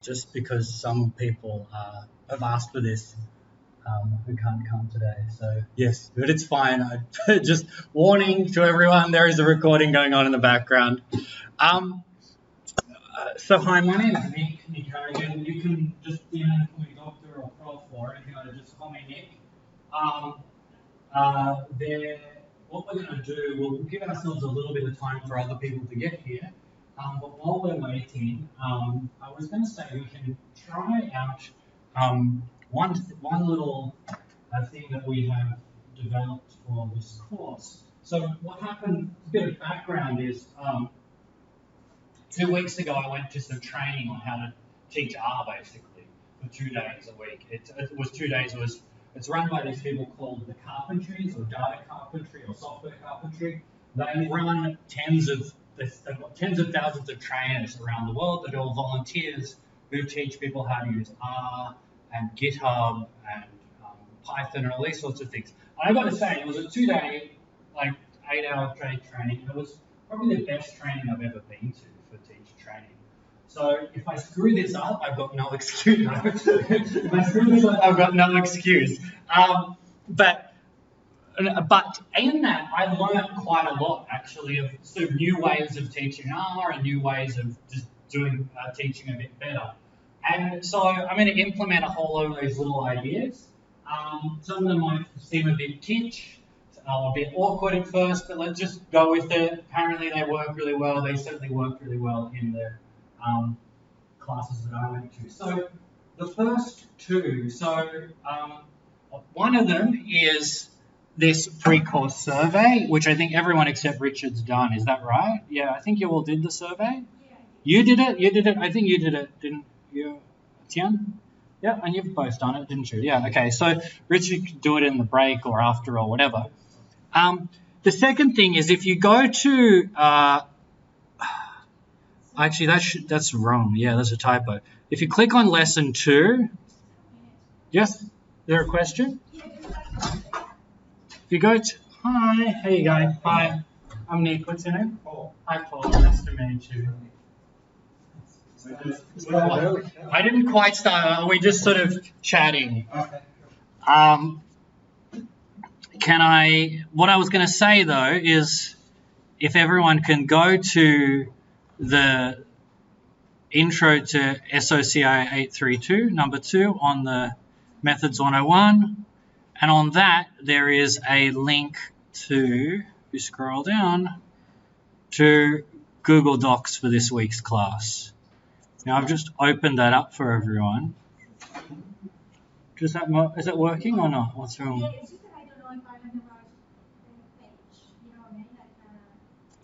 just because some people have asked for this who can't come today. So yes, but it's fine. Just warning to everyone, there is a recording going on in the background. So hi, my name is Nick Harrigan. You can just call me doctor or prof or anything like that, just call me Nick. What we're going to do, we'll give ourselves a little bit of time for other people to get here. But while we're waiting, I was going to say we can try out one little thing that we have developed for this course. So what happened, a bit of background is 2 weeks ago I went to some training on how to teach R basically for 2 days a week. It was 2 days. It's run by these people called the Carpentries, or Data Carpentry, or Software Carpentry. They run they've got tens of thousands of trainers around the world that are all volunteers who teach people how to use R and GitHub and Python and all these sorts of things. And I got to say, it was a 2-day, like 8-hour training. It was probably the best training I've ever been to for teacher training. So if I screw this up, I've got no excuse. If I screw this up, I've got no excuse. But in that, I learned quite a lot, actually, of sort of new ways of teaching R and new ways of just doing teaching a bit better. And so I'm going to implement a whole lot of these little ideas. Some of them might seem a bit kitsch, a bit awkward at first, but let's just go with it. Apparently they work really well. They certainly work really well in the classes that I went to. So the first two, one of them is this pre-course survey, which I think everyone except Richard's done. Is that right? Yeah, I think you all did the survey. Yeah. You did it? I think you did it, didn't you, Tian? Yeah, and you've both done it, didn't you? Yeah, okay. So Richard could do it in the break or after or whatever. The second thing is if you go to... actually, that's wrong. Yeah, that's a typo. If you click on lesson 2... Yes? Is there a question? If you go to... Hi, how you going? Hi, I'm Nick. What's your name? Paul. Hi, Paul. Nice to meet you. I didn't quite start. We're just sort of chatting. Okay. What I was going to say, though, is if everyone can go to the intro to SOCI832, number 2, on the Methods 101. And on that, there is a link to, if you scroll down, to Google Docs for this week's class. Now, I've just opened that up for everyone. Is it working or not? What's wrong? Yeah, it's just that I don't know if I'm on the right page. You know what I mean?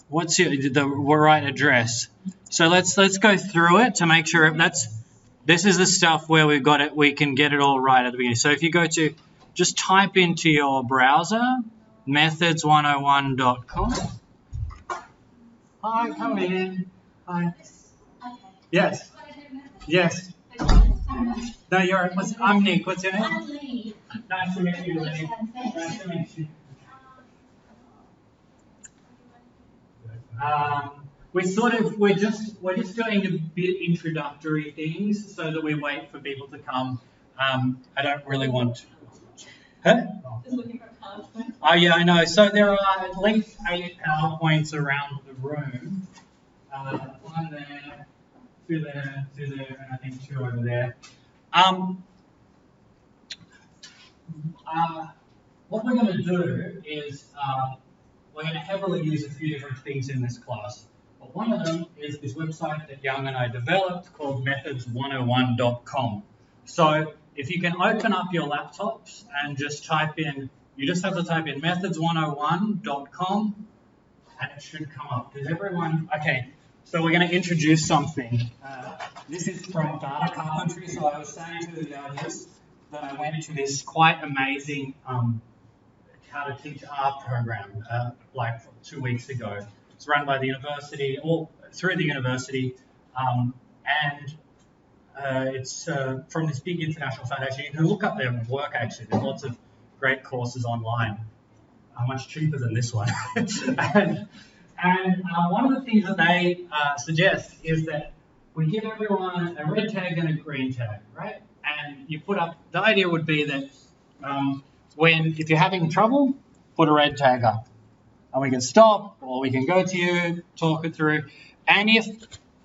What's the right address? So let's go through it to make sure this is the stuff where we've got it. We can get it all right at the beginning. So if you go to, just type into your browser methods101.com. Hi, come in. Hi. Yes. Yes. No, I'm Nick. What's your name? I'm Lee. Nice to meet you, Lee. Nice to meet you. We're just doing a bit introductory things so that we wait for people to come. I don't really want to. Huh? Just looking for PowerPoint. Oh yeah, I know. So there are at least 8 PowerPoints around the room. One there, two there, and I think 2 over there. What we're going to do is we're going to heavily use a few different things in this class. But one of them is this website that Young and I developed called methods101.com. So if you can open up your laptops and just type in, you just have to type in methods101.com and it should come up. Does everyone, okay, so we're going to introduce something. This is from Data Carpentry. So I was saying to the others that I went to this quite amazing how to teach R program like 2 weeks ago. It's run by the university, or through the university, and it's from this big international foundation. You can look up their work, actually. There's lots of great courses online, much cheaper than this one. and one of the things that they suggest is that we give everyone a red tag and a green tag, right? And you put up, the idea would be that if you're having trouble, put a red tag up. And we can stop, or we can go to you, talk it through. And if,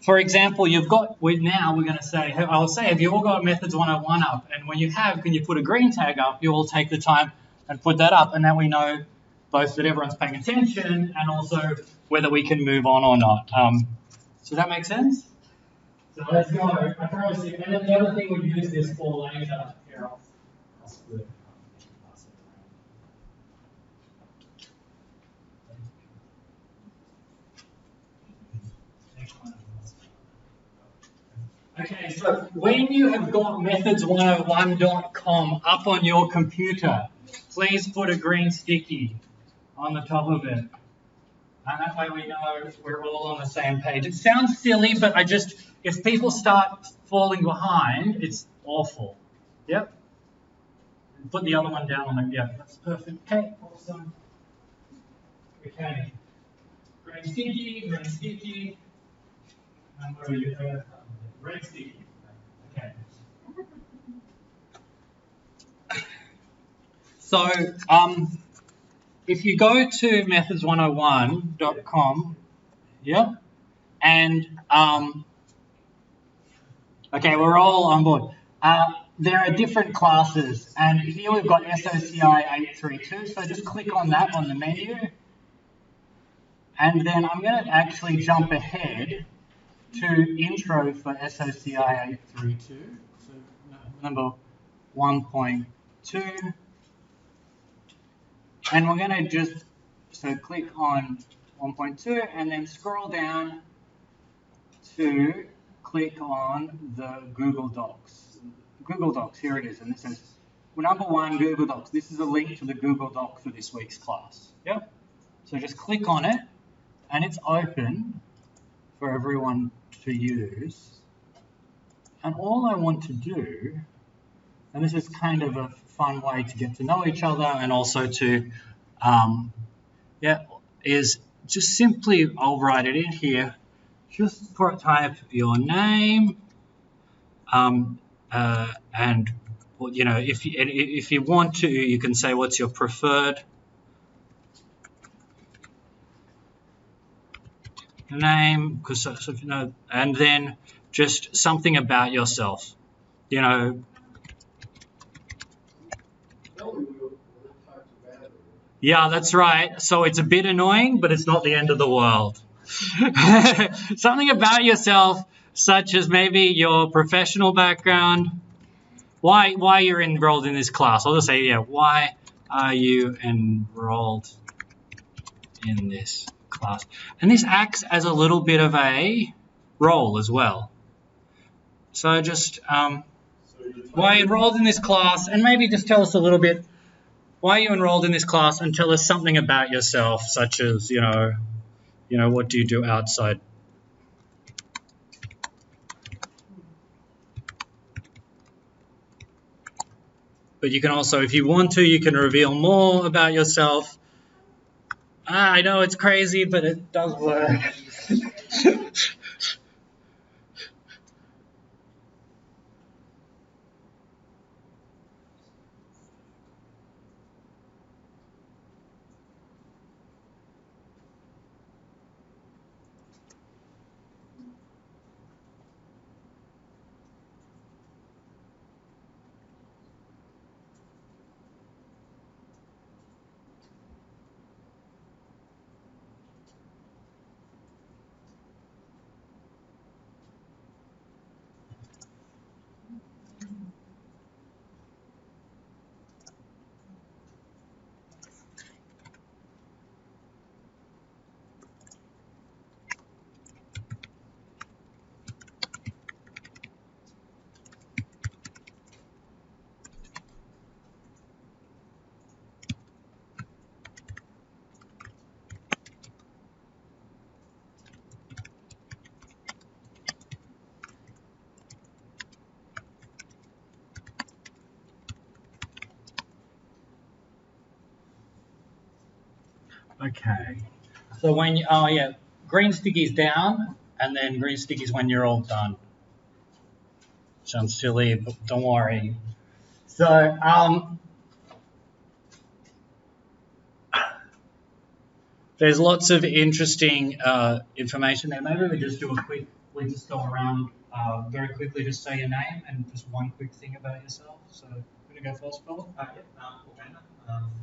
for example, we're going to say, I'll say, have you all got Methods 101 up? And when you have, can you put a green tag up? You all take the time and put that up. And then we know both that everyone's paying attention and also whether we can move on or not. So that make sense? So let's go. I promise you. And then the other thing we'd use this for later. Here, I'll split it. Okay, so when you have got methods101.com up on your computer, please put a green sticky on the top of it. And that way we know we're all on the same page. It sounds silly, but if people start falling behind, it's awful. Yep. And put the other one down on it. Yeah, that's perfect. Okay, awesome. Okay. Green sticky. And where are you? Red sticky. Okay. So, if you go to methods101.com, yeah, and okay, we're all on board. There are different classes, and here we've got SOCI832. So just click on that on the menu, and then I'm going to actually jump ahead to intro for SOCI832, so number 1.2, and we're going to click on 1.2 and then scroll down to click on the Google Docs. Google Docs, here it is, and this is number 1, Google Docs. This is a link to the Google Doc for this week's class. Yep. So just click on it, and it's open for everyone to use. And all I want to do, and this is kind of a fun way to get to know each other and also to, is just simply, I'll write it in here, just type your name, and if you want to, you can say what's your preferred name, because and then just something about yourself, Yeah, that's right. So it's a bit annoying, but it's not the end of the world. Something about yourself, such as maybe your professional background, why you're enrolled in this class. I'll just say, why are you enrolled in this class? And this acts as a little bit of a role as well. So just why you enrolled in this class, and maybe just tell us a little bit why you enrolled in this class, and tell us something about yourself, such as what do you do outside? But you can also, if you want to, you can reveal more about yourself. I know it's crazy, but it does work. Okay, so when green stickies down, and then green stickies when you're all done. Sounds silly, but don't worry. So, there's lots of interesting information there. Maybe we just go around very quickly, just say your name and just one quick thing about yourself. So, who to go first, Philip? Yep, Paul Banner.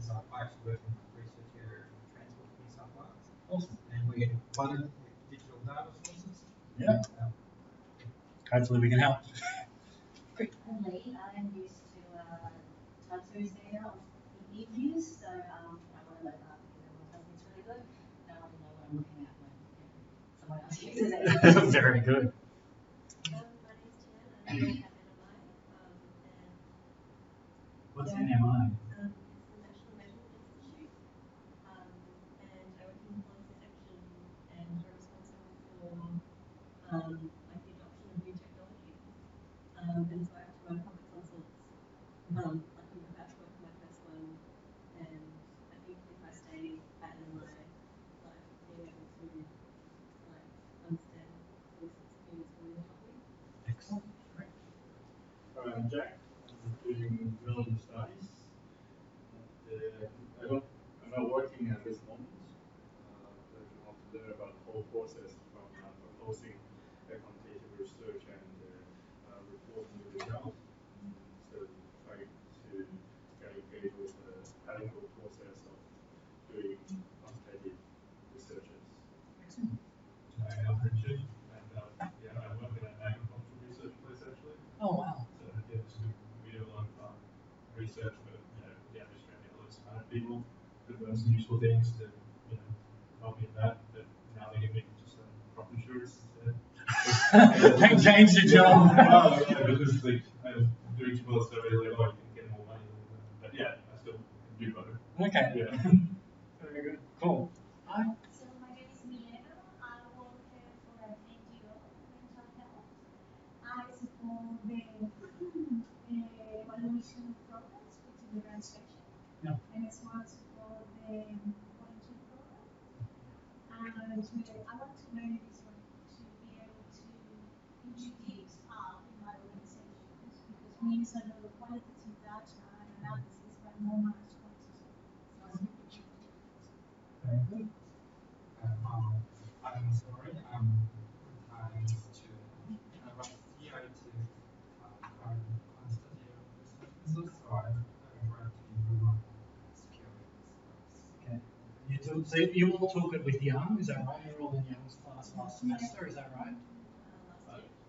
So I actually work in research area of transport for New South Wales. Awesome. And we're funded with digital data sources. Yeah. Hopefully we can help. Great. I'm Lee. I'm used to transfers there on the evenings, so I want to let that because everyone tells me it's really good. And I want to know what I'm looking at when someone else uses it. Very good. My name's Jen, and I work at NMI. What's Yeah. NMI? It's the National Measurement Institute, and I work in policy section, and we're responsible for like the adoption of new technology. And so I have to run public consults. Like I'm about to work on my first one, and I think if I stay at NMI, like being able to like understand these sorts of things will really help me. Excellent. Great. Jack, I'm doing relevant studies. I'm not working at this moment, but I want to learn about the whole process from proposing a quantitative research and reporting the result. So trying to get engaged with the technical process of doing quantitative researches. Excellent. I'm Richard, and I work in an agricultural research place actually. Oh, wow. So yeah, we do a lot of research, but down in Australia, all those kind of people who've done some useful things to help me in that. But now they give me just crop insurance instead. They changed the job. Oh, yeah, because like I'm doing too well, so really like, you can get more money. But yeah, I still do better. Okay. Yeah. Very good. Cool. Hi. So my name is Milena. I work for an NGO, Mental Health. I support the evaluation programs, which is the grant section, Yeah. and as well as support the volunteer program. And I want to learn this one to be able to introduce art in my organizations because we use a lot of qualitative data and analysis, but no much quantitative. So I think we should do it. Very good. I'm sorry, I'm retired student. Last year I did quantitative research, so I'm relatively human skills. Okay. So you all took it with Young, is that right? You're all in Young's class last semester, is that right?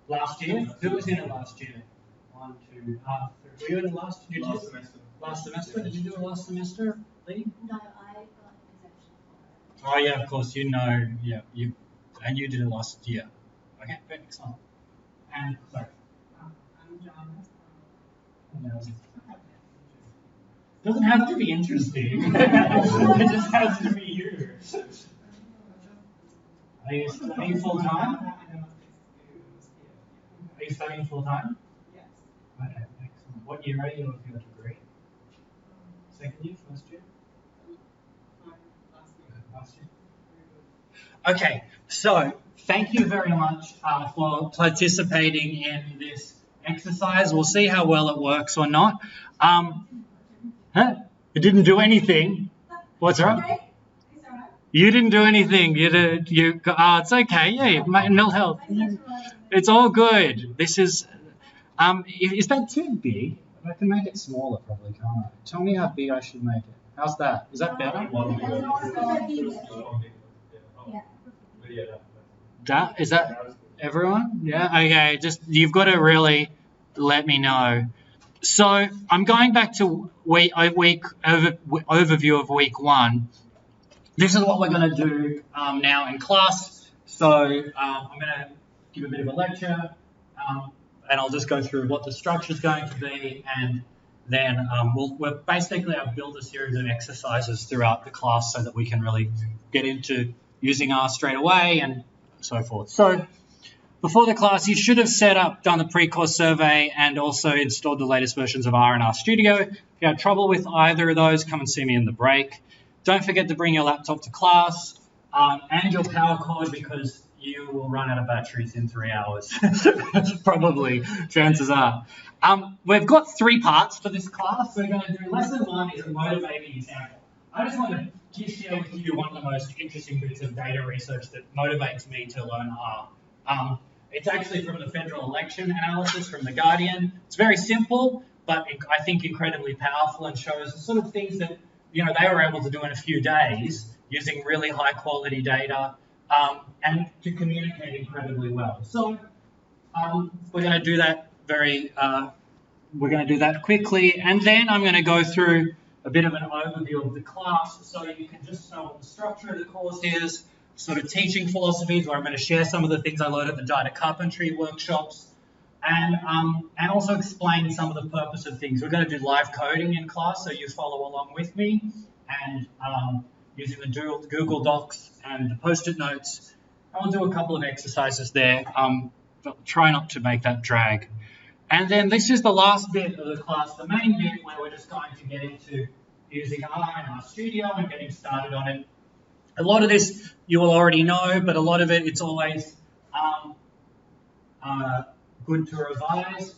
Last year? Who was in it last year? 1, 2, 3. Were you in it last? Did you Last semester. Last semester? Did you do it last semester, Lee? No, I got an exemption for it. Oh yeah, of course. You know, yeah. And you did it last year. Okay, great, excellent. And sorry. I'm John. Doesn't have to be interesting. It just has to be you. Are you studying full time? Are you studying full time? Yes. Okay, excellent. What year are you with your degree? Second year, first year? Last year. Okay, so thank you very much for participating in this exercise. We'll see how well it works or not. It didn't do anything. What's wrong? You didn't do anything. It's okay. Yeah, mental health. It's all good. This is that too big? I can make it smaller, probably, can't I? Tell me how big I should make it. How's that? Is that better? Is that everyone? Yeah. Okay. Just you've got to really let me know. So I'm going back to overview of week 1. This is what we're going to do now in class. So I'm going to give a bit of a lecture, and I'll just go through what the structure is going to be, and then we'll basically I'll build a series of exercises throughout the class so that we can really get into using R straight away and so forth. So before the class, you should have done the pre-course survey and also installed the latest versions of R in R Studio. If you have trouble with either of those, come and see me in the break. Don't forget to bring your laptop to class and your power cord because you will run out of batteries in 3 hours. Probably, chances are. We've got 3 parts for this class. We're going to do lesson 1 is a motivating example. I just want to share with you one of the most interesting bits of data research that motivates me to learn R. It's actually from the federal election analysis from The Guardian. It's very simple, but I think incredibly powerful and shows the sort of things that they were able to do in a few days using really high quality data and to communicate incredibly well. So we're going to do that we're going to do that quickly, and then I'm going to go through a bit of an overview of the class so you can just know what the structure of the course is, sort of teaching philosophies, where I'm going to share some of the things I learned at the data carpentry workshops, and also explain some of the purpose of things. We're going to do live coding in class, so you follow along with me, and using the Google Docs and the Post-it notes. I'll do a couple of exercises there, but try not to make that drag. And then this is the last bit of the class, the main bit, where we're just going to get into using R in our studio and getting started on it. A lot of this you will already know, but a lot of it's always good to revise.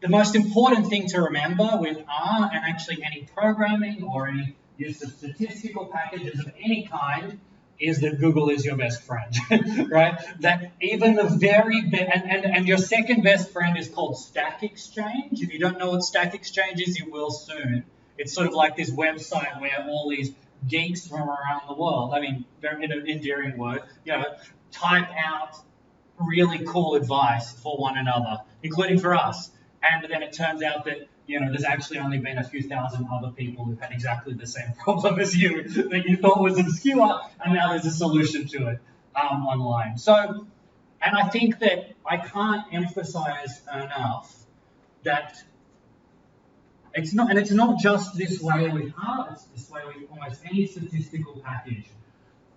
The most important thing to remember with R and actually any programming or any use of statistical packages of any kind is that Google is your best friend, right? That even the very best, and your second best friend is called Stack Exchange. If you don't know what Stack Exchange is, you will soon. It's sort of like this website where all these geeks from around the world, I mean, very endearing word, type out really cool advice for one another, including for us. And then it turns out that there's actually only been a few thousand other people who've had exactly the same problem as you that you thought was obscure, and now there's a solution to it online. So, and I think that I can't emphasize enough that it's not just this way with R, it's this way with almost any statistical package.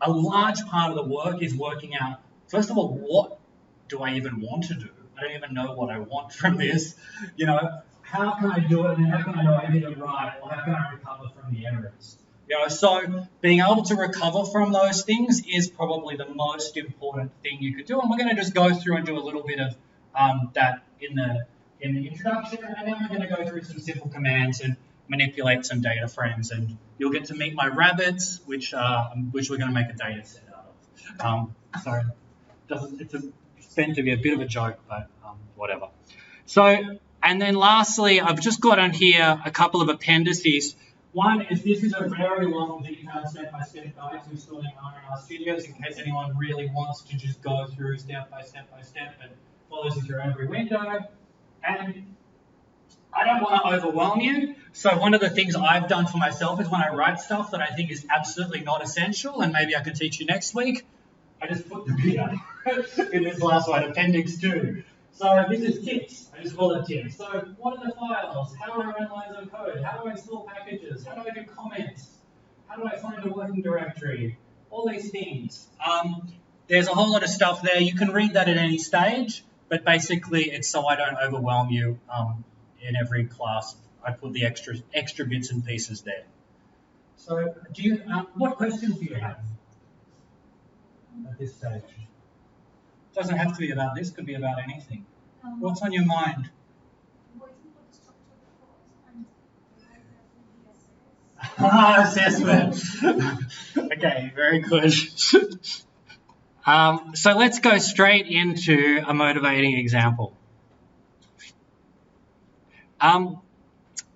A large part of the work is working out, first of all, what do I even want to do? I don't even know what I want from this. How can I do it, and how can I know I did it right, or how can I recover from the errors? So being able to recover from those things is probably the most important thing you could do, and we're going to just go through and do a little bit of that in the introduction, and then we're going to go through some simple commands and manipulate some data frames, and you'll get to meet my rabbits, which we're going to make a data set out of. It's meant to be a bit of a joke, but whatever. So. And then lastly, I've just got on here a couple of appendices. One is this is a very long, detailed step-by-step guide to installing R in our studios in case anyone really wants to just go through step by step and follows you through every window. And I don't want to overwhelm you. So one of the things I've done for myself is when I write stuff that I think is absolutely not essential, and maybe I can teach you next week, I just put them here in this last one, Appendix 2. So this is tips. I just call it tips. So what are the files? How do I run lines of code? How do I install packages? How do I do comments? How do I find a working directory? All these things. There's a whole lot of stuff there. You can read that at any stage, but basically it's so I don't overwhelm you in every class. I put the extra bits and pieces there. So what questions do you have at this stage? It doesn't have to be about this, could be about anything. What's on your mind? Assessment. Okay, very good. So let's go straight into a motivating example.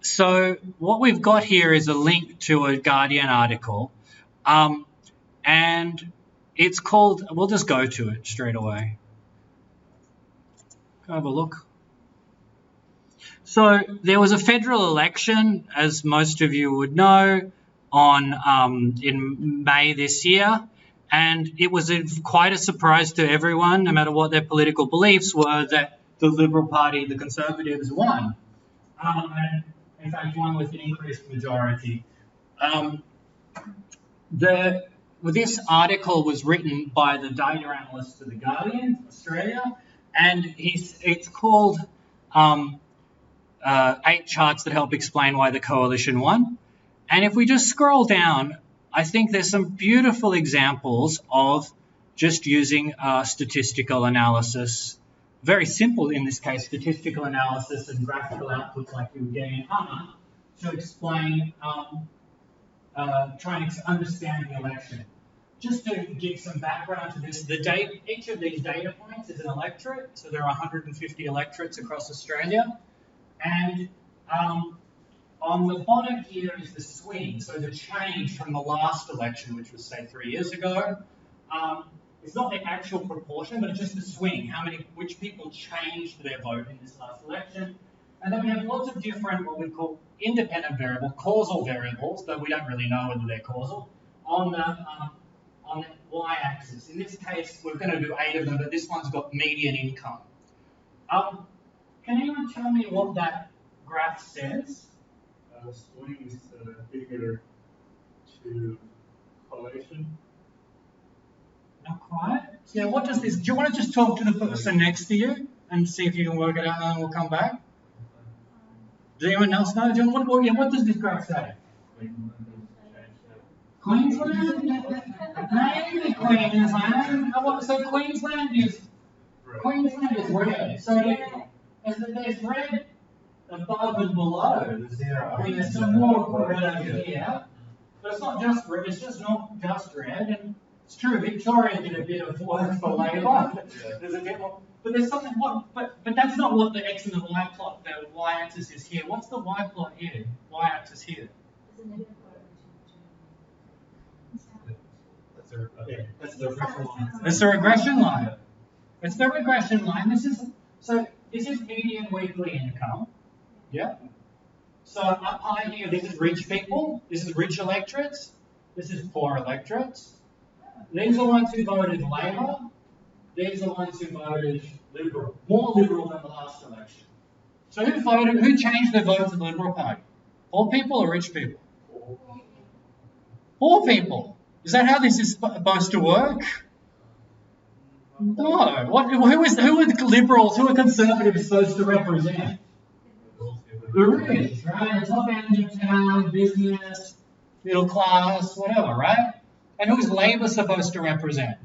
So what we've got here is a link to a Guardian article, and it's called, we'll just go to it straight away. Go have a look. So there was a federal election, as most of you would know, in May this year, and it was quite a surprise to everyone, no matter what their political beliefs were, that the Liberal Party, the Conservatives, won. And in fact, won with an increased majority. This article was written by the data analyst for The Guardian, Australia, and it's called 8 Charts That Help Explain Why the Coalition Won. And if we just scroll down, I think there's some beautiful examples of just using statistical analysis. Very simple in this case, statistical analysis and graphical outputs like you would get in HANA to explain, trying to understand the election. Just to give some background to this, each of these data points is an electorate, so there are 150 electorates across Australia, and on the bottom here is the swing, so the change from the last election, which was say 3 years ago. It's not the actual proportion, but it's just the swing, which people changed their vote in this last election. And then we have lots of different, what we call independent variables, causal variables, though we don't really know whether they're causal, on the y-axis. In this case, we're going to do 8 of them, but this one's got median income. Can anyone tell me what that graph says? Swing is bigger to correlation. Not quite. Yeah, what does this? Do you want to just talk to the person next to you and see if you can work it out, and then we'll come back? Does anyone else know? What does this graph say? Queensland? Maybe Queensland. So Queensland is red. So there's red above and below the 0. I mean, there's some more red over here, but it's not just red. It's just not just red. And it's true, Victoria did a bit of work for Labor. There's a bit more, but there's something. But that's not what the x and the y plot. The y-axis is here. What's the y plot here? Y-axis here. That's the regression line. It's the regression line. It's the regression line. This is median weekly income. Yeah. So up high here, this is rich people. This is rich electorates. This is poor electorates. These are the ones who voted Labor. These are the ones who voted Liberal. More Liberal than the last election. So who changed their vote to the Liberal Party? Poor people or rich people? Poor people. Is that how this is supposed to work? No. Who are the Liberals, who are Conservatives supposed to represent? The rich, right? The top end of town, business, middle class, whatever, right? And who's Labor supposed to represent?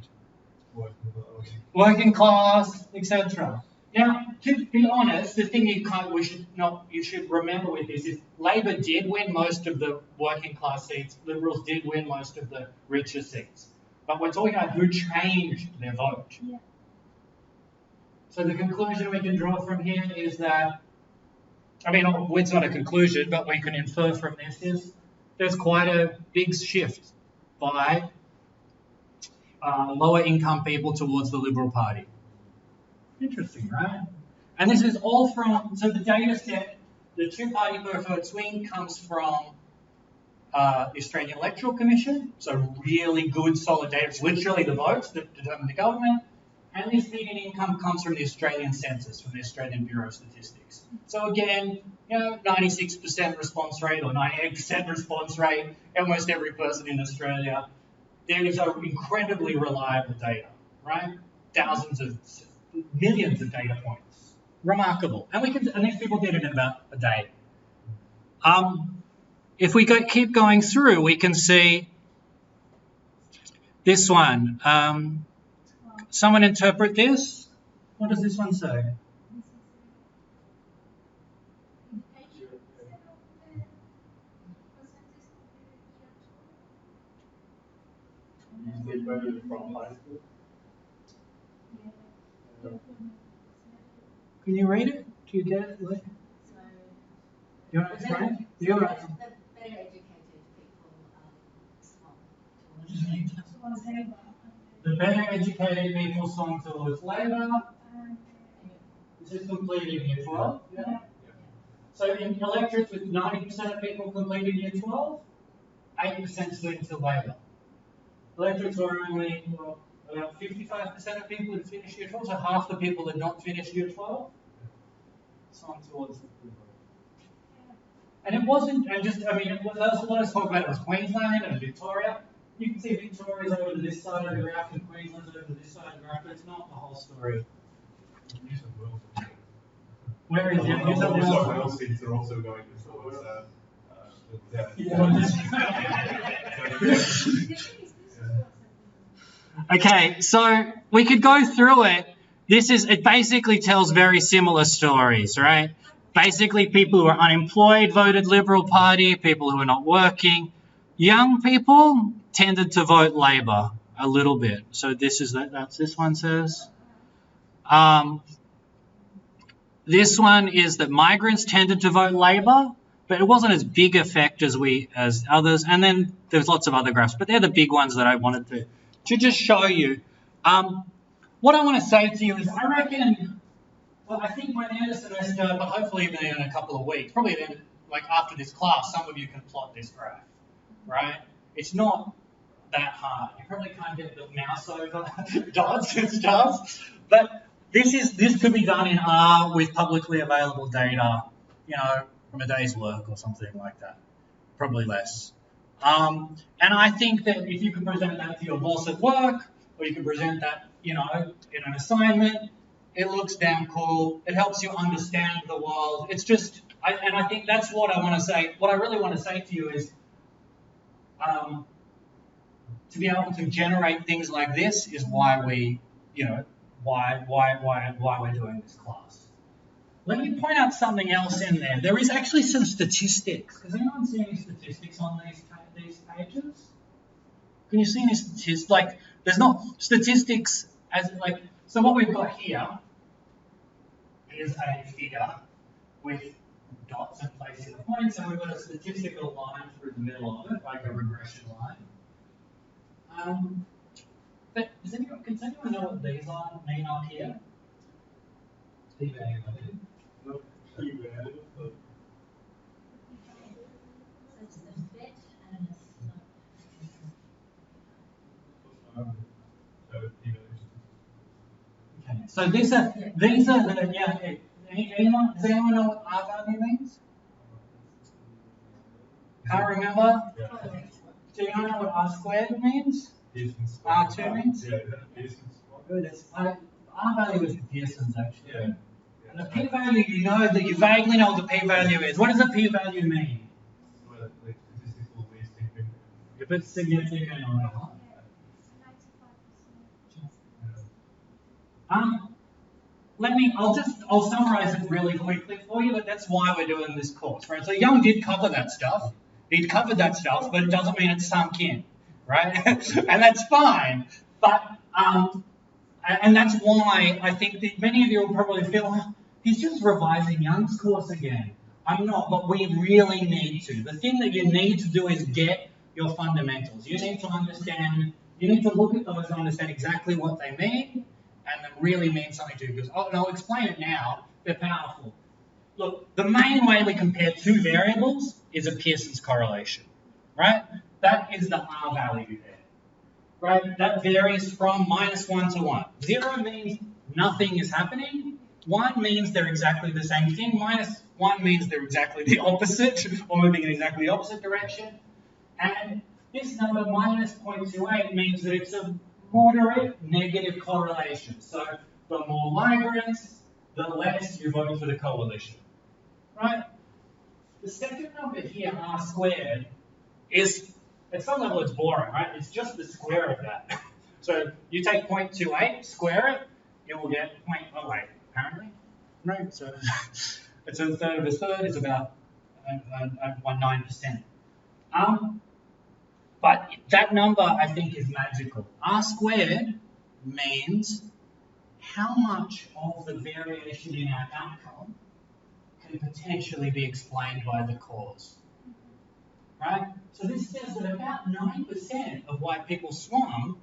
Working class, etc. Now, to be honest, the thing you should remember with this is Labor did win most of the working class seats. Liberals did win most of the richer seats. But we're talking about who changed their vote. Yeah. So the conclusion we can draw from here is that, it's not a conclusion, but we can infer from this is there's quite a big shift by lower income people towards the Liberal Party. Interesting, right? And this is all so the data set, the two-party preferred swing comes from the Australian Electoral Commission, so really good solid data. It's literally the votes that determine the government. And this median income comes from the Australian Census, from the Australian Bureau of Statistics. So again, 96% response rate or 98% response rate, almost every person in Australia. There is incredibly reliable data, right? Millions of data points. Remarkable. And these people did it in about a day. If we keep going through, we can see this one. Someone interpret this. What does this one say? They voted from high school. Can you read it? Do you get it? Do you want to explain? You're right. The better educated people swung towards Labor. This is completed Year 12. Yeah. So in electorates with 90% of people completed Year 12, 8% swing to Labor. Electorates were only about 55% of people had finished Year 12, so half the people had not finished Year 12. Swung towards the Liberal. And it wasn't, let us talk about it. It was Queensland and Victoria. You can see Victoria's over to this side of the graph and Queensland's over to this side of the graph, but it's not the whole story. Where is it? New South Wales seats are also going towards Okay, so we could go through it. It basically tells very similar stories, right? Basically, people who are unemployed voted Liberal Party, people who are not working. Young people tended to vote Labor a little bit. So that's this one says. This one is that migrants tended to vote Labor, but it wasn't as big effect as others. And then there's lots of other graphs, but they're the big ones that I wanted to just show you. What I want to say to you is I reckon, well, I think by the end of the semester, but hopefully even in a couple of weeks, probably then, like after this class, some of you can plot this graph, right? It's not that hard. You probably can't get the mouse over dots and stuff, but this could be done in R with publicly available data, you know, from a day's work or something like that. Probably less. And I think that if you can present that to your boss at work, or you can present that, you know, in an assignment, it looks damn cool. It helps you understand the world. It's just, I think that's what I want to say. What I really want to say to you is, to be able to generate things like this is why we, you know, why we're doing this class. Let me point out something else in there. There is actually some statistics. Does anyone see any statistics on these pages? Can you see any statistics? Like, there's not statistics as like. So what we've got here is a figure with dots and placing the points, and we've got a statistical line through the middle of it, like a regression line. But can anyone know what these mean up here? P-value. No, p-value. It's the fit and the slope. Okay, so these are the, yeah, okay. Does anyone know what R value means? Can't remember? Yeah. Do you know what R squared means? R2 means? Yeah, Pearson's. Good. R value is Pearson's actually. Yeah. And the p-value, you know that you vaguely know what the p-value is. What does the p-value mean? Well, like statistical way significant. If it's significant or not. I'll summarize it really quickly for you, but that's why we're doing this course, right? So Young did cover that stuff. He'd covered that stuff, but it doesn't mean it's sunk in, right? And that's fine. But, and that's why I think that many of you will probably feel, oh, he's just revising Young's course again. I'm not, but we really need to. The thing that you need to do is get your fundamentals. You need to understand, you need to look at those and understand exactly what they mean, and that really means something to you. Because, and I'll explain it now, they're powerful. Look, the main way we compare two variables is a Pearson's correlation, right? That is the R value there, right? That varies from -1 to 1. 0 means nothing is happening. 1 means they're exactly the same thing. -1 means they're exactly the opposite, or moving in exactly the opposite direction. And this number, -0.28, means that it's a moderate negative correlation. So the more migrants, the less you vote for the coalition, right? The second number here, R squared, is, at some level it's boring, right? It's just the square of that. So you take 0.28, square it, you will get 0.08, apparently, right? So it's a third of a third, it's about 19%. But that number, I think, is magical. R squared means how much of the variation in our outcome can potentially be explained by the cause, right? So this says that about 9% of why people swum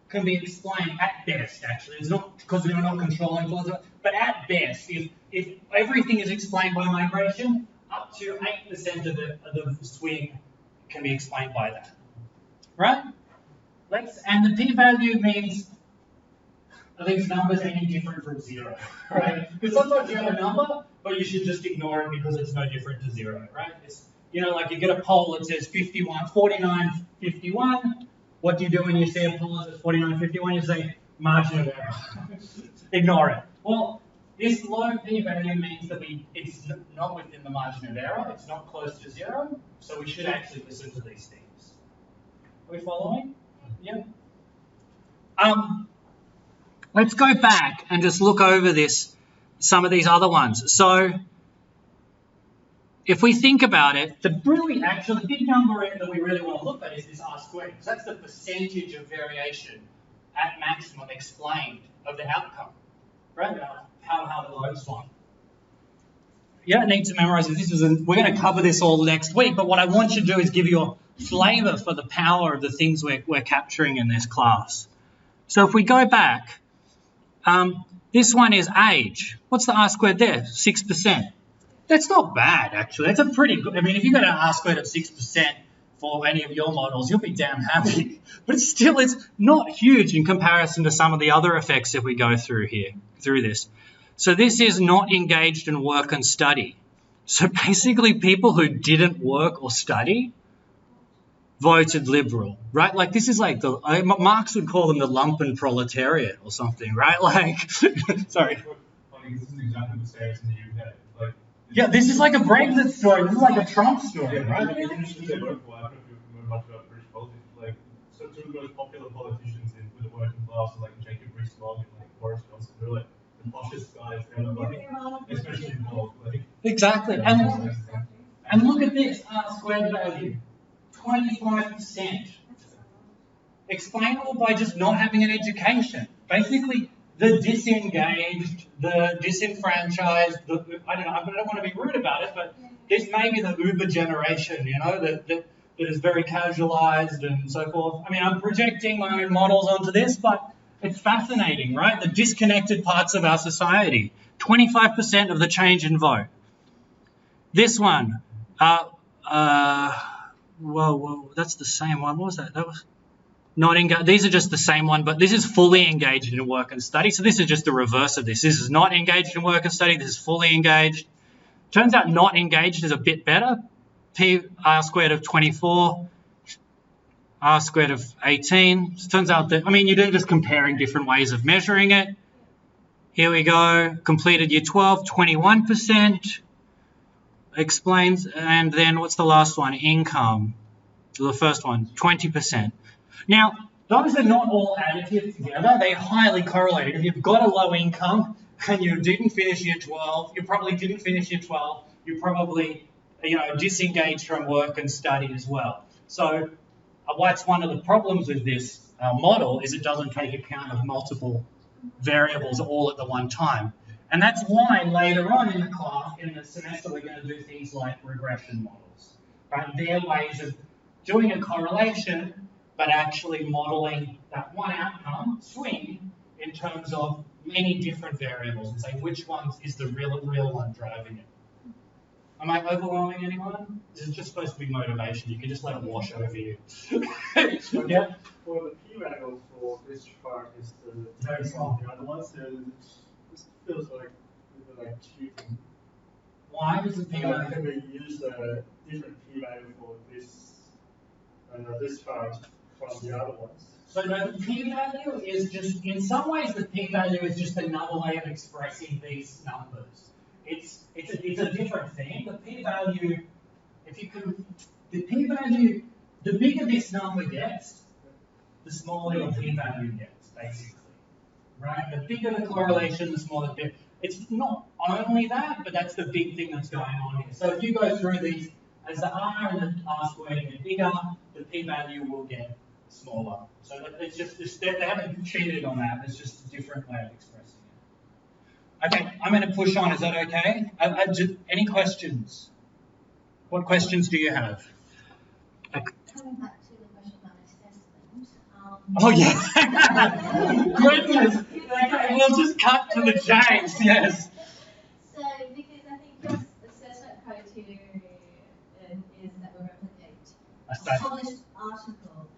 can be explained at best, actually. It's not because we're not controlling causes, but at best, if everything is explained by migration, up to 8% of the swing can be explained by that, right? And the p-value means, are these numbers any different from 0, right? Because sometimes you have a number, but you should just ignore it because it's no different to 0, right? It's, you know, like you get a poll that says 49, 51. What do you do when you see a poll that says 49, 51? You say margin of error. Ignore it. Well, this low p-value means that it's not within the margin of error. It's not close to 0. So we should actually listen to these things. Are we following? Yeah. Let's go back and just look over some of these other ones. So if we think about it, the big number that we really want to look at is this R squared, because that's the percentage of variation at maximum explained of the outcome, right? How the load swung. You don't need to memorize this. We're going to cover this all next week, but what I want you to do is give you a flavour for the power of the things we're capturing in this class. So if we go back, this one is age. What's the R squared there? 6%. That's not bad, actually. That's a pretty good, I mean, if you got an R squared of 6% for any of your models, you'll be damn happy. But it's not huge in comparison to some of the other effects if we go through this. So this is not engaged in work and study. So basically people who didn't work or study voted Liberal, right? Like this is like Marx would call them the lumpen proletariat or something, right? Like, sorry. This is exactly the same as in the UK. Like, yeah, this is like a Brexit story. This is like a Trump story, right? I don't know if you know much about British politics. Like, so two of the most popular politicians with the working class are like Jacob Rees-Mogg and like Boris Johnson. They're like the poshest guys ever, like, especially in North. Like, exactly. And look at this R squared value, 25%. Explainable by just not having an education. Basically, the disengaged, the disenfranchised, I don't want to be rude about it, but this may be the Uber generation, you know, that is very casualized and so forth. I mean, I'm projecting my own models onto this, but it's fascinating, right? The disconnected parts of our society. 25% of the change in vote. This one, whoa, that's the same one. What was that? That was not engaged. These are just the same one, but this is fully engaged in work and study. So this is just the reverse of this. This is not engaged in work and study. This is fully engaged. Turns out not engaged is a bit better. R squared of 24, R squared of 18. So it turns out that, I mean, you're just comparing different ways of measuring it. Here we go. Completed year 12, 21%. Explains, and then what's the last one? Income. The first one, 20%. Now, those are not all additive together. They're highly correlated. If you've got a low income and you didn't finish year 12, you probably didn't finish year 12, you probably, disengaged from work and study as well. So what's one of the problems with this model is it doesn't take account of multiple variables all at the one time. And that's why later on in the class, in the semester, we're going to do things like regression models. Right? They're ways of doing a correlation, but actually modeling that one outcome swing in terms of many different variables and saying which one is the real one driving it. Am I overwhelming anyone? This is just supposed to be motivation. You can just let it wash over you. Yeah. For the p-value for this chart is very small. The other ones, this feels like cheating. Why does the p-value? Can we use a different p-value for this chart from the other ones? So no, the p-value is just, in some ways, the p-value is just another way of expressing these numbers. It's a different thing. The p-value, the bigger this number gets, the smaller your p-value gets, basically. Right? The bigger the correlation, the smaller the bit. It's not only that, but that's the big thing that's going on here. So if you go through these, as the R and the R squared get bigger, the p-value will get smaller. So it's just, they haven't cheated on that. It's just a different way of expressing it. Okay, I'm going to push on. Is that okay? Any questions? What questions do you have? Coming back to the question about assessment. Oh, yeah. Goodness. Okay, we'll just cut to the chase, yes. So, because I think the assessment criteria is that we replicate a published article.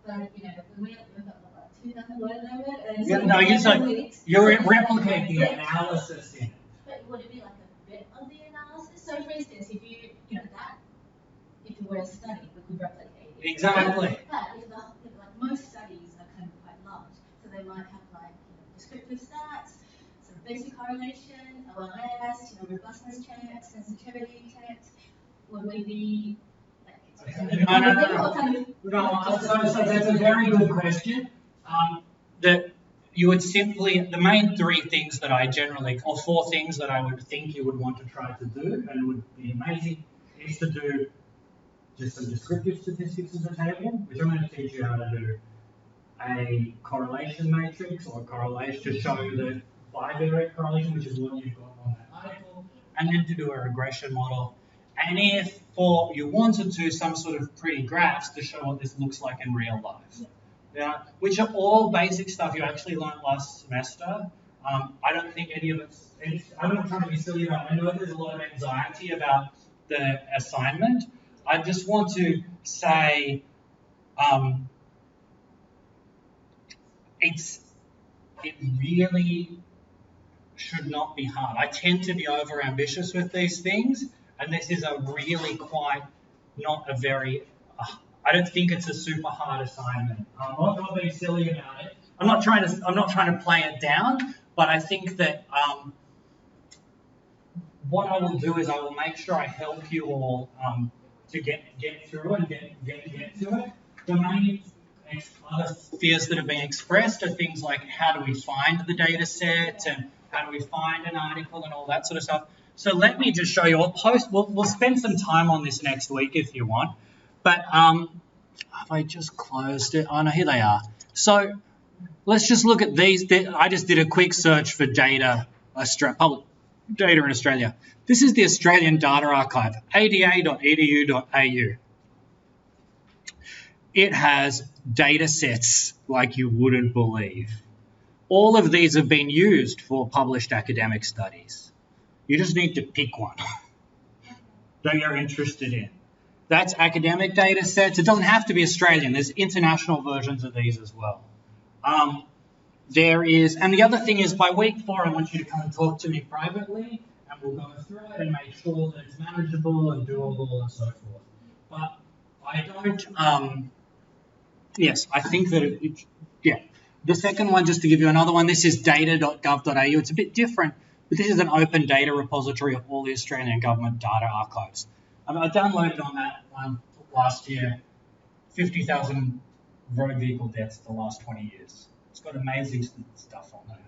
But, we've got like 2,000 word limit. No, you're replicating the analysis in it. But would it be like a bit of the analysis? So, for instance, if it were a study, we could replicate it. Exactly. But most studies are kind of quite large, so they might have descriptive stats, sort of basic correlation, OLS, robustness checks, sensitivity checks. Would we be No. So that's a very good question. you would simply, the main 3 things that I generally, or 4 things that I would think you would want to try to do, and it would be amazing, is to do just some descriptive statistics as a table, which I'm going to teach you how to do a correlation matrix or correlation to show the bivariate correlation, which is what you've got on that article, and then to do a regression model. And if you wanted to, some sort of pretty graphs to show what this looks like in real life. Yeah, which are all basic stuff you actually learned last semester. I don't think any of it's, I'm not trying to be silly about it. I know there's a lot of anxiety about the assignment. I just want to say it really should not be hard. I tend to be over ambitious with these things, and this is a really quite not a very, I don't think it's a super hard assignment. I'm not being silly about it. I'm not trying to play it down, but I think that what I will do is I will make sure I help you all to get through and get to it. The main other fears that have been expressed are things like how do we find the data set and how do we find an article and all that sort of stuff. So let me just show you. We'll spend some time on this next week if you want. But have I just closed it? Oh no, here they are. So let's just look at these. I just did a quick search for data, public data in Australia. This is the Australian Data Archive, ada.edu.au. It has data sets like you wouldn't believe. All of these have been used for published academic studies. You just need to pick one that you're interested in. That's academic data sets. It doesn't have to be Australian. There's international versions of these as well. And the other thing is by week 4, I want you to come and talk to me privately, and we'll go through it and make sure that it's manageable and doable and so forth. But I don't, yes, I think that yeah. The second one, just to give you another one, this is data.gov.au. It's a bit different, but this is an open data repository of all the Australian government data archives. I downloaded on that one last year, 50,000 road vehicle deaths the last 20 years. It's got amazing stuff on there.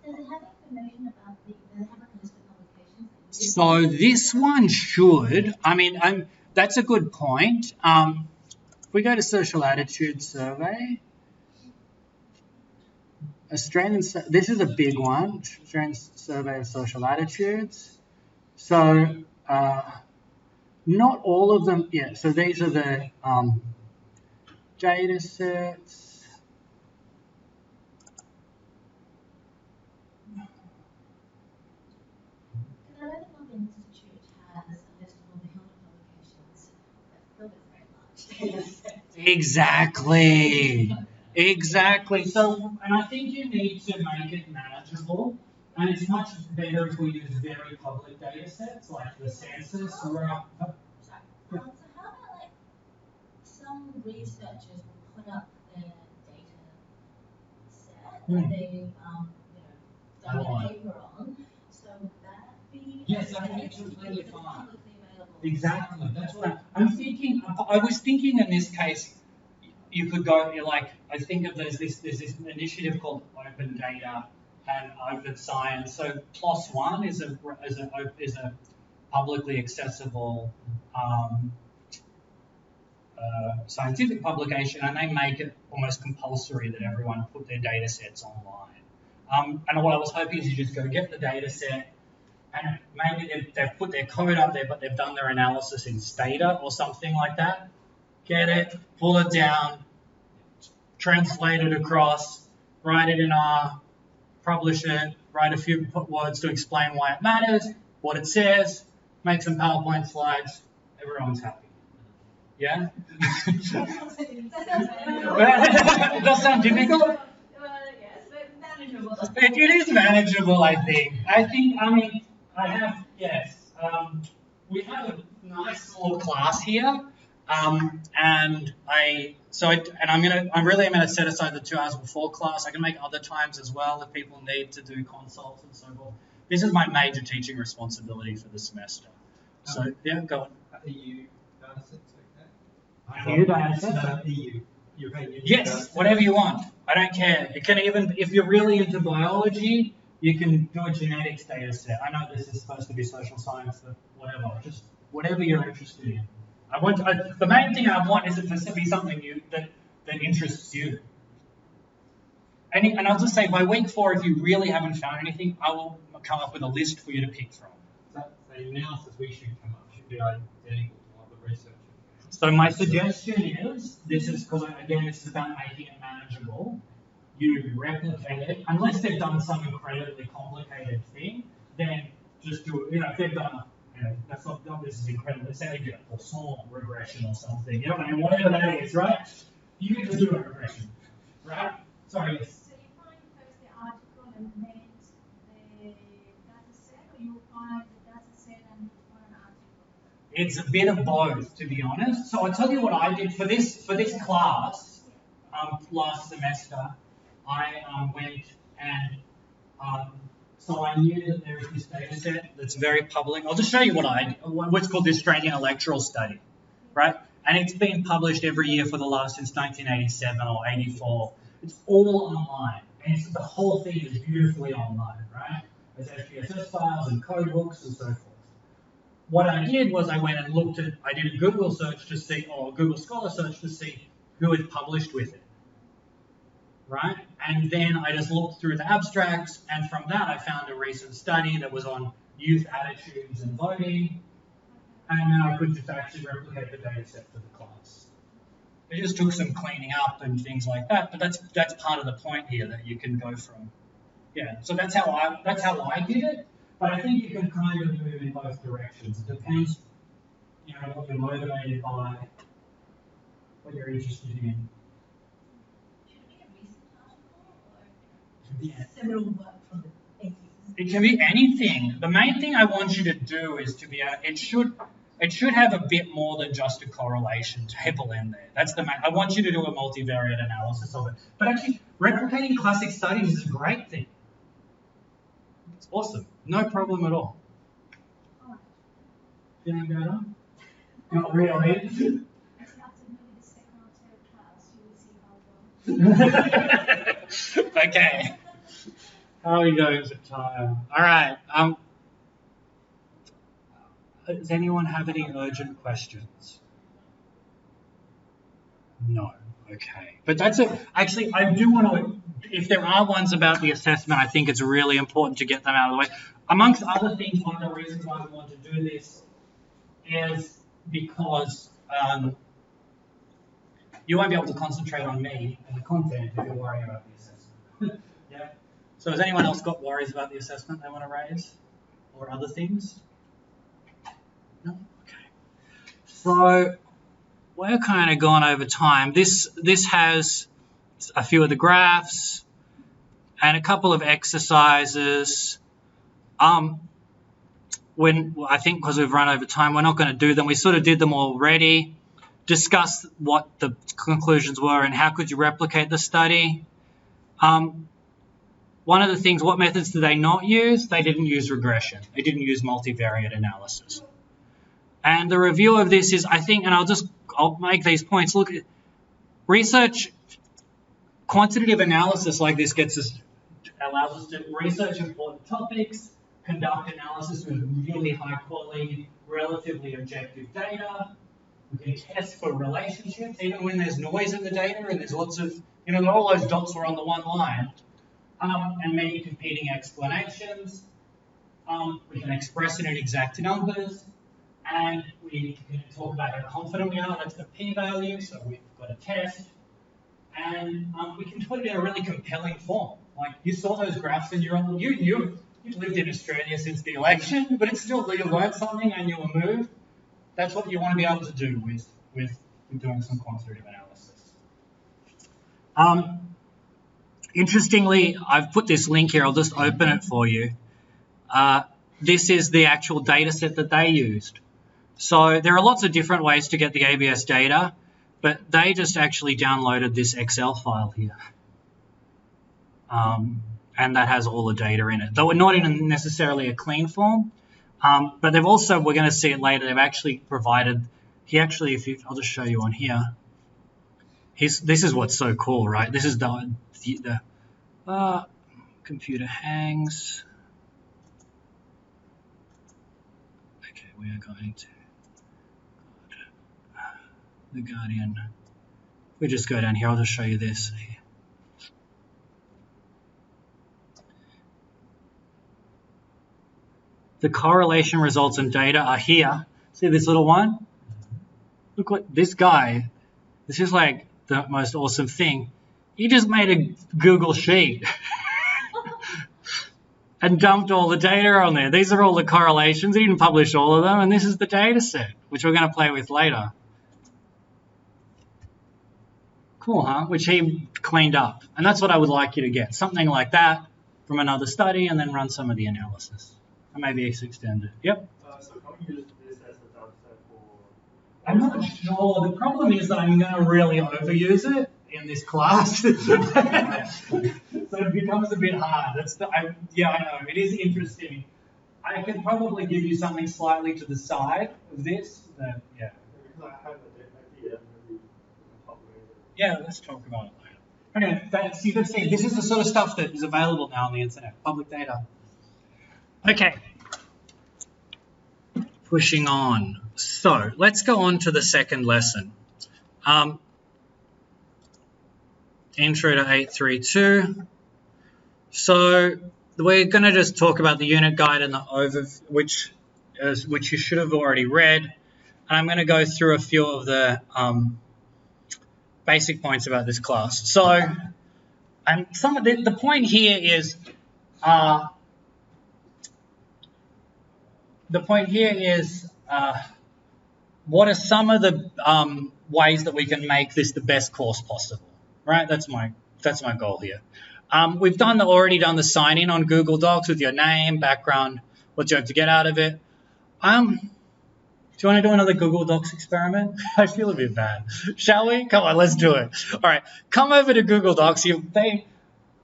Does it have information about does it have a list of publications? So this one should, that's a good point. If we go to Social Attitude Survey, this is a big one, Australian Survey of Social Attitudes. So not all of them, yeah, so these are the data sets. I know the Melbourne Institute has a list of all the Hilda publications, but still it's very large data set. Exactly. So, and I think you need to make it manageable, and it's much better if we use very public data sets like the census or. So how about like some researchers will put up their data set that they've done a paper on. So would that be? Yes, I think it's completely fine. Exactly. That's what I'm thinking. I was thinking in this case, you could go like I think of there's this initiative called Open Data and Open Science. So PLOS One is a publicly accessible scientific publication, and they make it almost compulsory that everyone put their data sets online. And what I was hoping is you just go get the data set, and maybe they've put their code up there, but they've done their analysis in Stata or something like that. Get it, pull it down, translate it across, write it in R, publish it, write a few words to explain why it matters, what it says, make some PowerPoint slides, everyone's happy. Yeah? It does sound difficult? Yes, but manageable. It is manageable, I think. We have a nice small class here, and I'm gonna set aside the 2 hours before class. I can make other times as well if people need to do consults and so forth. This is my major teaching responsibility for the semester. So yeah, go on. EU data sets, okay? EU data sets. EU. Your opinion? Yes, whatever you want. I don't care. You can even, if you're really into biology, you can do a genetics data set. I know this is supposed to be social science, but whatever. Just whatever you're interested in. The main thing I want is it to be something that interests you. And I'll just say, by week 4, if you really haven't found anything, I will come up with a list for you to pick from. So the analysis we should come up should be identical to what the research is. So my suggestion is, this is because, again, this is about making it manageable. You replicate it, unless they've done some incredibly complicated thing, then just do it. If they've done, that's not this is incredible. Let's say they did a Poisson regression or something. You know what I mean? Whatever that is, right? You can just do a regression, right? Sorry. Yes. So you find first the article and then the data set, or you find the data set and find an article? It's a bit of both, to be honest. So I'll tell you what I did for this class last semester. I went and so I knew that there is this data set that's very public. I'll just show you what's called the Australian Electoral Study, right? And it's been published every year for since 1987 or 84. It's all online, and the whole thing is beautifully online, right? There's SPSS files and code books and so forth. What I did was I went and I did a Google search to see, or a Google Scholar search to see who had published with it, right? And then I just looked through the abstracts, and from that I found a recent study that was on youth attitudes and voting, and then I could just actually replicate the data set for the class. It just took some cleaning up and things like that, but that's part of the point here, that you can go from, so that's how I did it. But I think you can kind of move in both directions. It depends, what you're motivated by, what you're interested in. Should it be a recent article or Yeah. Several work from the 80s. It can be anything. The main thing I want you to do is to be it should have a bit more than just a correlation table in there. That's the main. I want you to do a multivariate analysis of it. But actually, replicating classic studies is a great thing. It's awesome. No problem at all. Feeling better? Not really. Actually, after maybe the second or third class, you will see how it goes. Okay. How are we going for time? All right. Does anyone have any urgent questions? No. Okay. But that's it. Actually, I do want to, if there are ones about the assessment, I think it's really important to get them out of the way. Amongst other things, one of the reasons why we want to do this is because you won't be able to concentrate on me and the content if you're worrying about the assessment. Yeah. So has anyone else got worries about the assessment they want to raise? Or other things? No? Okay. So we're kind of gone over time. This has a few of the graphs and a couple of exercises. I think because we've run over time, we're not going to do them. We sort of did them already. Discuss what the conclusions were and how could you replicate the study. One of the things, what methods did they not use? They didn't use regression. They didn't use multivariate analysis. And the review of this is, I think, and I'll make these points. Look, research, quantitative analysis like this allows us to research important topics, conduct analysis with really high quality, relatively objective data. We can test for relationships, even when there's noise in the data and there's lots of, all those dots were on the one line. And many competing explanations. We can express it in exact numbers. And we can talk about how confident we are. That's the p-value, so we've got a test. And we can put it in a really compelling form. Like, you saw those graphs and you've lived in Australia since the election, but it's still, you learned something and you were moved. That's what you want to be able to do with doing some quantitative analysis. Interestingly, I've put this link here. I'll just open it for you. This is the actual data set that they used. So there are lots of different ways to get the ABS data, but they just actually downloaded this Excel file here. And that has all the data in it, though not in necessarily a clean form. But they've also, we're going to see it later, they've actually provided, I'll just show you on here. this is what's so cool, right? This is the computer hangs. Okay, we are going to the Guardian. We just go down here. I'll just show you this. The correlation results and data are here. See this little one? Look what this guy, this is like the most awesome thing. He just made a Google sheet and dumped all the data on there. These are all the correlations. He didn't publish all of them, and this is the data set, which we're going to play with later. Cool, huh? Which he cleaned up. And that's what I would like you to get. Something like that from another study and then run some of the analysis. And maybe extend it. Yep. So can we use this as a data set for... I'm not sure. The problem is that I'm going to really overuse it in this class. So it becomes a bit hard. Yeah, I know. It is interesting. I could probably give you something slightly to the side of this. Yeah. Because I have an idea, maybe we can talk later. Yeah, let's talk about it later. Okay, so you can see this is the sort of stuff that is available now on the internet, public data. Okay. Pushing on. So let's go on to the second lesson. Intro to 832. So we're going to just talk about the unit guide and the overview, which you should have already read. And I'm going to go through a few of the basic points about this class. So, some of the point here is what are some of the ways that we can make this the best course possible, right? That's my goal here. We've already done the sign in on Google Docs with your name, background, what you have to get out of it. Do you want to do another Google Docs experiment? I feel a bit bad. Shall we? Come on, let's do it. All right, come over to Google Docs.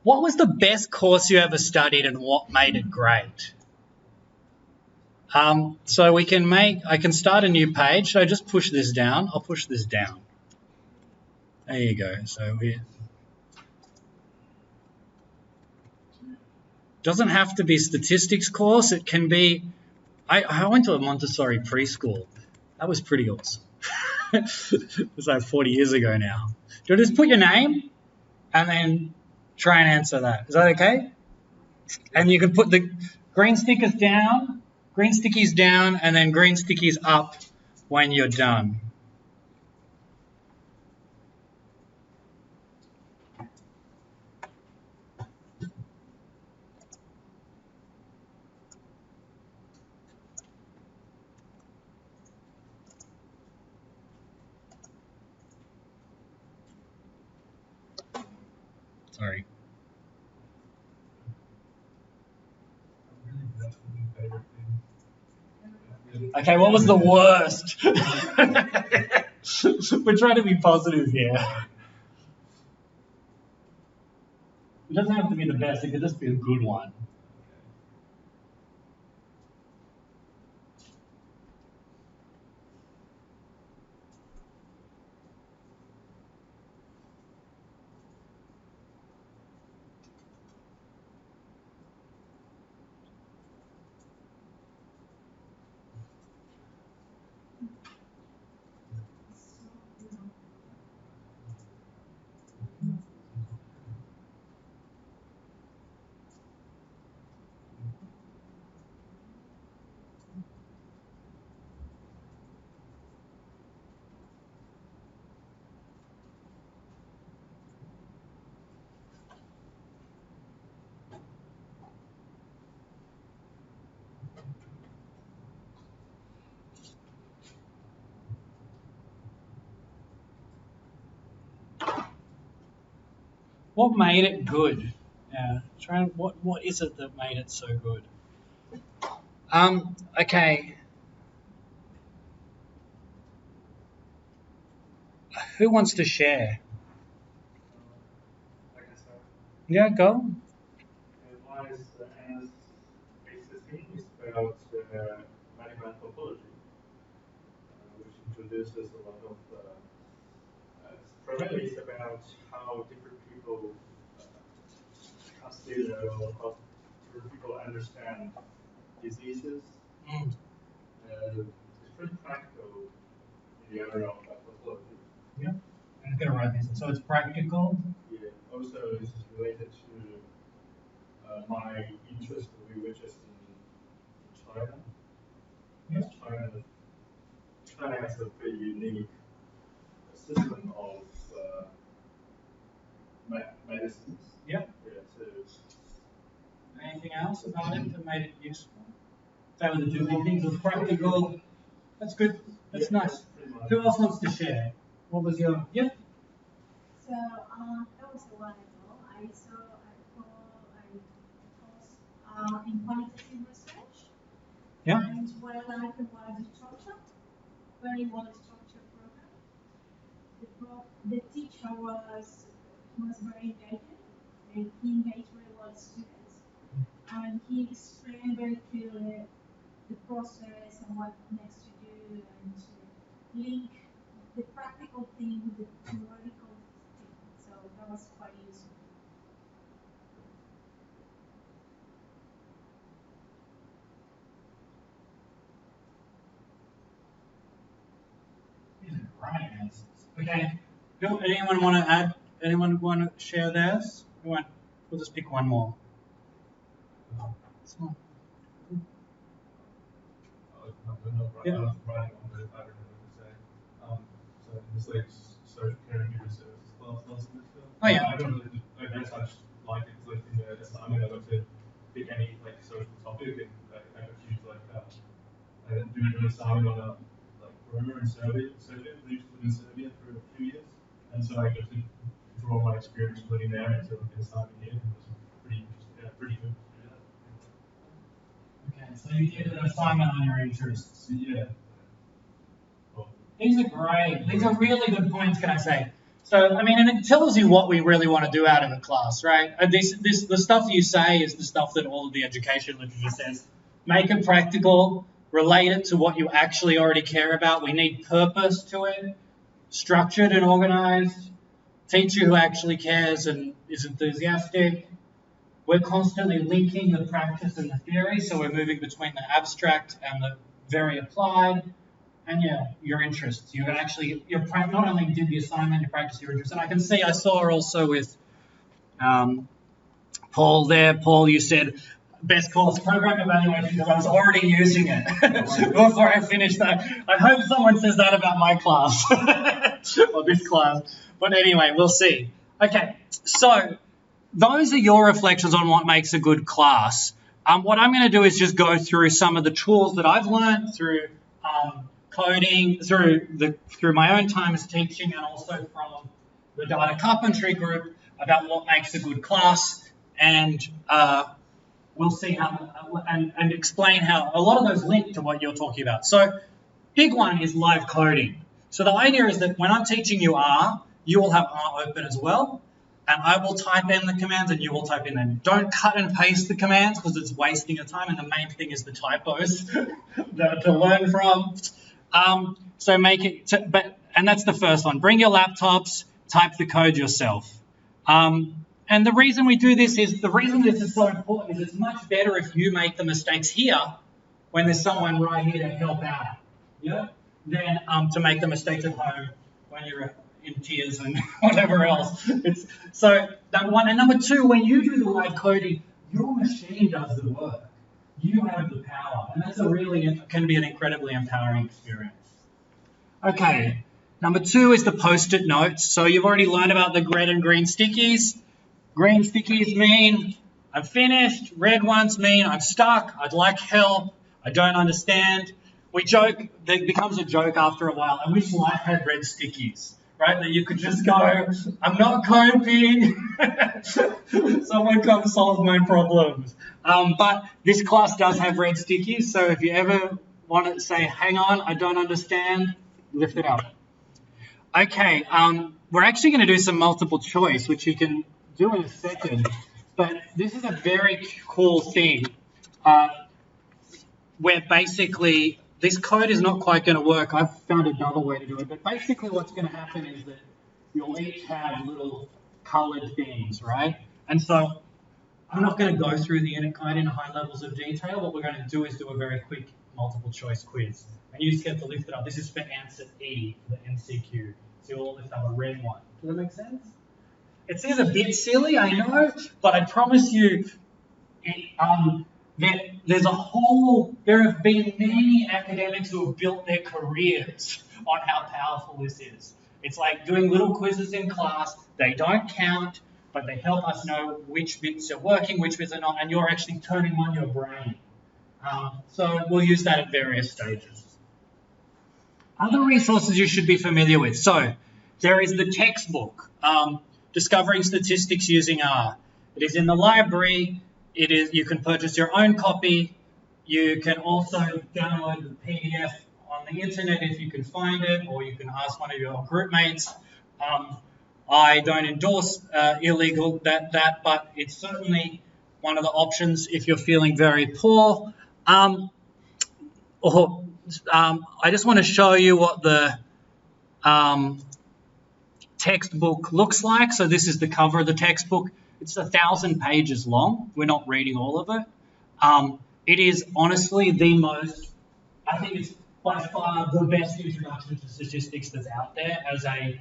What was the best course you ever studied and what made it great? So I can start a new page. So I just push this down. I'll push this down. There you go. So doesn't have to be statistics course. It can be, I went to a Montessori preschool. That was pretty awesome. It was like 40 years ago now. Do you just put your name and then try and answer that? Is that okay? And you can put the green stickers down, green stickies down, and then green stickies up when you're done. Sorry. Okay, what was the worst? We're trying to be positive here. It doesn't have to be the best, it could just be a good one. What made it good? Yeah, what is it that made it so good? Okay. Who wants to share? I can start. Yeah, go. One is ANS-816 is about medical anthropology, which introduces a lot of primarily it's about how different people consider or how different people understand diseases. It's pretty practical in the area of pathology. Yeah. I'm gonna write this. So it's practical. Yeah. Also, this is related to my interest, which is in China. Yes, China has a pretty unique system of medicines. Yep. Yeah, so Anything else about it that made it useful? They were the two big things. It was practical. That's good. That's nice. Who else wants to share? What was your? Yep. So that was a while ago. I saw a course in qualitative research. Yeah. And what I liked was the structure, very well structured program. The teacher was very engaging, and he engaged very well with students, and he explained very clearly the process and what next to do, and to link the practical thing with the theoretical thing. So that was quite useful. These are great answers. Okay. Anyone want to add? Anyone want to share theirs? We'll just pick one more. This one. Right, on the I don't know what to say. So in this like social care and human services class last semester. Oh yeah. I don't really, I guess I just like it like in the assignment I got to pick any like social topic and I got to choose like I do an assignment on a like Roma in Serbia, we used to live in Serbia for a few years. And so I got to draw my experience living there into an assignment here. It was pretty pretty good to do that. Okay, so you did an assignment on your interests. Yeah. These are great. These are really good points, can I say? So, I mean, and it tells you what we really want to do out of a class, right? And the stuff you say is the stuff that all of the education literature says. Make it practical, relate it to what you actually already care about. We need purpose to it, structured and organized, teacher who actually cares and is enthusiastic. We're constantly linking the practice and the theory, so we're moving between the abstract and the very applied. And yeah, your interests. You're not only did the assignment, you practice your interests. And I can see, I saw also with Paul there. Paul, you said best course program evaluation because I was already using it before I finished that. I hope someone says that about my class or this class. But anyway, we'll see. Okay, so those are your reflections on what makes a good class. What I'm going to do is just go through some of the tools that I've learned through coding, through my own time as teaching, and also from the data carpentry group about what makes a good class, and we'll see how and explain how a lot of those link to what you're talking about. So, big one is live coding. So the idea is that when I'm teaching you R, you will have R open as well. And I will type in the commands and you will type in them. Don't cut and paste the commands because it's wasting your time. And the main thing is the typos to learn from. So make it, and that's the first one. Bring your laptops, type the code yourself. And the reason we do this is, the reason this is so important is it's much better if you make the mistakes here when there's someone right here to help out, yeah, than to make the mistakes at home when you're in tears and whatever else. So number one. And number two, when you do the live coding, your machine does the work. You have the power. And that's can be an incredibly empowering experience. Okay. Number two is the post-it notes. So you've already learned about the red and green stickies. Green stickies mean I'm finished. Red ones mean I'm stuck. I'd like help. I don't understand. We joke, it becomes a joke after a while. I wish life had red stickies. Right, that you could just go, I'm not coping, someone come solve my problems. But this class does have red stickies, so if you ever want to say, hang on, I don't understand, lift it up. Okay, we're actually going to do some multiple choice, which you can do in a second, but this is a very cool thing where basically this code is not quite going to work. I've found another way to do it, but basically what's going to happen is that you'll each have little coloured things, right? And so I'm not going to go through the unit guide in high levels of detail. What we're going to do is do a very quick multiple choice quiz. And you just get to lift it up. This is for answer E, for the MCQ. So you'll all lift up a red one. Does that make sense? It seems a bit silly, I know, but I promise you, there have been many academics who have built their careers on how powerful this is. It's like doing little quizzes in class. They don't count, but they help us know which bits are working, which bits are not, and you're actually turning on your brain. So we'll use that at various stages. Other resources you should be familiar with. So there is the textbook, Discovering Statistics Using R. It is in the library. You can purchase your own copy. You can also download the PDF on the internet if you can find it, or you can ask one of your group mates. I don't endorse illegal but it's certainly one of the options if you're feeling very poor. I just want to show you what the textbook looks like. So this is the cover of the textbook. It's 1,000 pages long. We're not reading all of it. It is honestly I think it's by far the best introduction to statistics that's out there as a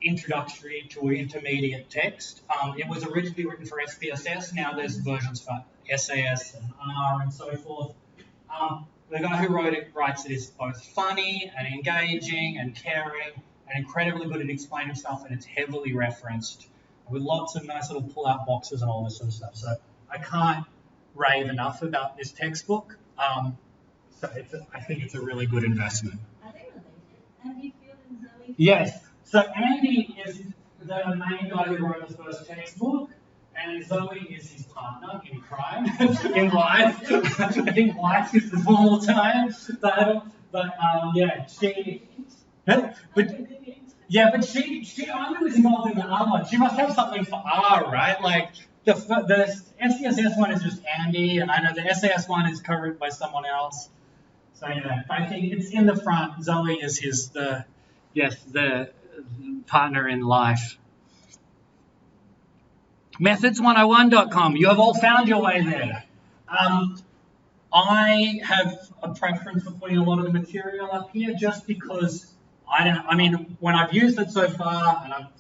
introductory to intermediate text. It was originally written for SPSS. Now there's versions for SAS and R and so forth. The guy who writes it is both funny and engaging and caring and incredibly good at explaining stuff, and it's heavily referenced with lots of nice little pull-out boxes and all this sort of stuff. So I can't rave enough about this textbook. So I think it's a really good investment. Are they related? Andy Field and Zoe Field? Yes. So Andy is the main guy who wrote the first textbook, and Zoe is his partner in crime, in life. I think life is the normal time. But she. But she only was involved in the R one. She must have something for R, right? Like the SPSS one is just Andy, and I know the SAS one is co-written by someone else. So yeah, I think it's in the front. Zoe is the partner in life. Methods101.com. You have all found your way there. I have a preference for putting a lot of the material up here just because when I've used it so far and I've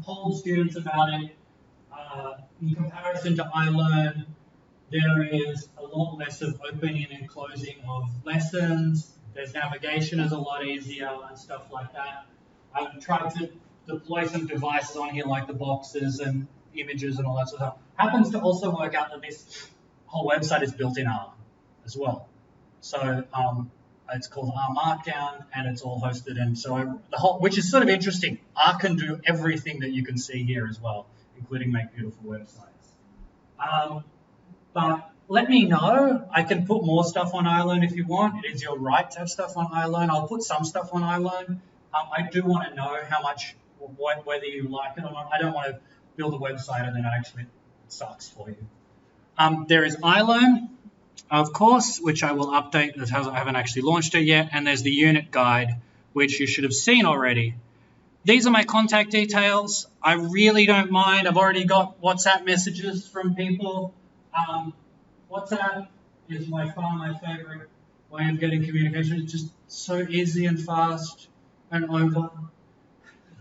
told students about it, in comparison to iLearn, there is a lot less of opening and closing of lessons. There's navigation is a lot easier and stuff like that. I've tried to deploy some devices on here like the boxes and images and all that sort of stuff. Happens to also work out that this whole website is built in R as well. So it's called R Markdown and it's all hosted in. So which is sort of interesting. R can do everything that you can see here as well, including make beautiful websites. But let me know. I can put more stuff on iLearn if you want. It is your right to have stuff on iLearn. I'll put some stuff on iLearn. I do want to know how much, whether you like it or not. I don't want to build a website and then it actually sucks for you. There is iLearn, of course, which I will update. I haven't actually launched it yet. And there's the unit guide, which you should have seen already. These are my contact details. I really don't mind. I've already got WhatsApp messages from people. WhatsApp is by far my favorite way of getting communication. It's just so easy and fast and over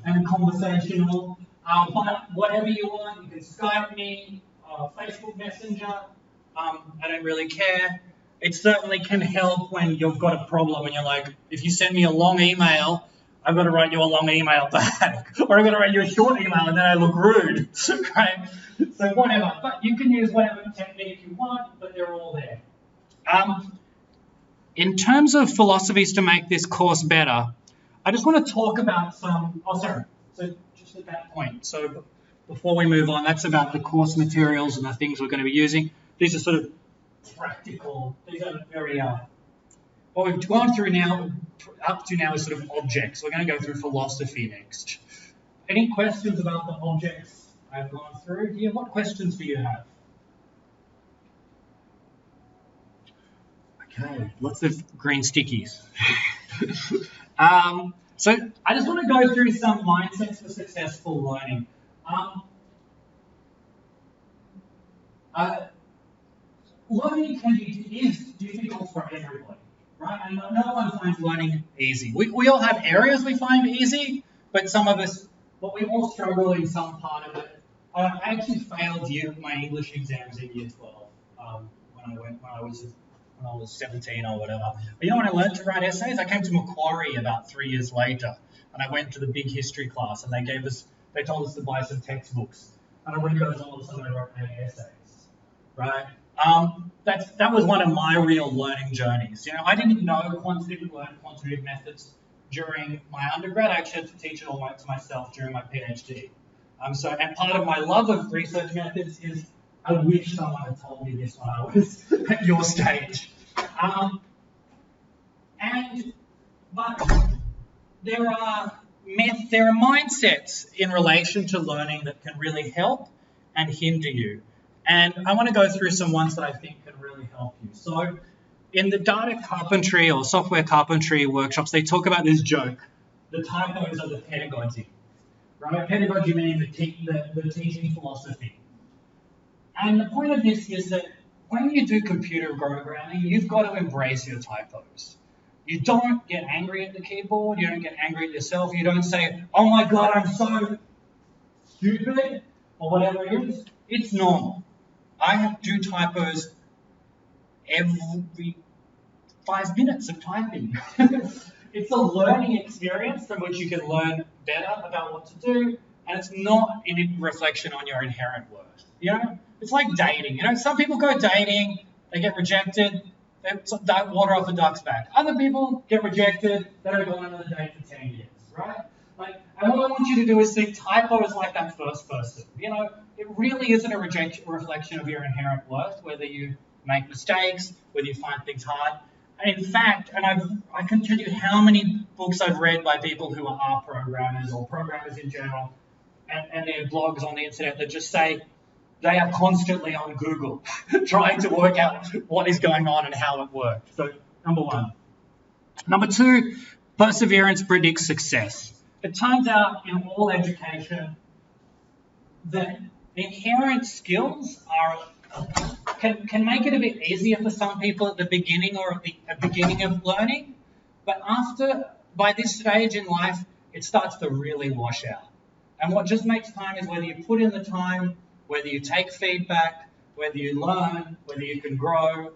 and conversational. But whatever you want, you can Skype me, Facebook Messenger. I don't really care. It certainly can help when you've got a problem and you're like, if you send me a long email, I've got to write you a long email back. Or I've got to write you a short email and then I look rude, right? So whatever. But you can use whatever technique you want, but they're all there. In terms of philosophies to make this course better, I just want to talk about some, so just at that point. So before we move on, that's about the course materials and the things we're going to be using. These are sort of practical, these are very, what we've gone through now, up to now is sort of objects. We're going to go through philosophy next. Any questions about the objects I've gone through here? What questions do you have? Okay, lots of green stickies. So I just want to go through some mindsets for successful learning. Learning is difficult for everybody, right? And no one finds learning easy. We all have areas we find easy, but some of us, but we all struggle in some part of it. I actually failed my English exams in year 12 when I was 17 or whatever. But you know, when I learned to write essays, I came to Macquarie about 3 years later, and I went to the big history class, and they told us to buy some textbooks, and I read those all of a sudden I wrote 8 essays, right? That was one of my real learning journeys. You know, I didn't know quantitative methods during my undergrad. I actually had to teach it all to myself during my PhD. And part of my love of research methods is I wish someone had told me this when I was at your stage. But there are mindsets in relation to learning that can really help and hinder you. And I want to go through some ones that I think can really help you. So in the data carpentry or software carpentry workshops, they talk about this joke, the typos of the pedagogy. Right? Pedagogy meaning the teaching philosophy. And the point of this is that when you do computer programming, you've got to embrace your typos. You don't get angry at the keyboard. You don't get angry at yourself. You don't say, oh my God, I'm so stupid, or whatever it is. It's normal. I do typos every 5 minutes of typing. It's a learning experience from which you can learn better about what to do, and it's not in reflection on your inherent worth. You know, it's like dating. You know, some people go dating, they get rejected, they water off a duck's back. Other people get rejected, they don't go on another date for 10 years, right? And what I want you to do is think typos like that first person. You know, it really isn't a reflection of your inherent worth, whether you make mistakes, whether you find things hard. And in fact, I can tell you how many books I've read by people who are programmers or programmers in general, and their blogs on the internet that just say they are constantly on Google trying to work out what is going on and how it works. So, number one. Number two, perseverance predicts success. It turns out in all education that inherent skills can make it a bit easier for some people at the beginning or at the beginning of learning, but by this stage in life, it starts to really wash out. And what just makes time is whether you put in the time, whether you take feedback, whether you learn, whether you can grow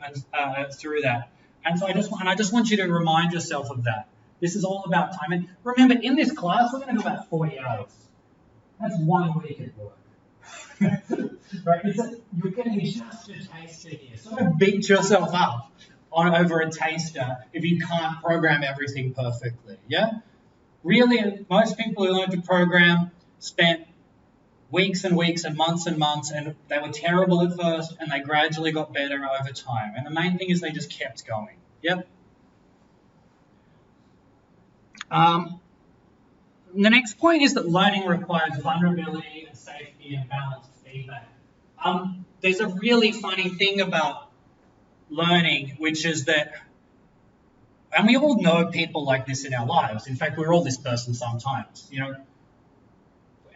through that. And so I just want you to remind yourself of that. This is all about time. And remember, in this class, we're going to do about 40 hours. That's 1 week at work. Right? You're getting just a taster here. So don't beat yourself up over a taster if you can't program everything perfectly. Yeah? Really, most people who learn to program spent weeks and weeks and months, and they were terrible at first, and they gradually got better over time. And the main thing is they just kept going. Yep. The next point is that learning requires vulnerability and safety and balanced feedback. There's a really funny thing about learning, which is that, and we all know people like this in our lives. In fact, we're all this person sometimes. You know,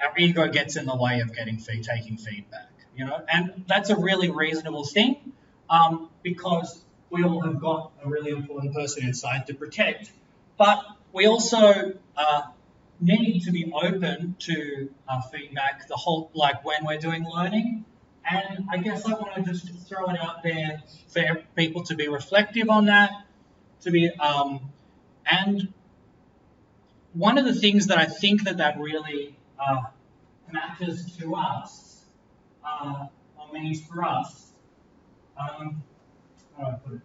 our ego gets in the way of taking feedback. You know, and that's a really reasonable thing because we all have got a really important person inside to protect. But we also need to be open to feedback, when we're doing learning. And I guess I want to just throw it out there for people to be reflective on that, and one of the things that I think that really matters to us, or means for us, how do I put it?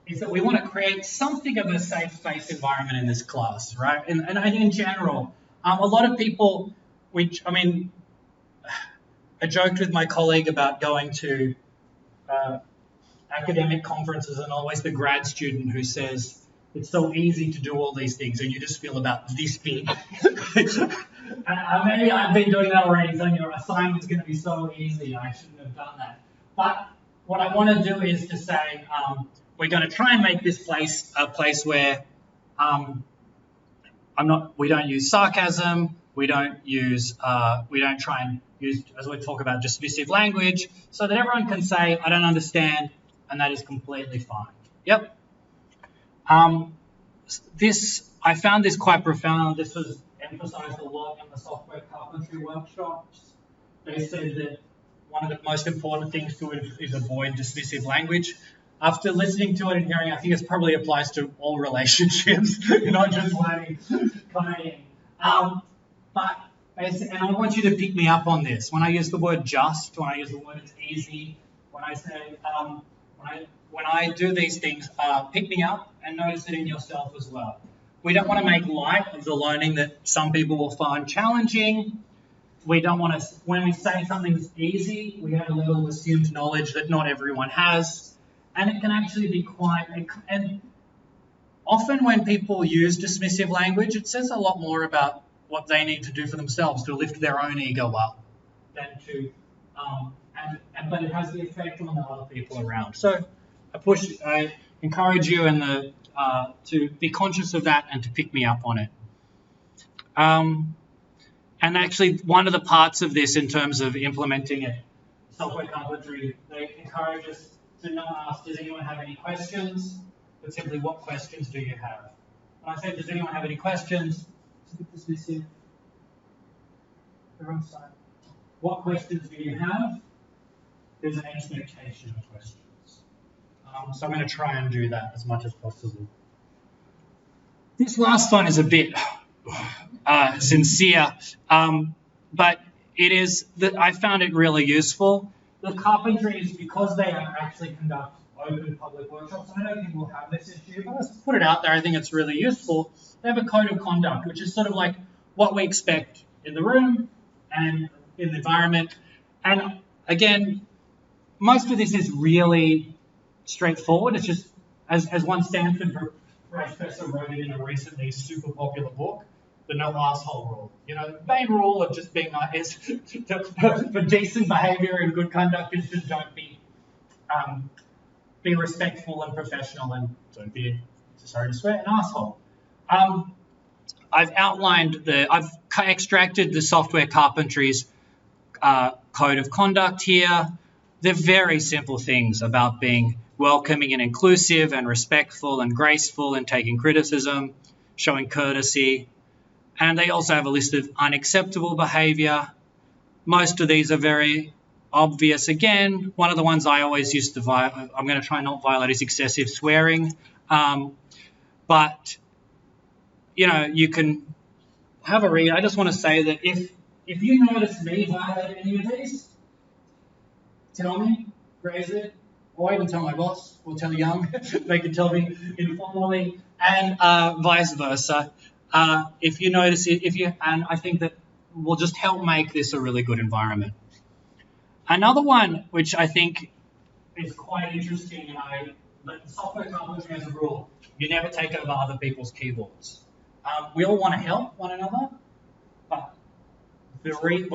Is that we want to create something of a safe space environment in this class, right? And in general, a lot of people, I joked with my colleague about going to academic conferences and always the grad student who says, it's so easy to do all these things and you just feel about this big. Maybe I've been doing that already, saying your assignment's going to be so easy, I shouldn't have done that. But what I want to do is to say, we're going to try and make this place a place where we don't use sarcasm, we don't try and use, as we talk about, dismissive language, so that everyone can say, I don't understand, and that is completely fine. Yep. I found this quite profound. This was emphasized a lot in the software carpentry workshops. They said that one of the most important things to it is avoid dismissive language. After listening to it and hearing, I think it probably applies to all relationships, not just learning coding. But and I want you to pick me up on this. When I use the word just, when I use the word it's easy, when I say when I do these things, pick me up and notice it in yourself as well. We don't want to make light of the learning that some people will find challenging. We don't want to, when we say something's easy, we have a level of assumed knowledge that not everyone has. And it can actually be quite, and often when people use dismissive language, it says a lot more about what they need to do for themselves to lift their own ego up than to, but it has the effect on the other people around. So I encourage you to be conscious of that and to pick me up on it. And actually, one of the parts of this in terms of implementing it, software carpentry, they encourage us to not ask, does anyone have any questions? But simply, what questions do you have? When I say, does anyone have any questions? What questions do you have? There's an expectation of questions. So I'm going to try and do that as much as possible. This last one is a bit sincere, but it is that I found it really useful. The carpentries, because they actually conduct open public workshops, I don't think we'll have this issue, but let's put it out there. I think it's really useful. They have a code of conduct, which is sort of like what we expect in the room and in the environment. And again, most of this is really straightforward. It's just, as one Stanford professor wrote it in a recently super popular book, the no asshole rule. The main rule of just being nice for decent behavior and good conduct is just don't be respectful and professional, and don't be, sorry to swear, an asshole. I've extracted the software carpentry's code of conduct here. They're very simple things about being welcoming and inclusive and respectful and graceful and taking criticism, showing courtesy. And they also have a list of unacceptable behavior. Most of these are very obvious. Again, one of the ones I always used to violate, I'm going to try not violate, is excessive swearing. But, you can have a read. I just want to say that if you notice me violate any of these, tell me, raise it, or even tell my boss, or tell Young. They can tell me informally, and vice versa. If you notice it, and I think that will just help make this a really good environment. Another one, which I think is quite interesting, but software carpentry as a rule, you never take over other people's keyboards. We all want to help one another, but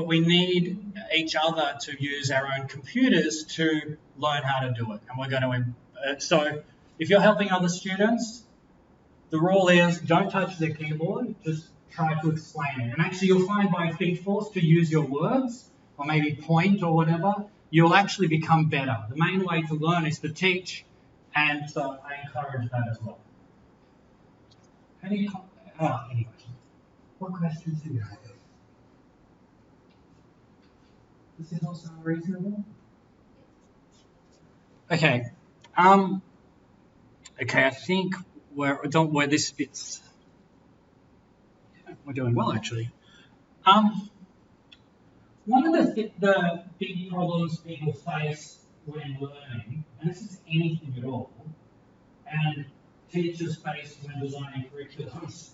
we need each other to use our own computers to learn how to do it. And we're going to, so if you're helping other students, the rule is don't touch their keyboard, just try to explain it. And actually you'll find by being forced to use your words, or maybe point or whatever, you'll actually become better. The main way to learn is to teach, and so I encourage that as well. Any questions? What questions do you have? This is also reasonable? Okay. Okay, I think where this fits. Yeah, we're doing well, actually. One of the big problems people face when learning, and this is anything at all, and teachers face when designing curriculums,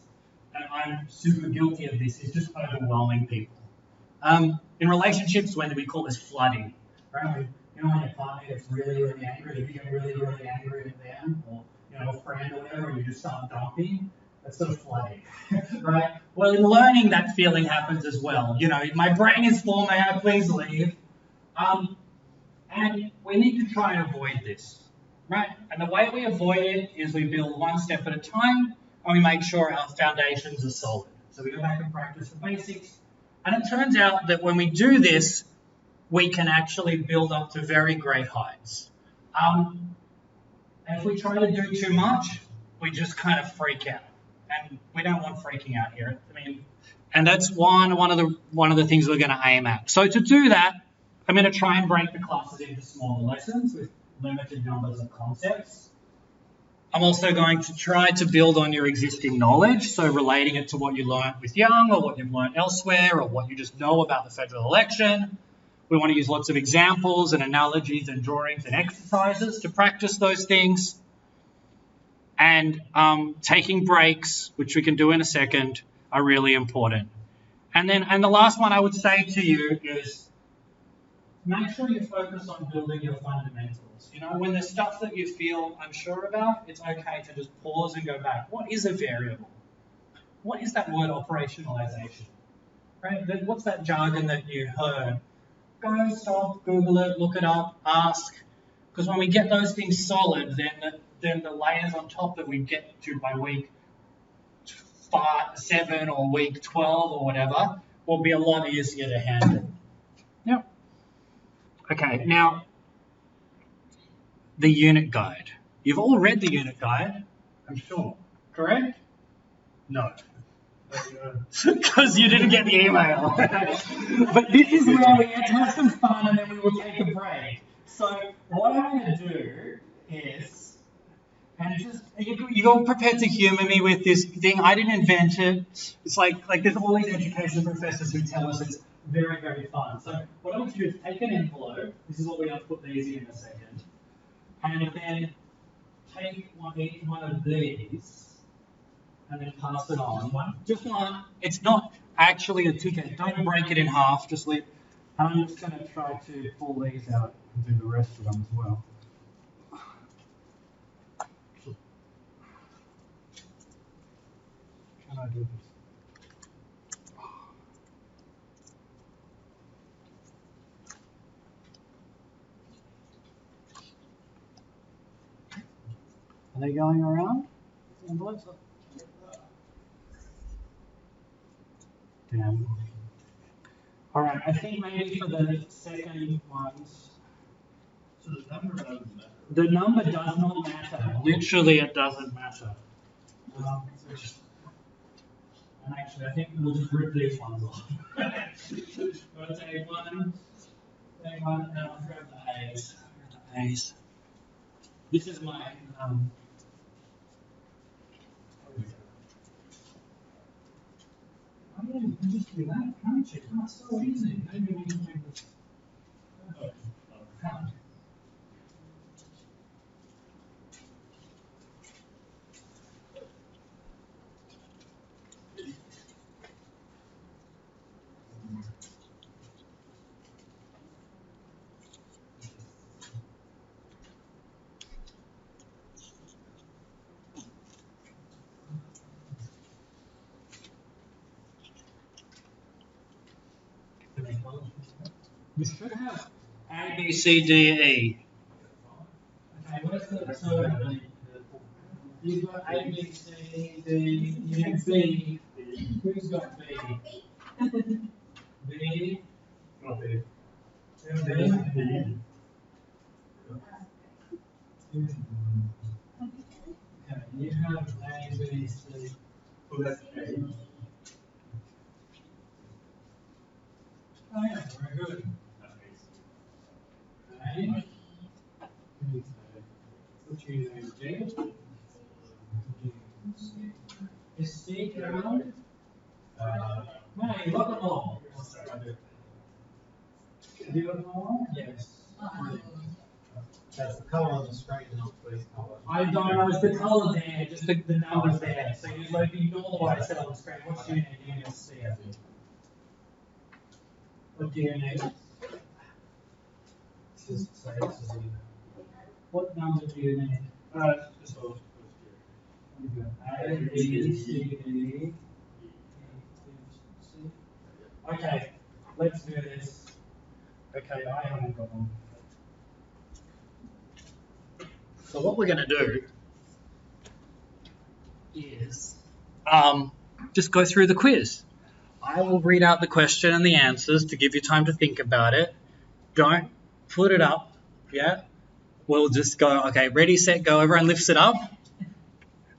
and I'm super guilty of this, is just overwhelming people. In relationships, when we call this flooding, right? When your partner gets really, really angry, if you get really, really angry at them, or a friend or whatever, and you just start dumping, that's sort of flooding, right? Well, in learning, that feeling happens as well. My brain is full, may I please leave? And we need to try and avoid this, right? And the way we avoid it is we build one step at a time. and we make sure our foundations are solid. So we go back and practice the basics. And it turns out that when we do this, we can actually build up to very great heights. And if we try to do too much, we just kind of freak out. And we don't want freaking out here. And that's one of the things we're going to aim at. So to do that, I'm going to try and break the classes into smaller lessons with limited numbers of concepts. I'm also going to try to build on your existing knowledge, so relating it to what you learned with Young or what you've learned elsewhere or what you just know about the federal election. We want to use lots of examples and analogies and drawings and exercises to practice those things. And taking breaks, which we can do in a second, are really important. And the last one I would say to you is make sure you focus on building your fundamentals. You know, when there's stuff that you feel unsure about, it's okay to just pause and go back. What is a variable? What is that word operationalization? Right? What's that jargon that you heard? Go, stop, Google it, look it up, ask. Because when we get those things solid, then the layers on top that we get to by week 7 or week 12 or whatever will be a lot easier to handle. Yep. Okay, now the unit guide. You've all read the unit guide, I'm sure, correct? No. Because you didn't get the email. But this is where we get to have some fun and then we will take a break. So what I'm going to do is, and just you're all prepared to humour me with this thing. I didn't invent it. It's like there's all these education professors who tell us it's very, very fun. So what I want you to do is take an envelope. This is what we're going to put these in a second. And then take each one of these and then pass it on. Just one. It's not actually a ticket. Don't break it in half. Just leave. And I'm just going to try to pull these out and do the rest of them as well. Can I do this? Are they going around? Damn. All right, I think maybe for the second ones. So the number doesn't matter. The number does not matter. Literally, it doesn't matter. And actually, I think we'll just rip these ones off. I'll take one, and I'll grab the A's. The A's. This is my oh yeah, you can just do that, can't you? That's so easy. Maybe we can do this. Oh, can't. You should have A, B, C, D, E. Okay, where's the so you've got A, B, C, D, you have B. Who's got B? B. Not B. B. Okay, you have A, B, C. So that's A. Oh yeah, very good. A. What's your name? J? Is C around? No, you got them all. Have you got them all? Yes. That's the colour on the screen, not please colour. I don't know, it's the colour there, just the numbers there. So you like ignore what I said on the screen. What's your name? You need to see it. What do you need? What number do you need? Just those here. A, B, C, D, C. Okay, let's do this. Okay, I haven't got one. So what we're going to do is just go through the quiz. I will read out the question and the answers to give you time to think about it. Don't put it up yet. We'll just go, okay, ready, set, go. Everyone lifts it up.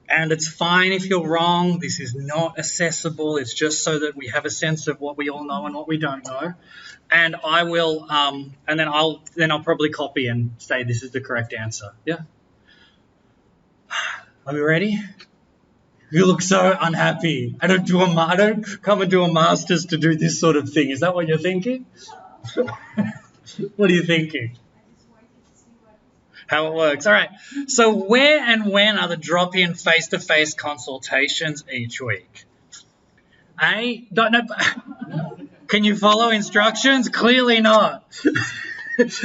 And it's fine if you're wrong. This is not accessible. It's just so that we have a sense of what we all know and what we don't know. And I will, and then I'll probably copy and say this is the correct answer. Yeah. Are we ready? You look so unhappy. I don't come and do a master's to do this sort of thing. Is that what you're thinking? What are you thinking? How it works. All right. So where and when are the drop-in face-to-face consultations each week? Don't know. Can you follow instructions? Clearly not.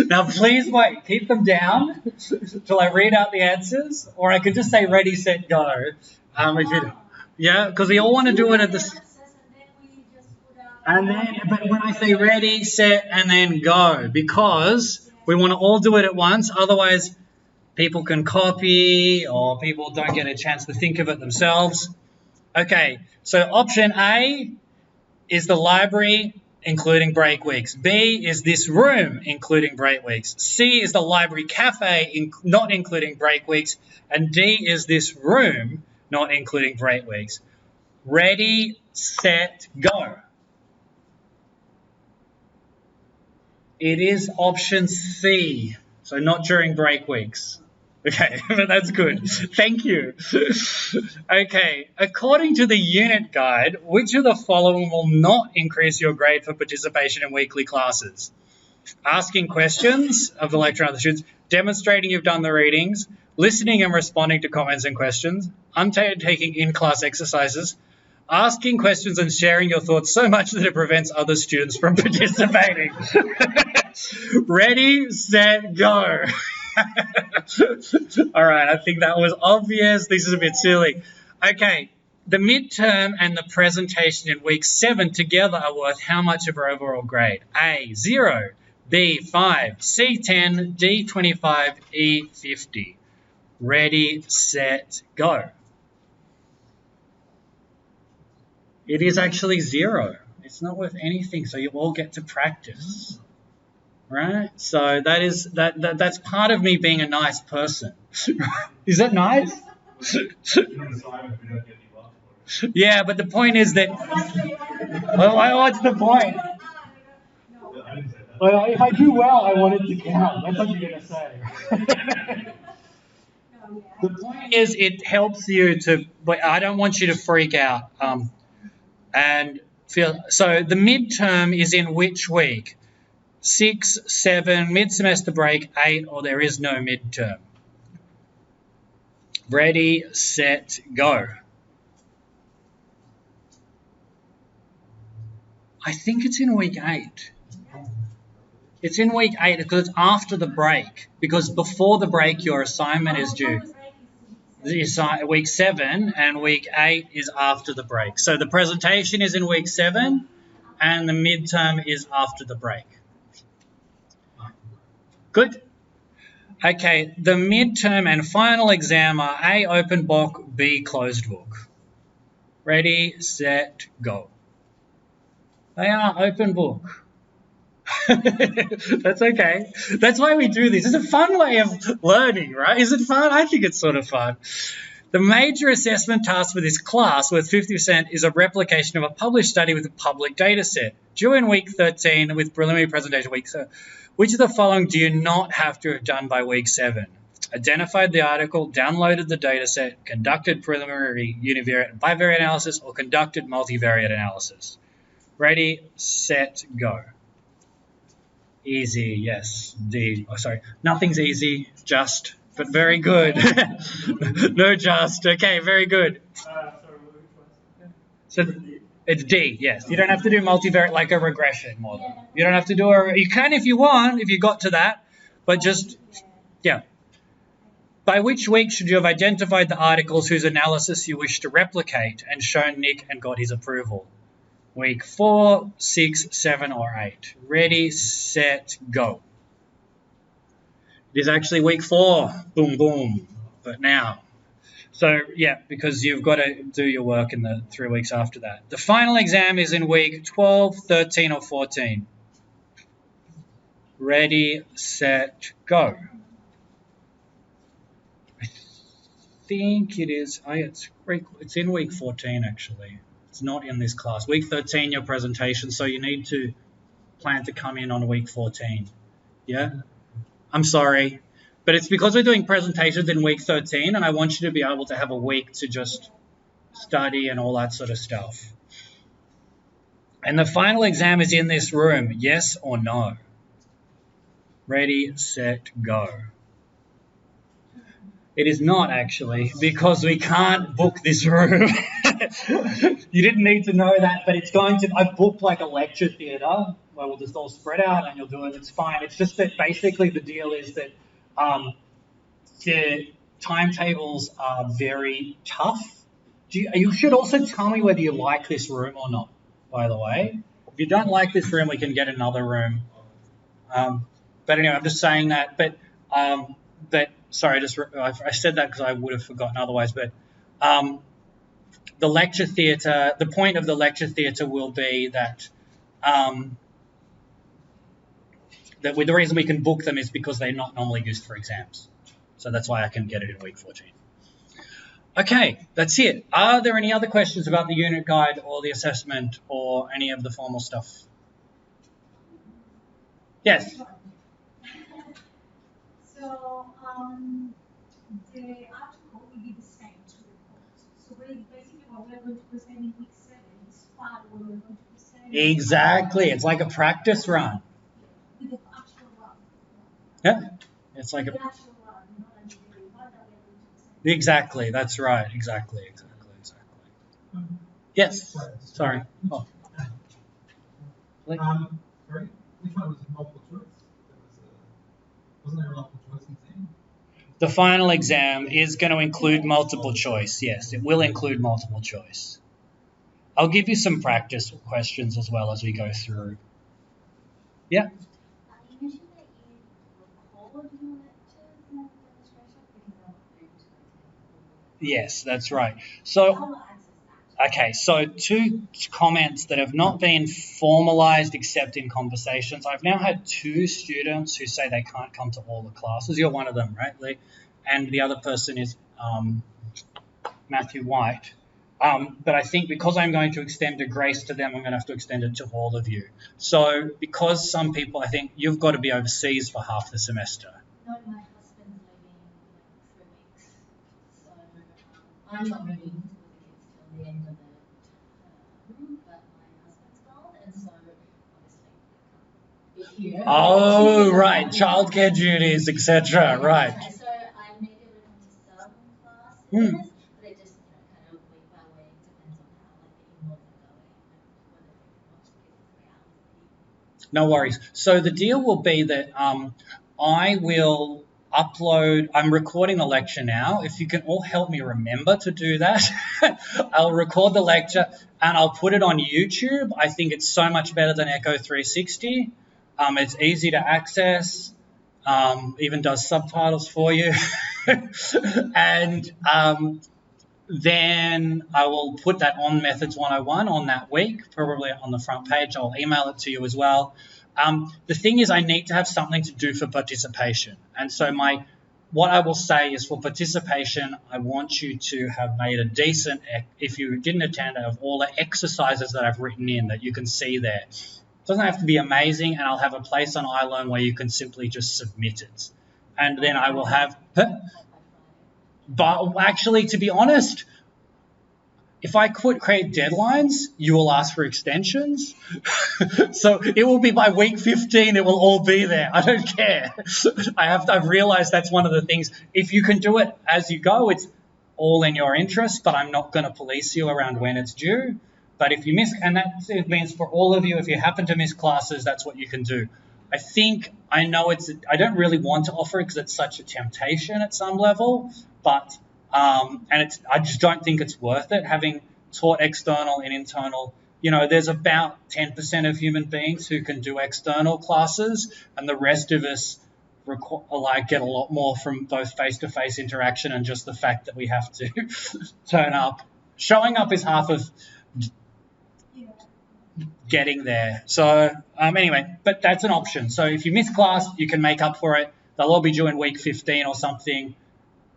Now, please wait. Keep them down till I read out the answers, or I could just say ready, set, go. Yeah, because we all want to do it at the. But when I say ready, set, and then go, because we want to all do it at once. Otherwise, people can copy, or people don't get a chance to think of it themselves. Okay, so option A is the library, including break weeks. B is this room, including break weeks. C is the library cafe, not including break weeks. And D is this room, not including break weeks. Ready, set, go. It is option C, so not during break weeks. Okay, but that's good. Thank you. Okay, according to the unit guide, which of the following will not increase your grade for participation in weekly classes? Asking questions of the lecturer and other students, demonstrating you've done the readings, listening and responding to comments and questions, undertaking in-class exercises, asking questions and sharing your thoughts so much that it prevents other students from participating. Ready, set, go. All right, I think that was obvious. This is a bit silly. Okay, the midterm and the presentation in week 7 together are worth how much of our overall grade? A, 0, B, 5, C, 10, D, 25, E, 50. Ready, set, go. It is actually 0. It's not worth anything, so you all get to practice. Right? So that's part of me being a nice person. Is that nice? Yeah, but the point is that... Well, what's the point? Well, if I do well, I want it to count. That's what you're going to say. The point is it helps you to... But I don't want you to freak out. And feel... So the midterm is in which week? 6, 7, mid-semester break, 8, or there is no midterm. Ready, set, go. I think it's in week 8. It's in week 8 because it's after the break. Because before the break, your assignment is due. Week 7 and week 8 is after the break. So the presentation is in week 7 and the midterm is after the break. Good. Okay, the midterm and final exam are A, open book, B, closed book. Ready, set, go. They are open book. That's okay. That's why we do this. It's a fun way of learning, right? Is it fun? I think it's sort of fun. The major assessment task for this class, worth 50%, is a replication of a published study with a public data set. Due in week 13 with preliminary presentation week 13. Which of the following do you not have to have done by week 7? Identified the article, downloaded the dataset, conducted preliminary univariate and bivariate analysis, or conducted multivariate analysis? Ready, set, go. Easy, yes. D. Oh, sorry. Nothing's easy, just, but very good. No just. Okay, very good. So it's D, yes. You don't have to do multivariate like a regression model. You don't have to do you can if you want, if you got to that, but just, yeah. By which week should you have identified the articles whose analysis you wish to replicate and shown Nick and got his approval? Week 4, 6, 7, or 8. Ready, set, go. It is actually week 4. Boom, boom. But now, So, yeah, because you've got to do your work in the 3 weeks after that. The final exam is in week 12, 13, or 14. Ready, set, go. I think it is. It's in week 14, actually. It's not in this class. Week 13, your presentation, so you need to plan to come in on week 14. Yeah? I'm sorry. But it's because we're doing presentations in week 13, and I want you to be able to have a week to just study and all that sort of stuff. And the final exam is in this room, yes or no? Ready, set, go. It is not, actually, because we can't book this room. You didn't need to know that, but it's going to... I've booked like a lecture theatre where we'll just all spread out and you'll do it. It's fine. It's just that basically the deal is that the timetables are very tough. You should also tell me whether you like this room or not, by the way. If you don't like this room, we can get another room. But anyway, I'm just saying that. But sorry, I said that because I would have forgotten otherwise. But the lecture theatre, the point of the lecture theatre will be that the reason we can book them is because they're not normally used for exams. So that's why I can get it in week 14. Okay, that's it. Are there any other questions about the unit guide or the assessment or any of the formal stuff? Yes? So, the article will be the same to report. So basically what we're going to present in week 7 is part of what we're going to present. Exactly. It's like a practice run. With the actual run. Yeah. It's like the actual run, not a video, but that we're going to present. Exactly. That's right. Exactly. Yes. Sorry. Oh. Sorry, which one was multiple choice? Wasn't there a multiple choice exam? The final exam is going to include multiple choice. Yes, it will include multiple choice. I'll give you some practice questions as well as we go through. Yeah? You mentioned that you record your lectures and demonstrations because I'm not able to attend. Yes, that's right. So, okay, so 2 comments that have not been formalized except in conversations. I've now had 2 students who say they can't come to all the classes. You're one of them, right, Lee? And the other person is Matthew White. But I think because I'm going to extend a grace to them, I'm going to have to extend it to all of you. So because some people, I think you've got to be overseas for half the semester. No, my husband's leaving in 3 weeks. So I'm not moving with the kids till the end of the term, but my husband's gone, and so obviously I can't be here. Oh, right, childcare duties, etc. Right. So I may be able to come to some classes, but it just kind of week by week depends on how like the in-laws are going and whether they can watch the kids 3 hours a week. No worries. So the deal will be that I will upload, I'm recording the lecture now. If you can all help me remember to do that, I'll record the lecture and I'll put it on YouTube. I think it's so much better than Echo 360. It's easy to access, even does subtitles for you. And then I will put that on Methods 101 on that week, probably on the front page. I'll email it to you as well. The thing is I need to have something to do for participation. And so what I will say is for participation, I want you to have made a decent, if you didn't attend, of all the exercises that I've written in that you can see there. It doesn't have to be amazing, and I'll have a place on iLearn where you can simply just submit it. And then I will have... But actually, to be honest, if I could create deadlines, you will ask for extensions. So it will be by week 15, it will all be there. I don't care. I've realized that's one of the things. If you can do it as you go, it's all in your interest, but I'm not going to police you around when it's due. But if you miss, and that means for all of you, if you happen to miss classes, that's what you can do. I know I don't really want to offer it because it's such a temptation at some level, but, I just don't think it's worth it. Having taught external and internal, there's about 10% of human beings who can do external classes, and the rest of us get a lot more from both face-to-face interaction and just the fact that we have to turn up. Showing up is half of getting there. So anyway, but that's an option. So if you miss class, you can make up for it. They'll all be due in week 15 or something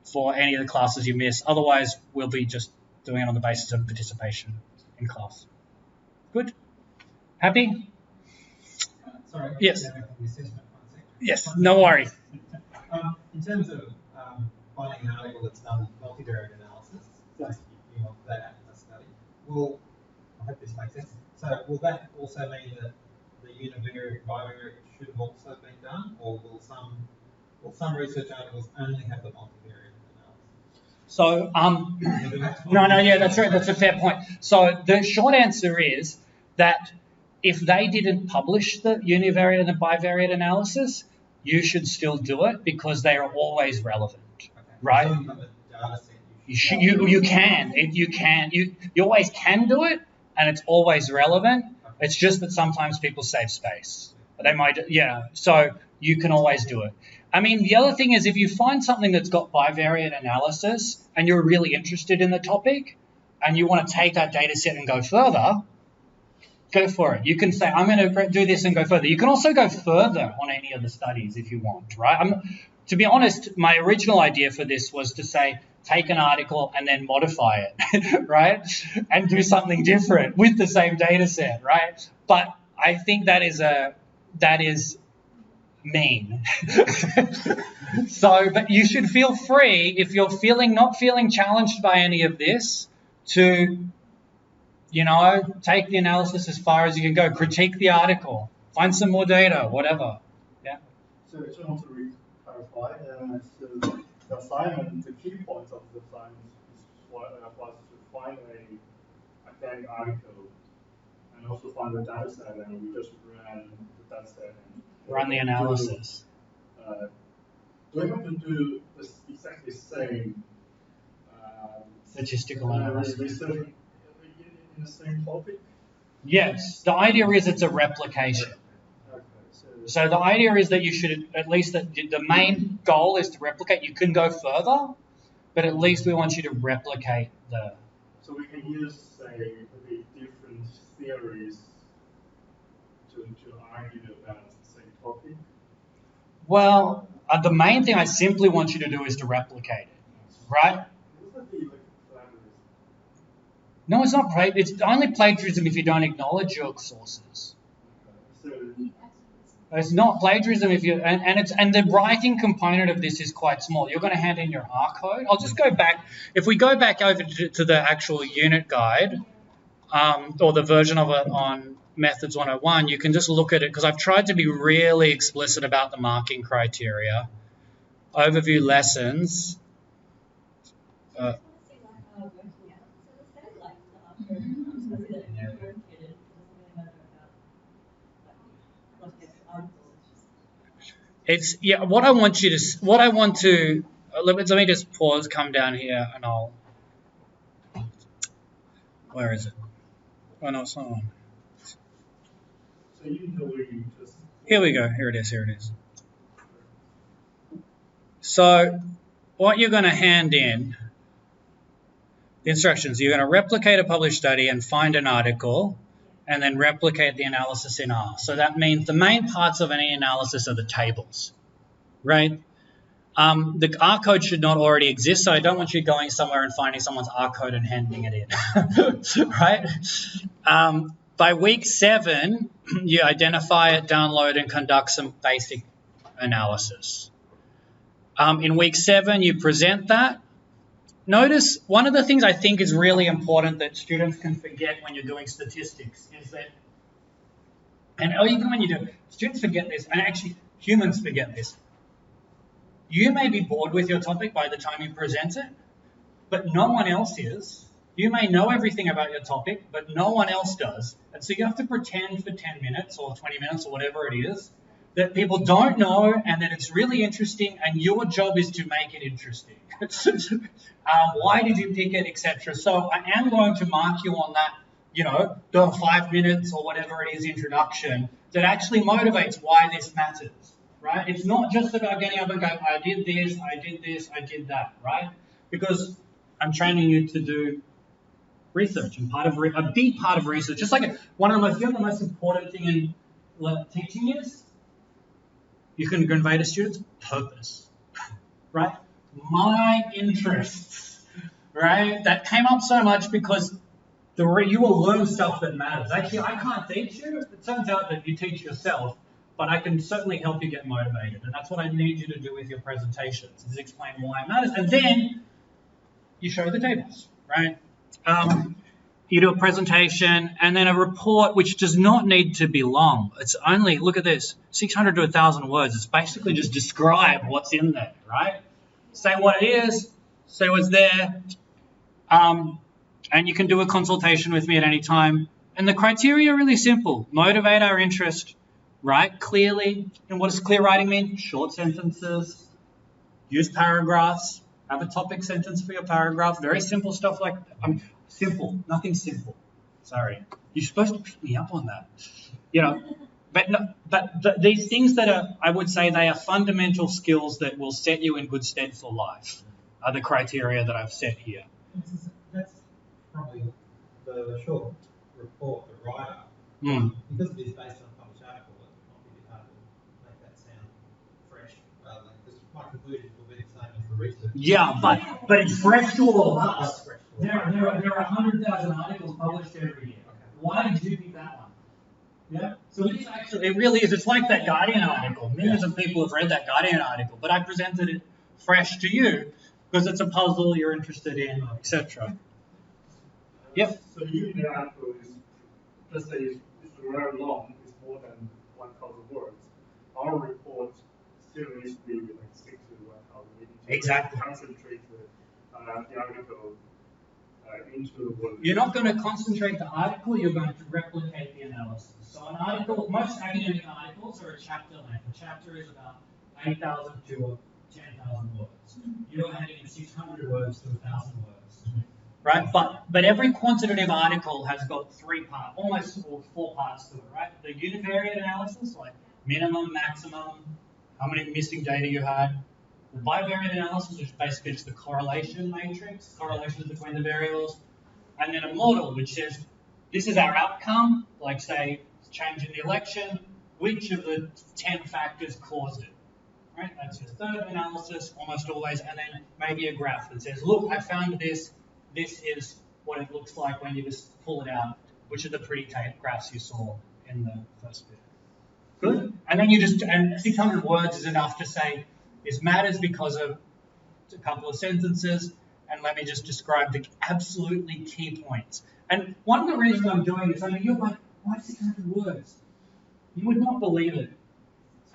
for any of the classes you miss. Otherwise, we'll be just doing it on the basis of participation in class. Good? Happy? Sorry. Yes. The assessment one second. Yes, no worry. In terms of finding an article that's done multivariate analysis, so you want that in a study, well, I hope this makes sense. So will that also mean that the univariate, bivariate should have also been done, or will some research articles only have the multivariate analysis? So, yeah, that's right. That's a fair point. So the short answer is that if they didn't publish the univariate and the bivariate analysis, you should still do it because they are always relevant, right? You always can do it, and it's always relevant. It's just that sometimes people save space. They might, so you can always do it. I mean, the other thing is if you find something that's got bivariate analysis and you're really interested in the topic and you want to take that data set and go further, go for it. You can say, I'm going to do this and go further. You can also go further on any of the studies if you want, right? To be honest, my original idea for this was to say, take an article and then modify it, right? And do something different with the same data set, right? But I think that is mean. So, but you should feel free, if you're not feeling challenged by any of this, to, take the analysis as far as you can go, critique the article, find some more data, whatever. Yeah. So I just want to clarify, so the assignment, the key points of the assignment is for us to find a academic article and also find the data set, and we just ran the data set and run the analysis. Do we have to do this exactly the same statistical analysis research in the same topic? Yes, the idea is it's a replication. Okay, so the idea is that you should, at least the main goal is to replicate. You can go further, but at least we want you to replicate the... So we can use, say, maybe different theories to argue about the same topic? Well, the main thing I simply want you to do is to replicate it, right? Would that be like plagiarism? No, it's not. It's only plagiarism if you don't acknowledge your sources. It's not plagiarism if you and the writing component of this is quite small. You're going to hand in your R code. I'll just go back. If we go back over to the actual unit guide, or the version of it on Methods 101, you can just look at it because I've tried to be really explicit about the marking criteria. Overview lessons. It's what I want to let me just pause, come down here, and where is it? Oh no, it's not on. So you know where you just... Here we go. Here it is. So what you're going to hand in, the instructions, you're going to replicate a published study and find an article and then replicate the analysis in R. So that means the main parts of any analysis are the tables, right? The R code should not already exist, so I don't want you going somewhere and finding someone's R code and handing it in, right? By week 7, you identify it, download, and conduct some basic analysis. In week 7, you present that. Notice one of the things I think is really important that students can forget when you're doing statistics is that, and even when you do, students forget this, and actually humans forget this. You may be bored with your topic by the time you present it, but no one else is. You may know everything about your topic, but no one else does. And so you have to pretend for 10 minutes or 20 minutes or whatever it is that people don't know and that it's really interesting, and your job is to make it interesting. Why did you pick it, etc. So I am going to mark you on that, the 5 minutes or whatever it is introduction that actually motivates why this matters, right? It's not just about getting up and going, I did this, I did this, I did that, right? Because I'm training you to do research, and a big part of research, just like one of the most important thing in teaching is, you can convey to students purpose, right? My interests, right? That came up so much because you will learn stuff that matters. Actually, I can't teach you. It turns out that you teach yourself, but I can certainly help you get motivated. And that's what I need you to do with your presentations, is explain why it matters. And then you show the tables, right? You do a presentation and then a report, which does not need to be long. It's only, look at this, 600 to 1,000 words. It's basically just describe what's in there, right? Say what it is, say what's there, and you can do a consultation with me at any time. And the criteria are really simple. Motivate our interest, write clearly. And what does clear writing mean? Short sentences, use paragraphs, have a topic sentence for your paragraph. Very simple stuff like that. Simple, nothing simple. Sorry. You're supposed to pick me up on that. You know, but these things that are, I would say they are fundamental skills that will set you in good stead for life are the criteria that I've set here. That's probably the short report, the writer, because it is based on a published article, it might be a bit hard to make that sound fresh, rather than, because my conclusions will be the same as the research. Yeah, but it's fresh to all of us. There are 100,000 articles published every year. Why did you pick that one? Yeah. So it is actually, it really is. It's like that Guardian article. Millions of people have read that Guardian article, but I presented it fresh to you because it's a puzzle you're interested in, etc. Yep. So usually the article is, let's say it's very long, it's more than 1,000 words. Our report still needs to be like 6 to 1,000. Exactly. Concentrate the article into the word. You're not going to concentrate the article, you're going to replicate the analysis. So an article, most academic articles are a chapter length. A chapter is about 8,000 to 10,000 words. You're adding in 600 words to 1,000 words. Right? But every quantitative article has got 3 parts, almost 4 parts to it, right? The univariate analysis, like minimum, maximum, how many missing data you had. The bivariate analysis, which is basically just the correlation matrix, correlations between the variables. And then a model, which says, this is our outcome, like say, change in the election, which of the 10 factors caused it? Right? That's your third analysis, almost always, and then maybe a graph that says, look, I found this is what it looks like when you just pull it out, which are the pretty graphs you saw in the first bit. Good? And then and 600 words is enough to say, this matters because of a couple of sentences, and let me just describe the absolutely key points. And one of the reasons I'm doing this, I mean, you're like, why 600 words? You would not believe it.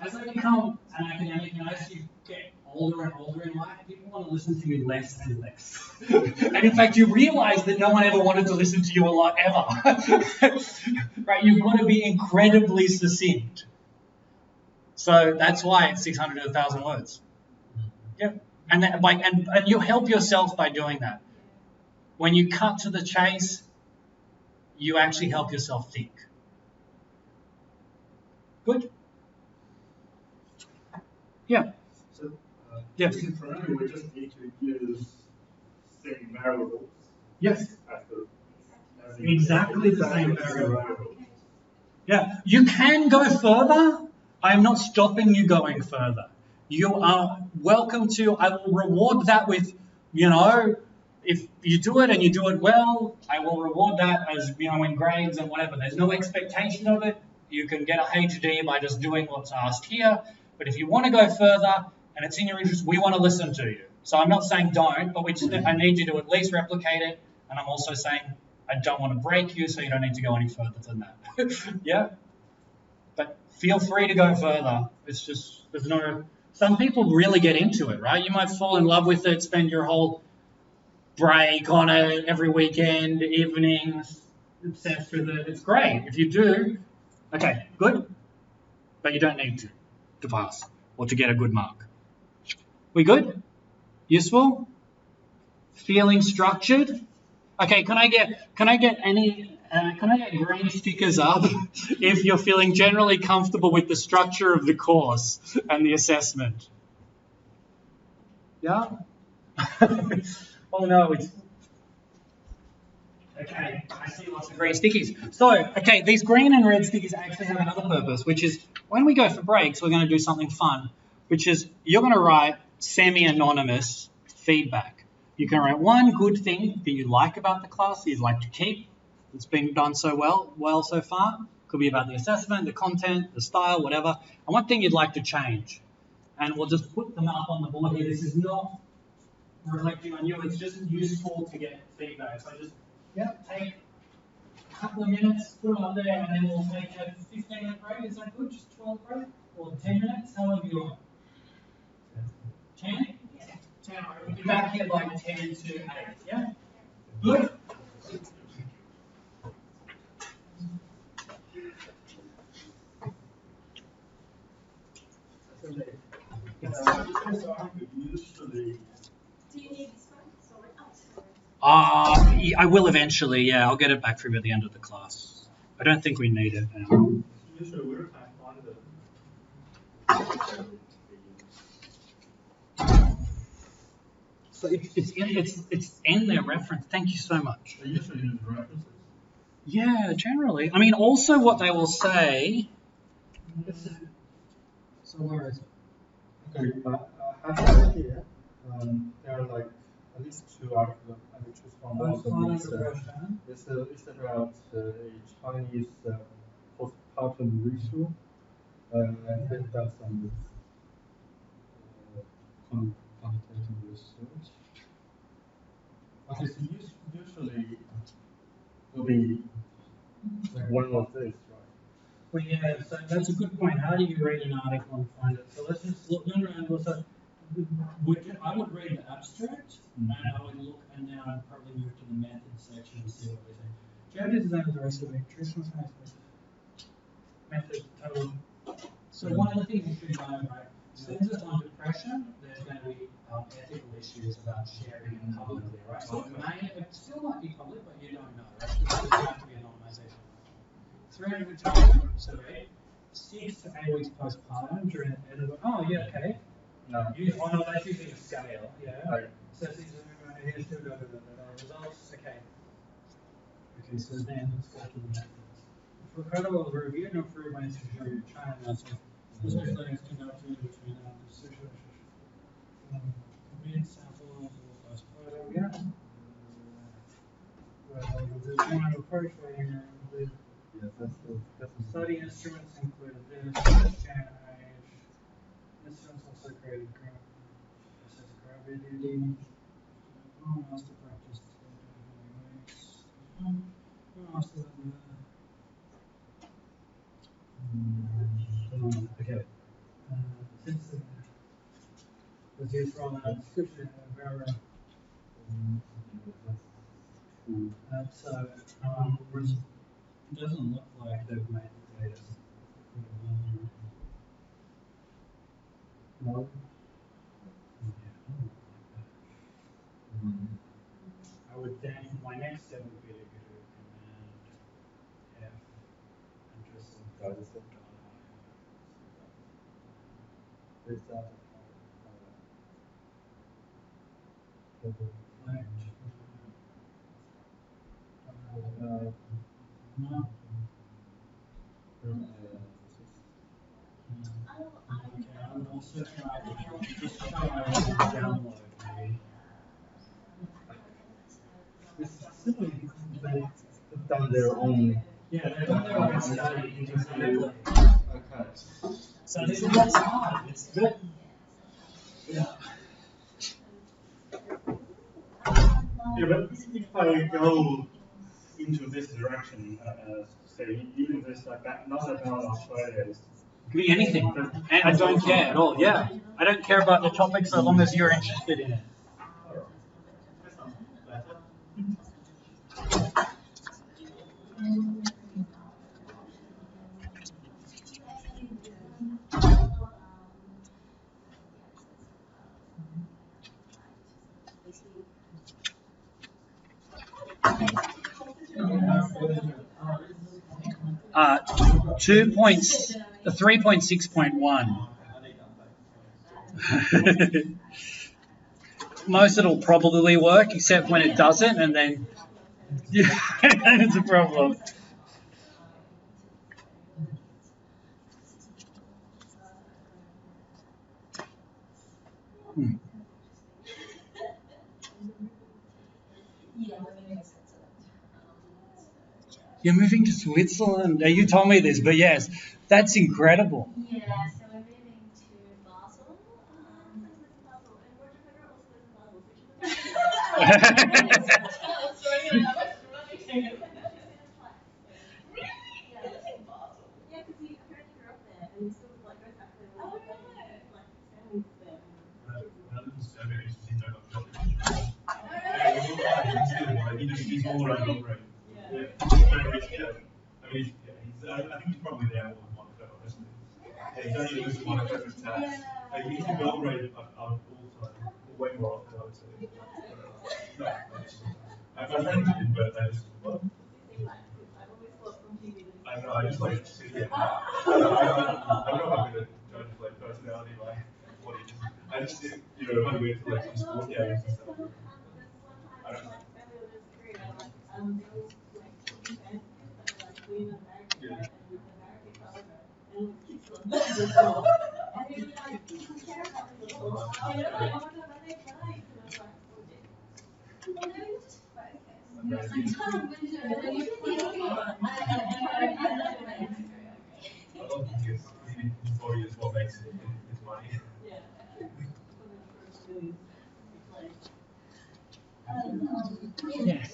As I become an academic and as you get older and older in life, people want to listen to you less and less. And in fact, you realize that no one ever wanted to listen to you a lot ever. Right? You've got to be incredibly succinct. So that's why it's 600 to 1,000 words. Yep. And you help yourself by doing that. When you cut to the chase, you actually help yourself think. Good? Yeah. So, yes. Currently, we just need to use same variables. Yes. As exactly the same variable. Yeah. You can go further. I am not stopping you going further. You are welcome to, I will reward that with, if you do it and you do it well, I will reward that as, in grades and whatever. There's no expectation of it. You can get a HD by just doing what's asked here. But if you want to go further and it's in your interest, we want to listen to you. So I'm not saying don't, but I need you to at least replicate it. And I'm also saying I don't want to break you, so you don't need to go any further than that. Yeah? But feel free to go further. It's just, some people really get into it, right? You might fall in love with it, spend your whole break on it every weekend, evenings, obsessed with it. It's great. If you do, okay, good. But you don't need to pass or to get a good mark. We good? Useful? Feeling structured? Okay, can I get Can I get green stickers up if you're feeling generally comfortable with the structure of the course and the assessment? Yeah? Oh no, it's... Okay, I see lots of green stickies. So, okay, these green and red stickies actually have another purpose, which is when we go for breaks, we're going to do something fun, which is you're going to write semi-anonymous feedback. You can write one good thing that you like about the class that you'd like to keep, that's been done so well so far. Could be about the assessment, the content, the style, whatever. And one thing you'd like to change. And we'll just put them up on the board here. This is not reflecting on you. It's just useful to get feedback. So just take a couple of minutes, put them up there, and then we'll take a 15-minute break. Is that good? Just 12 break? Or 10 minutes? However you want. 10? 10. We'll be back here like 10 to 8. Yeah? Good? Usually. Do you need this one? Sorry. Oh, sorry. I will eventually, yeah. I'll get it back for you at the end of the class. I don't think we need it now. Usually we're kind of So it's in their reference. Thank you so much. They usually use references. Yeah, generally. I mean, also what they will say. So where is it? Okay, I have it here. There are like at least 2 articles I will choose from. It's about a Chinese postpartum ratio, and it does some quantitative research. Okay, so usually will be one of these, right? Well, yeah, so that's a good point. How do you read an article and find it? So let's just look around. Also, I would read the abstract, and I would look, and then I'd probably move to the method section and see what we think. Joe designed the rest of the nutritional science method total. So one of the things you should know, right? Census on depression, there's going to be ethical issues about sharing it publicly, right? So it still might be public, but you don't know, right? Because there's going to be anonymization. 300 times survey, 6 to 8 weeks postpartum during the end of it. Oh, yeah, okay. No. No, that's using a scale, yeah. Right. So here's the results, okay. Okay, so then let's go to the methods. For credible review and improvements to show your China announcement, special studies conducted between the social mid sample postpartum, yeah. Well, the design approach where you're with study instruments include this, scan age, instruments also created gravity, master practice, okay. Since was used for all that description of very so it doesn't look like they've made the data. No. Yeah, I would then, my next step would be to go to Command F and just select no. Okay, I would also try to just try download maybe. It's simply they've done their own. Yeah, they've done their own study independently. Okay. So this is what's hard. It's good. Yeah. Yeah, but if I go into this direction, say even this not about Australia, Could be anything. And I don't care at all. Yeah. I don't care about the topic so long as you're interested in it. 3.6.1. Most it'll probably work, except when it doesn't, and then it's a problem. You're moving to Switzerland. You told me this, but yes, that's incredible. Yeah, so we're moving to Basel. Basel, and Roger Federer also lives in Basel, so she's Yeah, he lives in Basel. Yeah, because he apparently grew up there, and he sort of like goes back there. Oh, no. Like his family's there. He's all around Belgrade. Yeah. I mean, I think he's probably there more than Monaco, honestly. Yeah, he's only lives in Monaco for tax. He's in Belgrade all the time, way more often, I would say. No, my friends did, but I just, well, I know, I just like to see him. I don't know if I'm going to judge like personality by what he is. I just think, when we went to like some sport games and stuff. I don't know. I don't think his body is what makes his money.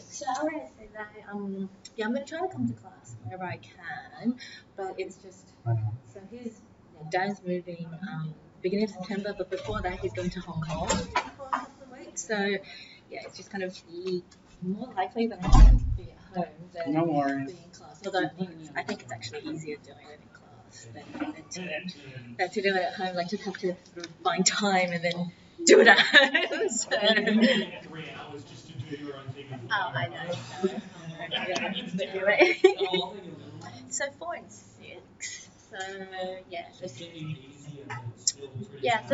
So I already said that I'm going to try to come to class whenever I can, but it's just so his dad's moving beginning of September, but before that he's going to Hong Kong for a couple of weeks. So yeah, it's just kind of more likely that I'm going to be at home than No worries. being in class. Although I think it's actually easier doing it in class than to do it at home. Like just have to sort of find time and then do it at home. So. 3 hours just to do your own thing. Oh, I know. So 4 and 6. So yeah. So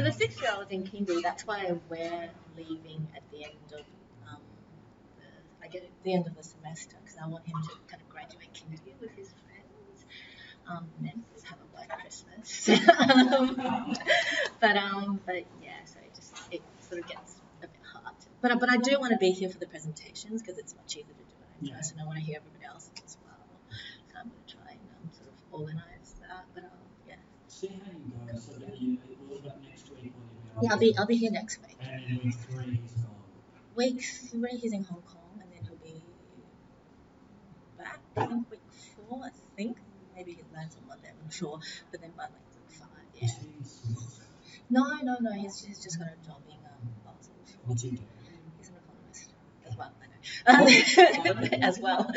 the 6-year-old's in kindy. That's why we're leaving at the end of the end of the semester because I want him to kind of graduate kindy with his friends. And then just have a white Christmas. But yeah, so it sort of gets a bit hard. But I do want to be here for the presentations because it's much easier to do it in person. I want to hear everybody else as well. So I'm going to try and sort of organise that. But yeah. See how you go. So that will about next week. Yeah, I'll be here next week. And then week 3 he's gone. Week 3 he's in Hong Kong, and then he'll be back. I think week 4. I think maybe he lands on Monday. I'm not sure. But then by like week 5, yeah. Is he in Swiss? No. He's just got a job in Basel. What's he doing? He's an economist as well. I know. As well.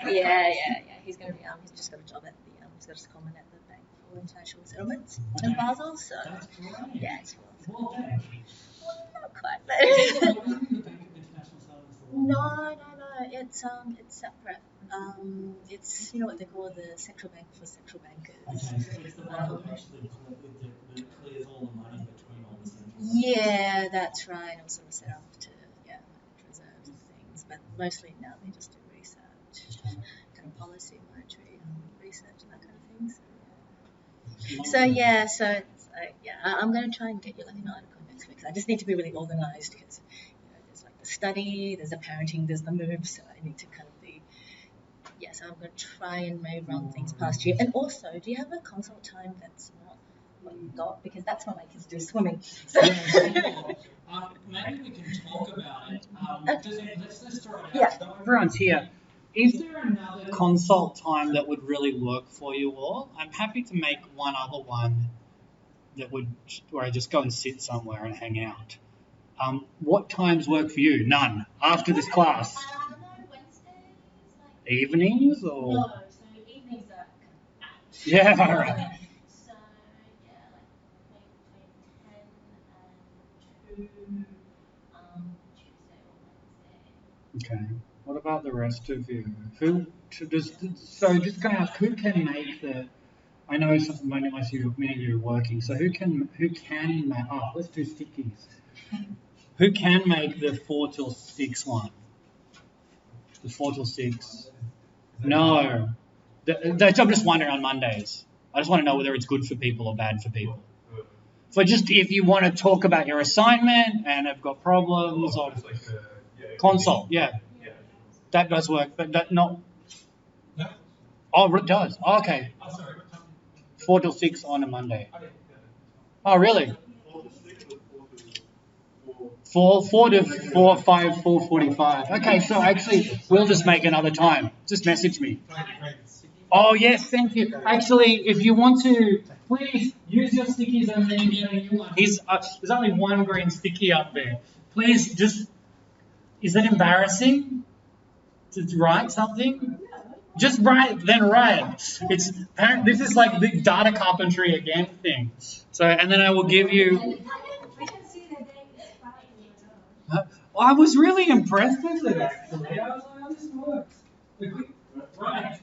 Yeah. He's going to be. He's just got a job at the. He's got a secondment at the Bank for International Settlements in Basel. So That's great. yeah, it's Well done. not quite. The Bank of International Settlements. No. It's separate. It's what they call the central bank for central bankers. Okay, so it's the one that actually clears all the money between all the central banks. Yeah, that's right. It was sort of set up to manage reserves and things, but mostly now they just do research, kind of policy, monetary research and that kind of thing. I'm going to try and get you like an article next week. I just need to be really organised because there's like the study, there's the parenting, there's the move, so I need to kind of be. Yeah, so I'm going to try and maybe run things past you. And also, do you have a consult time that's not what you got? Because that's when my kids do swimming. So. Maybe we can talk about it. Let's throw it out. Yeah. So everyone's here. Is there another consult time that would really work for you all? I'm happy to make one other one where I just go and sit somewhere and hang out. What times work for you? None. After this class? No, Wednesdays. Evenings or? No, so evenings are out. Yeah, all right. So, yeah, like maybe between 10 and 2, Tuesday or Wednesday. Okay. What about the rest of you? Just going to ask, who can make the? I know many of you are working. So who can make? Oh, let's do stickies. Who can make the 4 till 6 one? The 4 till 6. No. I'm just wondering on Mondays. I just want to know whether it's good for people or bad for people. So just if you want to talk about your assignment and have got problems or consult, yeah, that does work, but that not. No? Oh, it does. Oh, okay. Oh, sorry. What time? 4 till 6 on a Monday. Okay, Oh, really? 4 to 6 or 4 to 4? 4 to 4, 5, 4:45. Okay, so actually, we'll just make another time. Just message me. Oh, yes, thank you. Actually, if you want to, please use your stickies and then get a new one. There's only one green sticky up there. Please just, is it embarrassing to write something? Just write, then write. This is like the data carpentry again thing. So, and then I will give you. I can see the day is fine. I was really impressed with it actually. I was like, oh, this works. Right.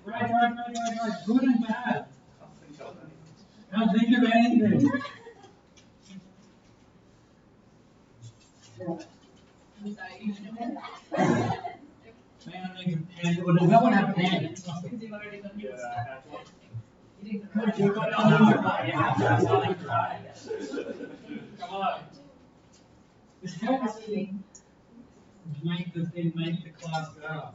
Good and bad. Can't think of anything. I'm sorry, you should have Man, I think a pen. Or does no one have pens? because you've already done your Yeah, stuff. I have one. You didn't Good, you've got another one. Yeah, that's right. Come on. Just help us make the class better.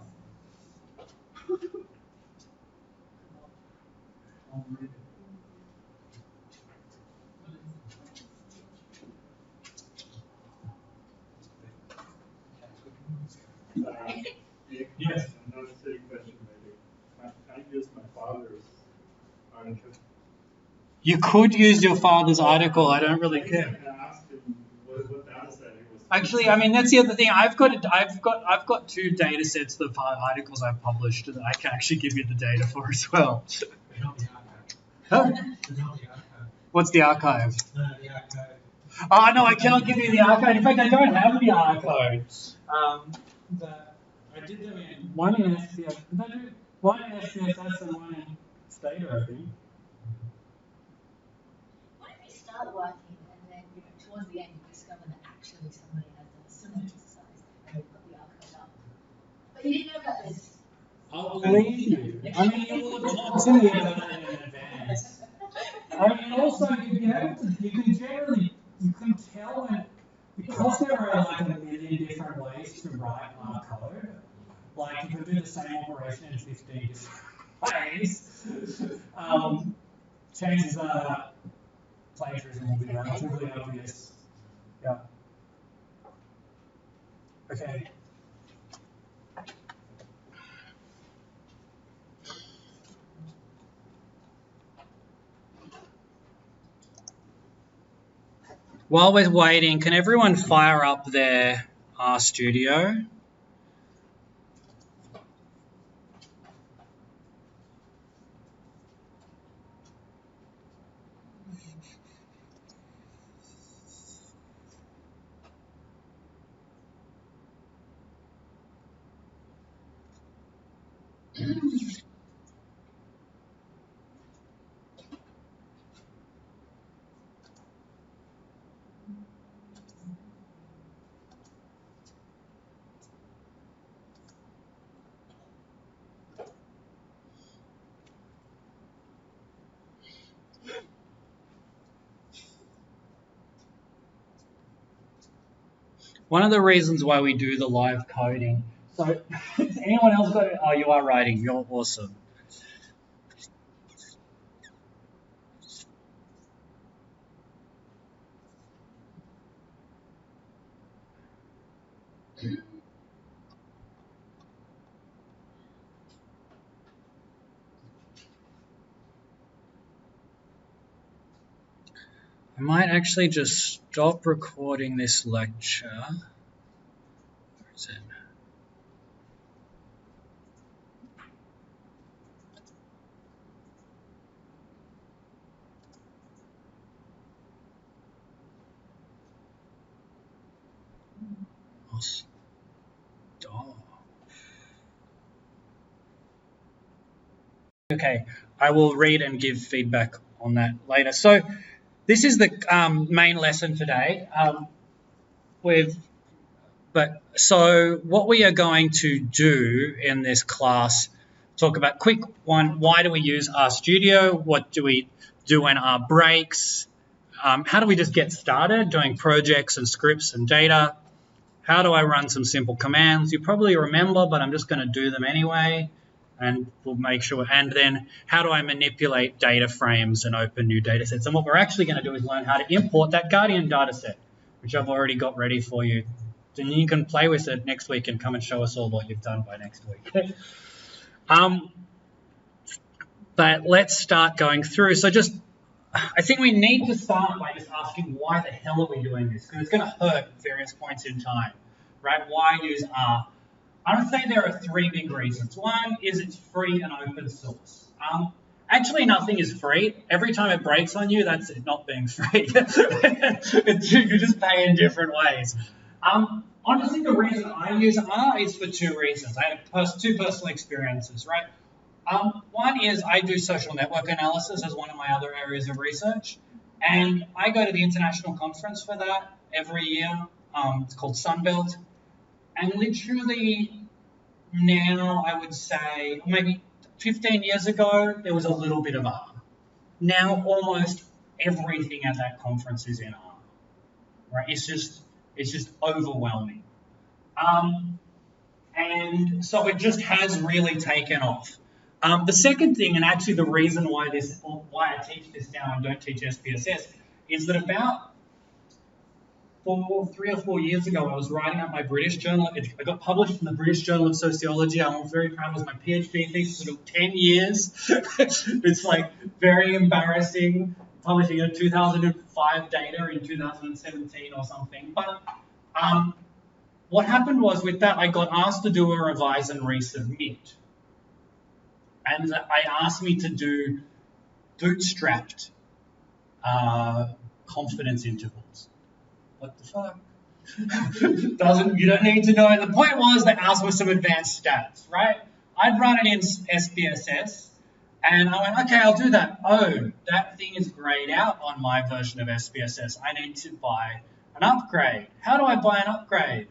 Yes. Another silly question maybe. Can I use my father's article? You could use your father's article. I don't really care. Can I ask him what data set it was? Actually, I mean that's the other thing. I've got 2 data sets of articles I've published that I can actually give you the data for as well. They're not the archive. Huh? They're not the archive. What's the archive? No, the archive. Oh no, I cannot give you the archive. In fact, I don't have the archive. I did them in one in SCS. Did I do one in SCSS and one in Stata, I think. What if you start working and then, towards the end you discover that actually somebody has done a similar exercise and they put the archive up? But you didn't know about this. I'll believe you. I mean, you will have talked to me about it in advance. I mean, also, you can tell when, because there are like a million different ways to write our code, like you can do the same operation in 15 different ways, chances are that plagiarism will be relatively obvious. Yeah. Okay. While we're waiting, can everyone fire up their RStudio? One of the reasons why we do the live coding. So, has anyone else got it? Oh, you are writing. You're awesome. I might actually just stop recording this lecture. Where is it? I'll stop. Okay, I will read and give feedback on that later. So this is the main lesson today. So what we are going to do in this class, talk about quick one, why do we use RStudio? What do we do in our breaks? How do we just get started doing projects and scripts and data? How do I run some simple commands? You probably remember, but I'm just going to do them anyway, and we'll make sure. And then how do I manipulate data frames and open new data sets? And what we're actually going to do is learn how to import that Guardian data set, which I've already got ready for you. Then you can play with it next week and come and show us all what you've done by next week. But let's start going through. So I think we need to start by just asking why the hell are we doing this? Because it's going to hurt at various points in time, right? Why use R? I would say there are three big reasons. One is it's free and open source. Actually, nothing is free. Every time it breaks on you, that's it not being free. You just pay in different ways. Honestly, the reason I use R is for two reasons. I have two personal experiences, right? One is I do social network analysis as one of my other areas of research, and I go to the international conference for that every year. It's called Sunbelt, and literally now I would say maybe 15 years ago there was a little bit of R. Now almost everything at that conference is in R, right? It's just overwhelming, and so it just has really taken off. The second thing, and actually the reason why I teach this now and don't teach SPSS, is that about 3 or 4 years ago, I was writing up my British journal. I got published in the British Journal of Sociology. I'm very proud. It was my PhD thesis. It took 10 years. It's like very embarrassing publishing a 2005 data in 2017 or something. But what happened was with that, I got asked to do a revise and resubmit. And I asked me to do bootstrapped confidence intervals. What the fuck? You don't need to know. The point was they asked for some advanced stats, right? I'd run it in SPSS, and I went, okay, I'll do that. Oh, that thing is grayed out on my version of SPSS. I need to buy an upgrade. How do I buy an upgrade?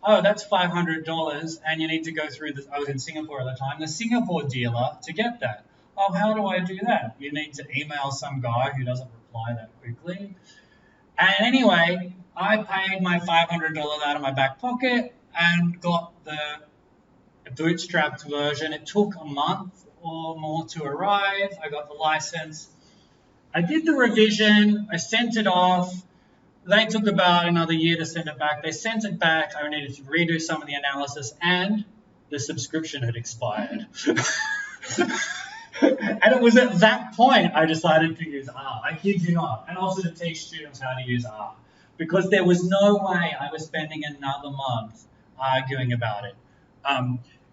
Oh, that's $500, and you need to go through I was in Singapore at the time, the Singapore dealer to get that. Oh, how do I do that? You need to email some guy who doesn't reply that quickly. And anyway, I paid my $500 out of my back pocket and got the bootstrapped version. It took a month or more to arrive. I got the license. I did the revision. I sent it off. They took about another year to send it back. They sent it back. I needed to redo some of the analysis, and the subscription had expired. And it was at that point I decided to use R. I kid you not. And also to teach students how to use R. Because there was no way I was spending another month arguing about it.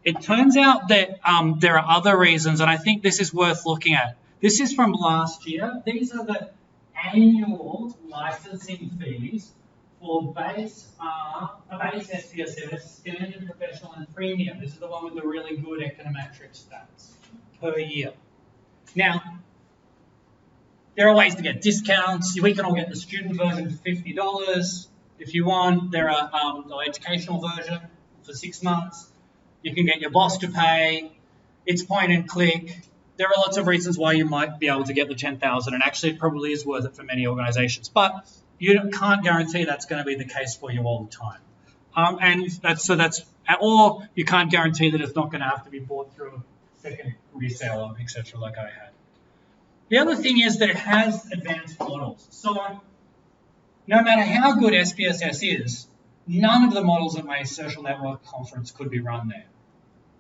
It turns out that there are other reasons, and I think this is worth looking at. This is from last year. These are the annual licensing fees for base SPSS, standard, professional, and premium. This is the one with the really good econometric stats per year. Now, there are ways to get discounts. We can all get the student version for $50 if you want. There are the educational version for 6 months. You can get your boss to pay. It's point and click. There are lots of reasons why you might be able to get the 10,000, and actually it probably is worth it for many organizations. But you can't guarantee that's going to be the case for you all the time. Or you can't guarantee that it's not going to have to be bought through a second reseller, etc., like I had. The other thing is that it has advanced models. So no matter how good SPSS is, none of the models at my social network conference could be run there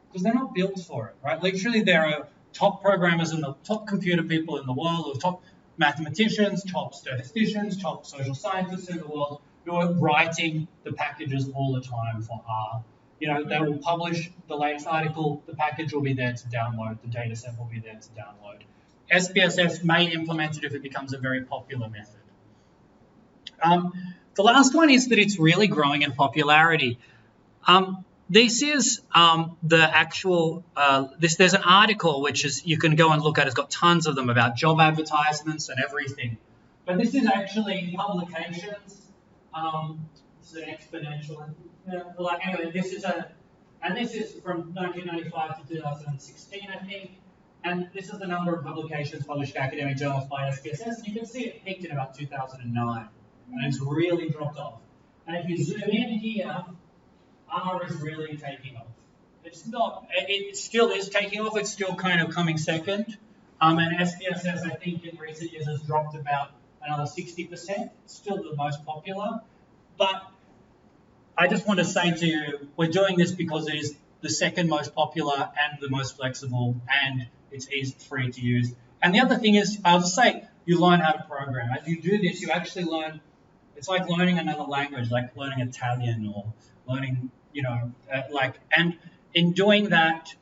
because they're not built for it, right? Literally, there are top programmers and the top computer people in the world, or top mathematicians, top statisticians, top social scientists in the world who are writing the packages all the time for R. You know, they will publish the latest article, the package will be there to download, the data set will be there to download. SPSS may implement it if it becomes a very popular method. The last one is that it's really growing in popularity. this is the actual, there's an article which is, you can go and look at, it's got tons of them about job advertisements and everything. But this is actually publications, it's an exponential, anyway, this is from 1995 to 2016, I think. And this is the number of publications published in academic journals by SPSS, and you can see it peaked in about 2009, and it's really dropped off. And if you zoom in here, R is really taking off. It's not, it still is taking off, it's still kind of coming second. And SPSS, I think, in recent years has dropped about another 60%. It's still the most popular. But I just want to say to you, we're doing this because it is the second most popular and the most flexible, and it's easy, free to use. And the other thing is, I'll just say, you learn how to program. As you do this, you actually learn, it's like learning another language, like learning Italian or learning, and in doing that,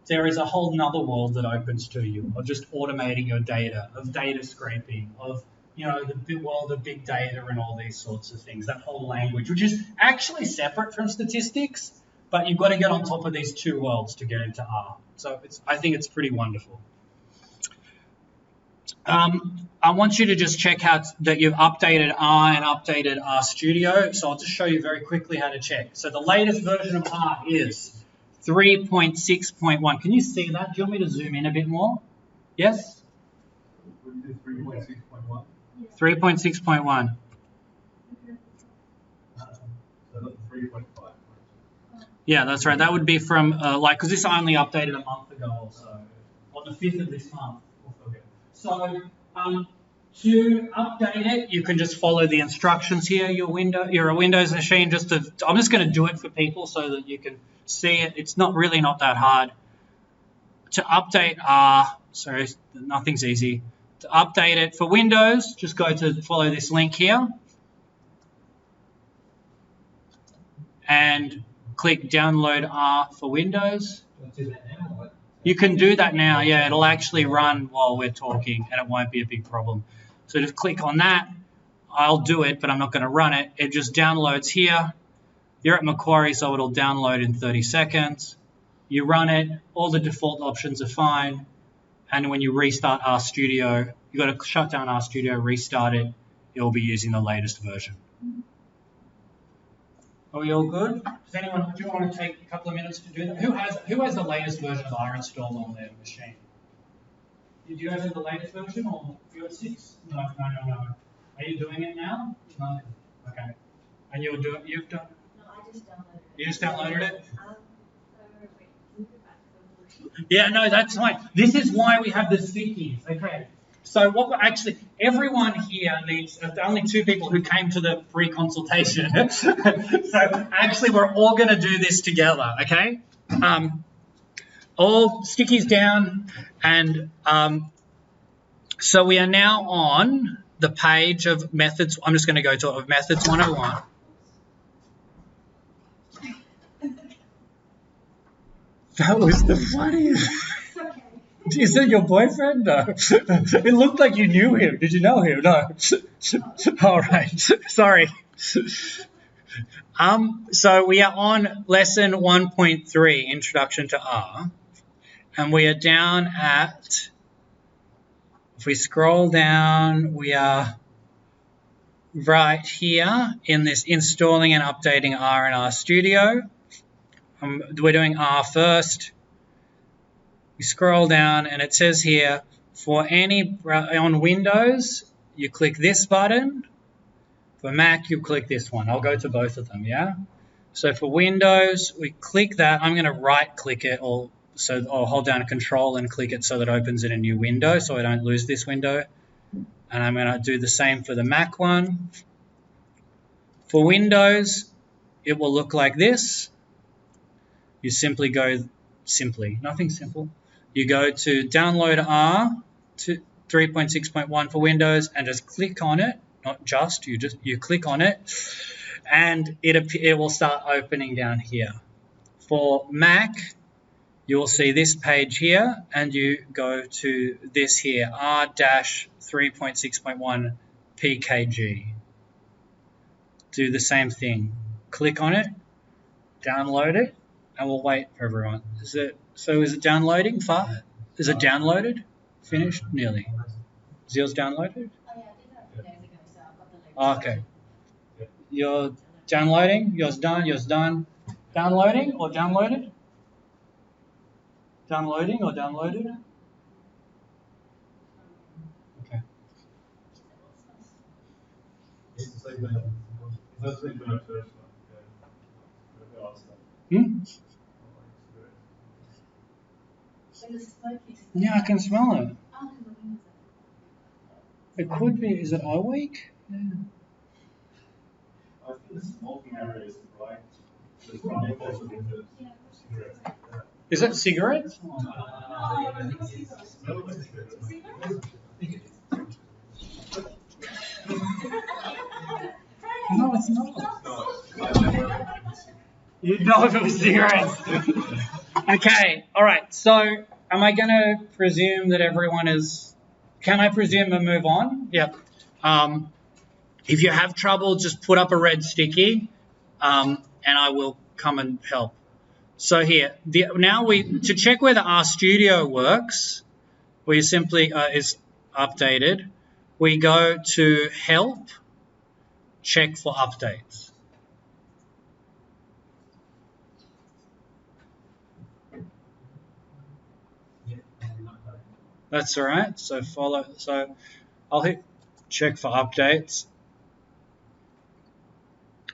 there is a whole nother world that opens to you of just automating your data, of data scraping, of, the big world of big data and all these sorts of things, that whole language, which is actually separate from statistics, but you've got to get on top of these two worlds to get into R. So I think it's pretty wonderful. I want you to just check out that you've updated R and updated R Studio. So I'll just show you very quickly how to check. So the latest version of R is 3.6.1. Can you see that? Do you want me to zoom in a bit more? Yes? 3.6.1. 3.6.1. So 3.5. Yeah, that's right. That would be from, because this I only updated a month ago or so, on the 5th of this month. Okay. So, to update it, you can just follow the instructions here. You're a Windows machine. I'm just going to do it for people so that you can see it. It's really not that hard. To update R, sorry, nothing's easy. To update it for Windows, just follow this link here. And click download R for Windows. You can do that now, yeah, it'll actually run while we're talking and it won't be a big problem. So just click on that. I'll do it, but I'm not going to run it. It just downloads here. You're at Macquarie, so it'll download in 30 seconds. You run it, all the default options are fine. And when you restart RStudio, you've got to shut down RStudio, restart it. It'll be using the latest version. Are we all good? Do you want to take a couple of minutes to do that? Who has the latest version of R installed on their machine? Do you guys have the latest version or you're at 6? No. Are you doing it now? No. Okay. And you've done? No, I just downloaded it. You just downloaded it? Wait, yeah, no, that's fine. This is why we have the stickies. Okay. So everyone here needs, only 2 people who came to the free consultation. So actually we're all going to do this together, okay? All stickies down, and so we are now on the page of methods. I'm just going to go to methods 101. That was the funniest. Is it your boyfriend? No. It looked like you knew him. Did you know him? No. All right. Sorry. So we are on lesson 1.3, Introduction to R. And we are down at, if we scroll down, we are right here in this installing and updating R in RStudio. We're doing R first. We scroll down and it says here, on Windows, you click this button. For Mac, you click this one. I'll go to both of them, yeah? So for Windows, we click that. I'm going to right-click it, or I'll hold down Control and click it so that it opens in a new window so I don't lose this window. And I'm going to do the same for the Mac one. For Windows, it will look like this. You simply go, nothing simple. You go to download R to 3.6.1 for Windows and just click on it. Not just, you click on it and it will start opening down here. For Mac, you will see this page here and you go to this here, R-3.6.1 PKG. Do the same thing. Click on it, download it, and we'll wait for everyone. Is it downloading far? Is it downloaded? Finished? Nearly. Is yours downloaded? Oh yeah, I did that a few days ago, so I've got the link. Oh, okay. You're downloading? Yours done? Downloading or downloaded? Downloading or downloaded? Okay. It's like the first thing when I search the answer. So the smoky. Yeah, I can smell it. Oh, because the windows are. It could be. Is it eye week? Yeah. I think the smoking area is bright. It's probably also the cigarette. Is it cigarettes? No, it's not. You'd know if it was cigarettes. Okay, all right. So, am I going to presume that everyone is? Can I presume and move on? Yep. If you have trouble, just put up a red sticky, and I will come and help. So here, to check whether RStudio works, we simply is updated. We go to Help, check for updates. That's all right. So I'll hit check for updates.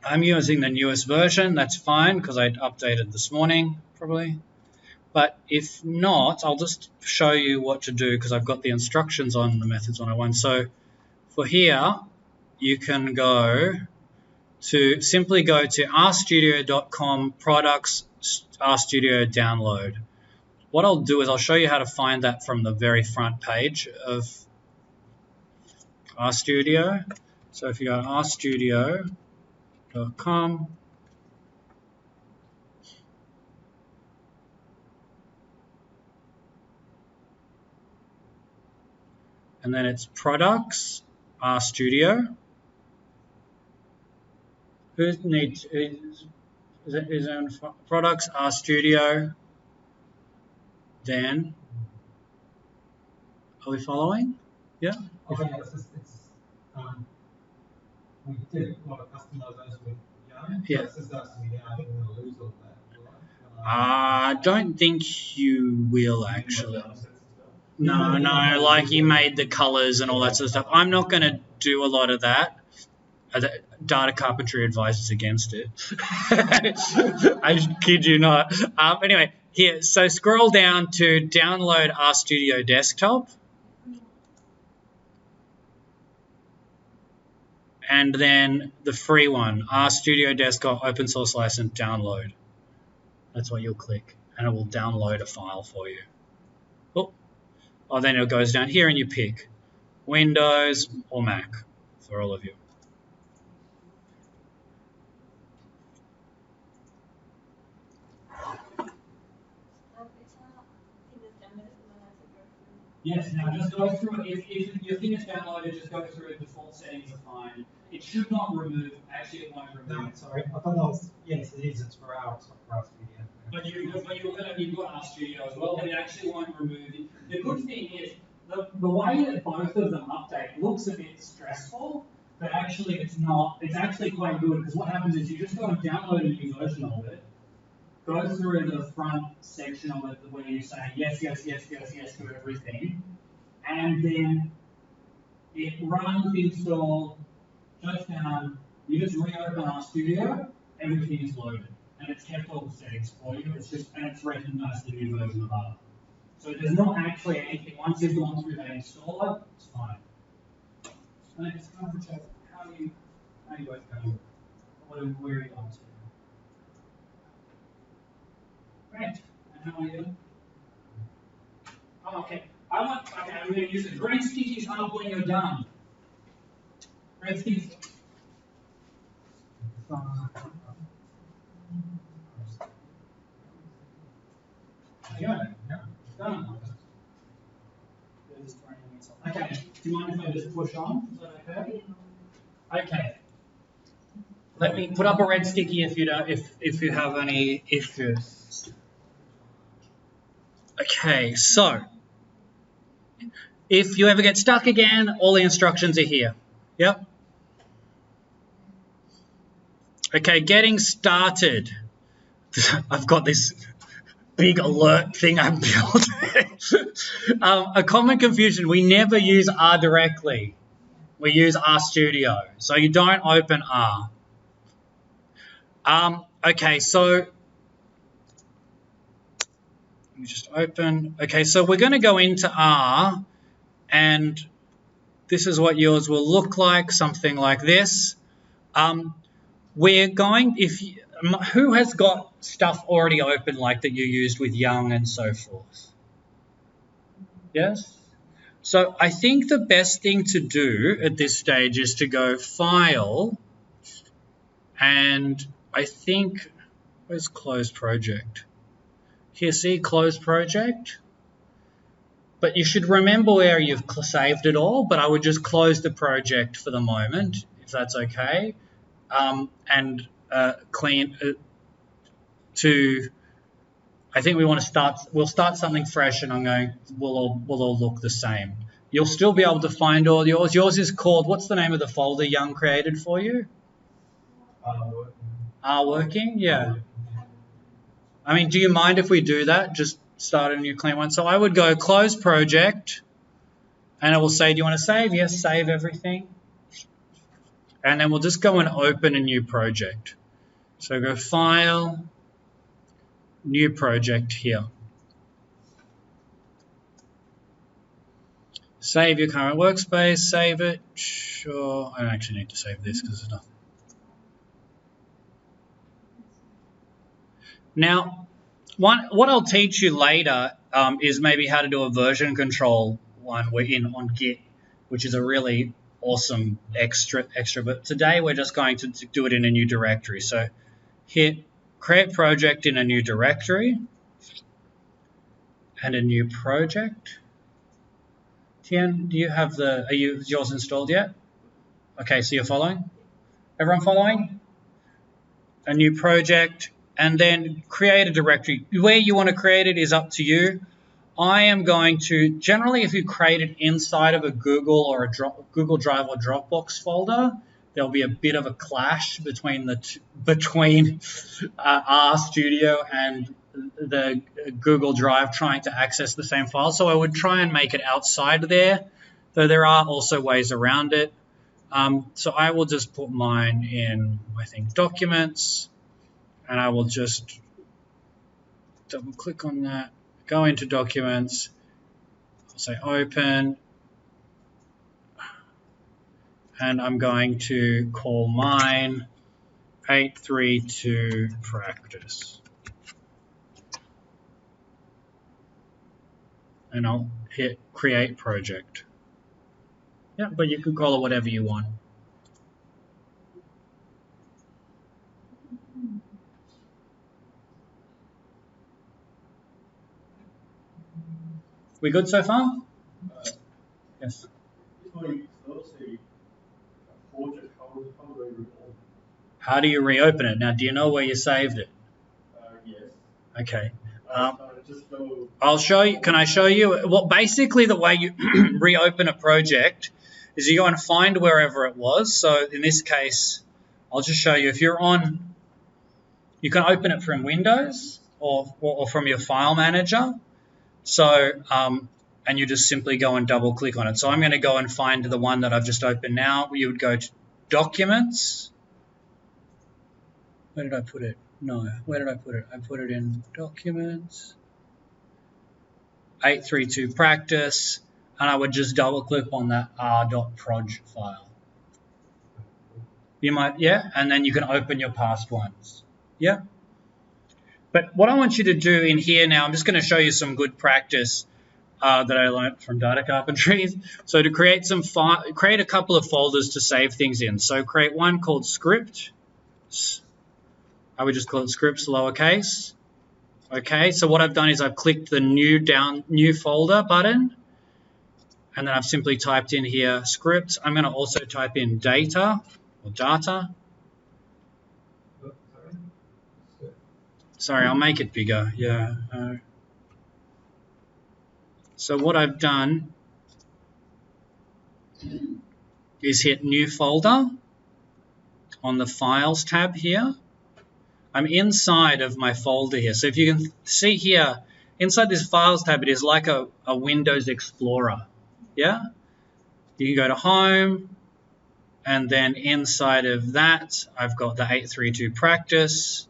I'm using the newest version. That's fine because I updated this morning probably. But if not, I'll just show you what to do because I've got the instructions on the Methods 101. So for here, you can simply go to rstudio.com products RStudio download. What I'll do is I'll show you how to find that from the very front page of RStudio. So if you go to rstudio.com, and then it's products RStudio. Who needs is on products RStudio? Then are we following? Yeah. Okay, we did a lot of customization with Yarn. Yeah. So that's to me now. I think we're going to lose all that. I don't think you will actually. No, like you made the colors and all that sort of stuff. I'm not going to do a lot of that. Data carpentry advises against it. I kid you not. Anyway, here, so scroll down to download RStudio Desktop. And then the free one, RStudio Desktop Open Source License Download. That's what you'll click, and it will download a file for you. Oh, then it goes down here and you pick Windows or Mac for all of you. Yes, now just go through it. If your thing is downloaded, just go through it. Default settings are fine. It should not remove, actually it won't remove. No, sorry, I thought that was, yes, it is, it's for our studio. But you've got RStudio as well, but it actually won't remove it. The good thing is, the way that both of them update looks a bit stressful, but actually it's not. It's actually quite good, because what happens is you just go and download a new version of it, go through the front section of it where you say yes to everything, and then it runs, install, shuts down, you just reopen RStudio, everything is loaded. And it's kept all the settings for you, and it's recognized the new version of R. So there's not actually anything, once you've gone through that installer, it's fine. And it's kind of check how you both going, where are you going to? Great. And how are you? Oh, okay. I'm going to use it. Green stickies up when you're done. Green stickies. Yeah. Done. Okay. Do you mind if I just push on? Is that okay? Okay. Let me put up a red sticky if you don't, if you have any issues. Okay, so if you ever get stuck again, all the instructions are here. Yep. Okay, getting started. I've got this big alert thing I've built. A common confusion, we never use R directly. We use RStudio. So you don't open R. Okay, so let me just open. Okay, so we're going to go into R, and this is what yours will look like, something like this. We're going, who has got stuff already open like that you used with Young and so forth? Yes? So I think the best thing to do at this stage is to go File, and I think, where's Close Project? Here, see Close Project? But you should remember where you've saved it all, but I would just close the project for the moment, if that's okay. And clean to, I think we want to start, we'll start something fresh, and we'll all look the same. You'll still be able to find all yours. Yours is called, what's the name of the folder Young created for you? Working, yeah. I mean, do you mind if we do that? Just start a new clean one. So I would go Close Project, and it will say, do you want to save? Yes, save everything. And then we'll just go and open a new project. So go File, New Project here. Save your current workspace, save it. Sure, I don't actually need to save this because it's nothing. Now, what I'll teach you later is maybe how to do a version control one on Git, which is a really awesome extra. But today we're just going to do it in a new directory. So hit Create Project in a new directory and a new project. Tian, do you have is yours installed yet? Okay, so you're following? Everyone following? A new project. And then create a directory. Where you want to create it is up to you. I am going to, generally if you create it inside of a Google or a Google Drive or Dropbox folder, there'll be a bit of a clash between RStudio and the Google Drive trying to access the same file. So I would try and make it outside there, though there are also ways around it. So I will just put mine in, I think, Documents. And I will just double click on that, go into Documents, I'll say Open, and I'm going to call mine 832 Practice. And I'll hit Create Project. Yeah, but you can call it whatever you want. We good so far? Yes. How do you reopen it? Now, do you know where you saved it? Yes. Okay. I'll show you. Can I show you? Well, basically, the way you reopen a project is you go and find wherever it was. So in this case, I'll just show you. If you're on, you can open it from Windows or from your file manager. So, and you just simply go and double click on it. So I'm going to go and find the one that I've just opened now. You would go to Documents. Where did I put it? No, where did I put it? I put it in Documents, 832 Practice, and I would just double click on that r.proj file. You might, yeah, and then you can open your past ones. Yeah. But what I want you to do in here now, I'm just going to show you some good practice that I learned from data carpentry. So to create create a couple of folders to save things in. So create one called Script. I would just call it Scripts lowercase. Okay, so what I've done is I've clicked the new folder button, and then I've simply typed in here Scripts. I'm going to also type in data or data. Sorry, I'll make it bigger. Yeah. So what I've done is hit New Folder on the Files tab here. I'm inside of my folder here. So if you can see here, inside this Files tab, it is like a Windows Explorer. Yeah? You can go to Home, and then inside of that, I've got the 832 practice.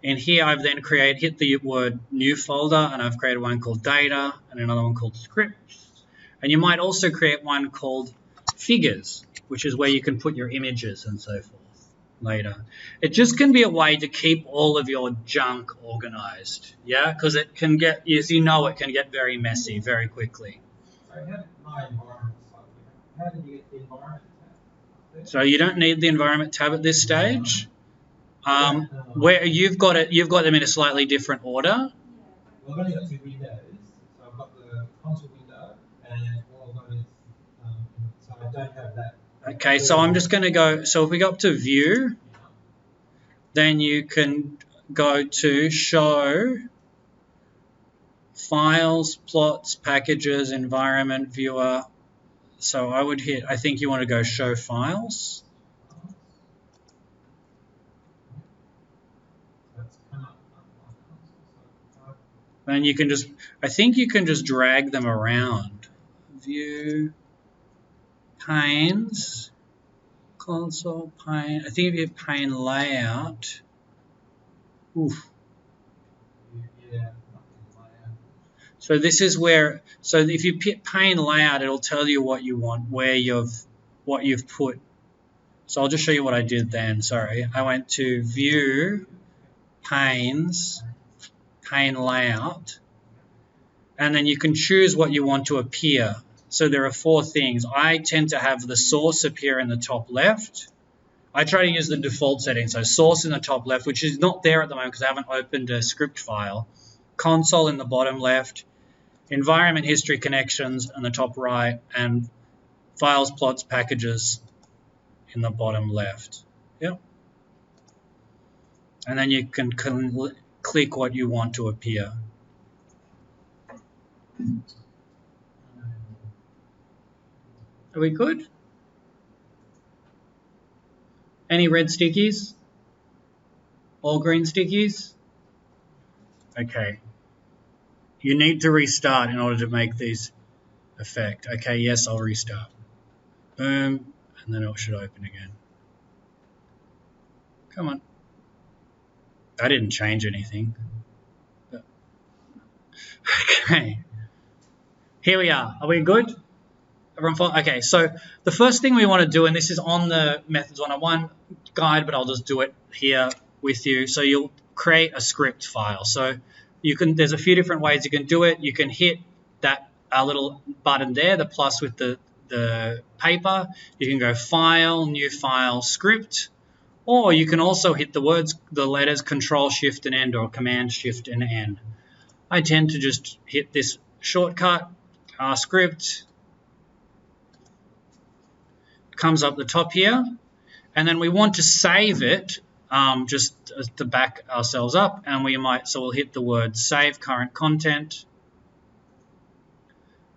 In here, I've then hit the word New Folder, and I've created one called Data, and another one called Scripts. And you might also create one called Figures, which is where you can put your images and so forth later. It just can be a way to keep all of your junk organized, yeah? Because it can get, as you know, it can get very messy very quickly. So I have my environment side here. How did you get the environment tab? So you don't need the environment tab at this stage. Where you've got them in a slightly different order. Well, I've only got two windows. So I've got the console window, and all I've got is, so I don't have that. Okay, so I'm just going to go, so if we go up to View, then you can go to Show, Files, Plots, Packages, Environment, Viewer. So I would hit, I think you want to go Show Files. And you can just, I think you can just drag them around. View, Panes, Console, Pane. I think if you hit Pane Layout, oof. Yeah. So this is where, so if you hit Pane Layout, it'll tell you what you want, where what you've put. So I'll just show you what I did then, sorry. I went to View, Panes, Pane Layout, and then you can choose what you want to appear. So there are 4 things. I tend to have the source appear in the top left. I try to use the default setting, so source in the top left, which is not there at the moment because I haven't opened a script file. Console in the bottom left, environment history connections in the top right, and files, plots, packages in the bottom left. Yep. And then you can click what you want to appear. Are we good? Any red stickies? All green stickies? Okay. You need to restart in order to make these effect. Okay, yes, I'll restart. Boom, and then it should open again. Come on. I didn't change anything. Okay. Here we are. Are we good? Everyone follow? Okay, so the first thing we want to do, and this is on the Methods 101 guide, but I'll just do it here with you. So you'll create a script file. So you can, there's a few different ways you can do it. You can hit that little button there, the plus with the paper. You can go File, New File, Script, or you can also hit the letters Control Shift and End or Command Shift and N. I tend to just hit this shortcut, Script. Comes up the top here, and then we want to save it just to back ourselves up, and so we'll hit the word Save Current Content,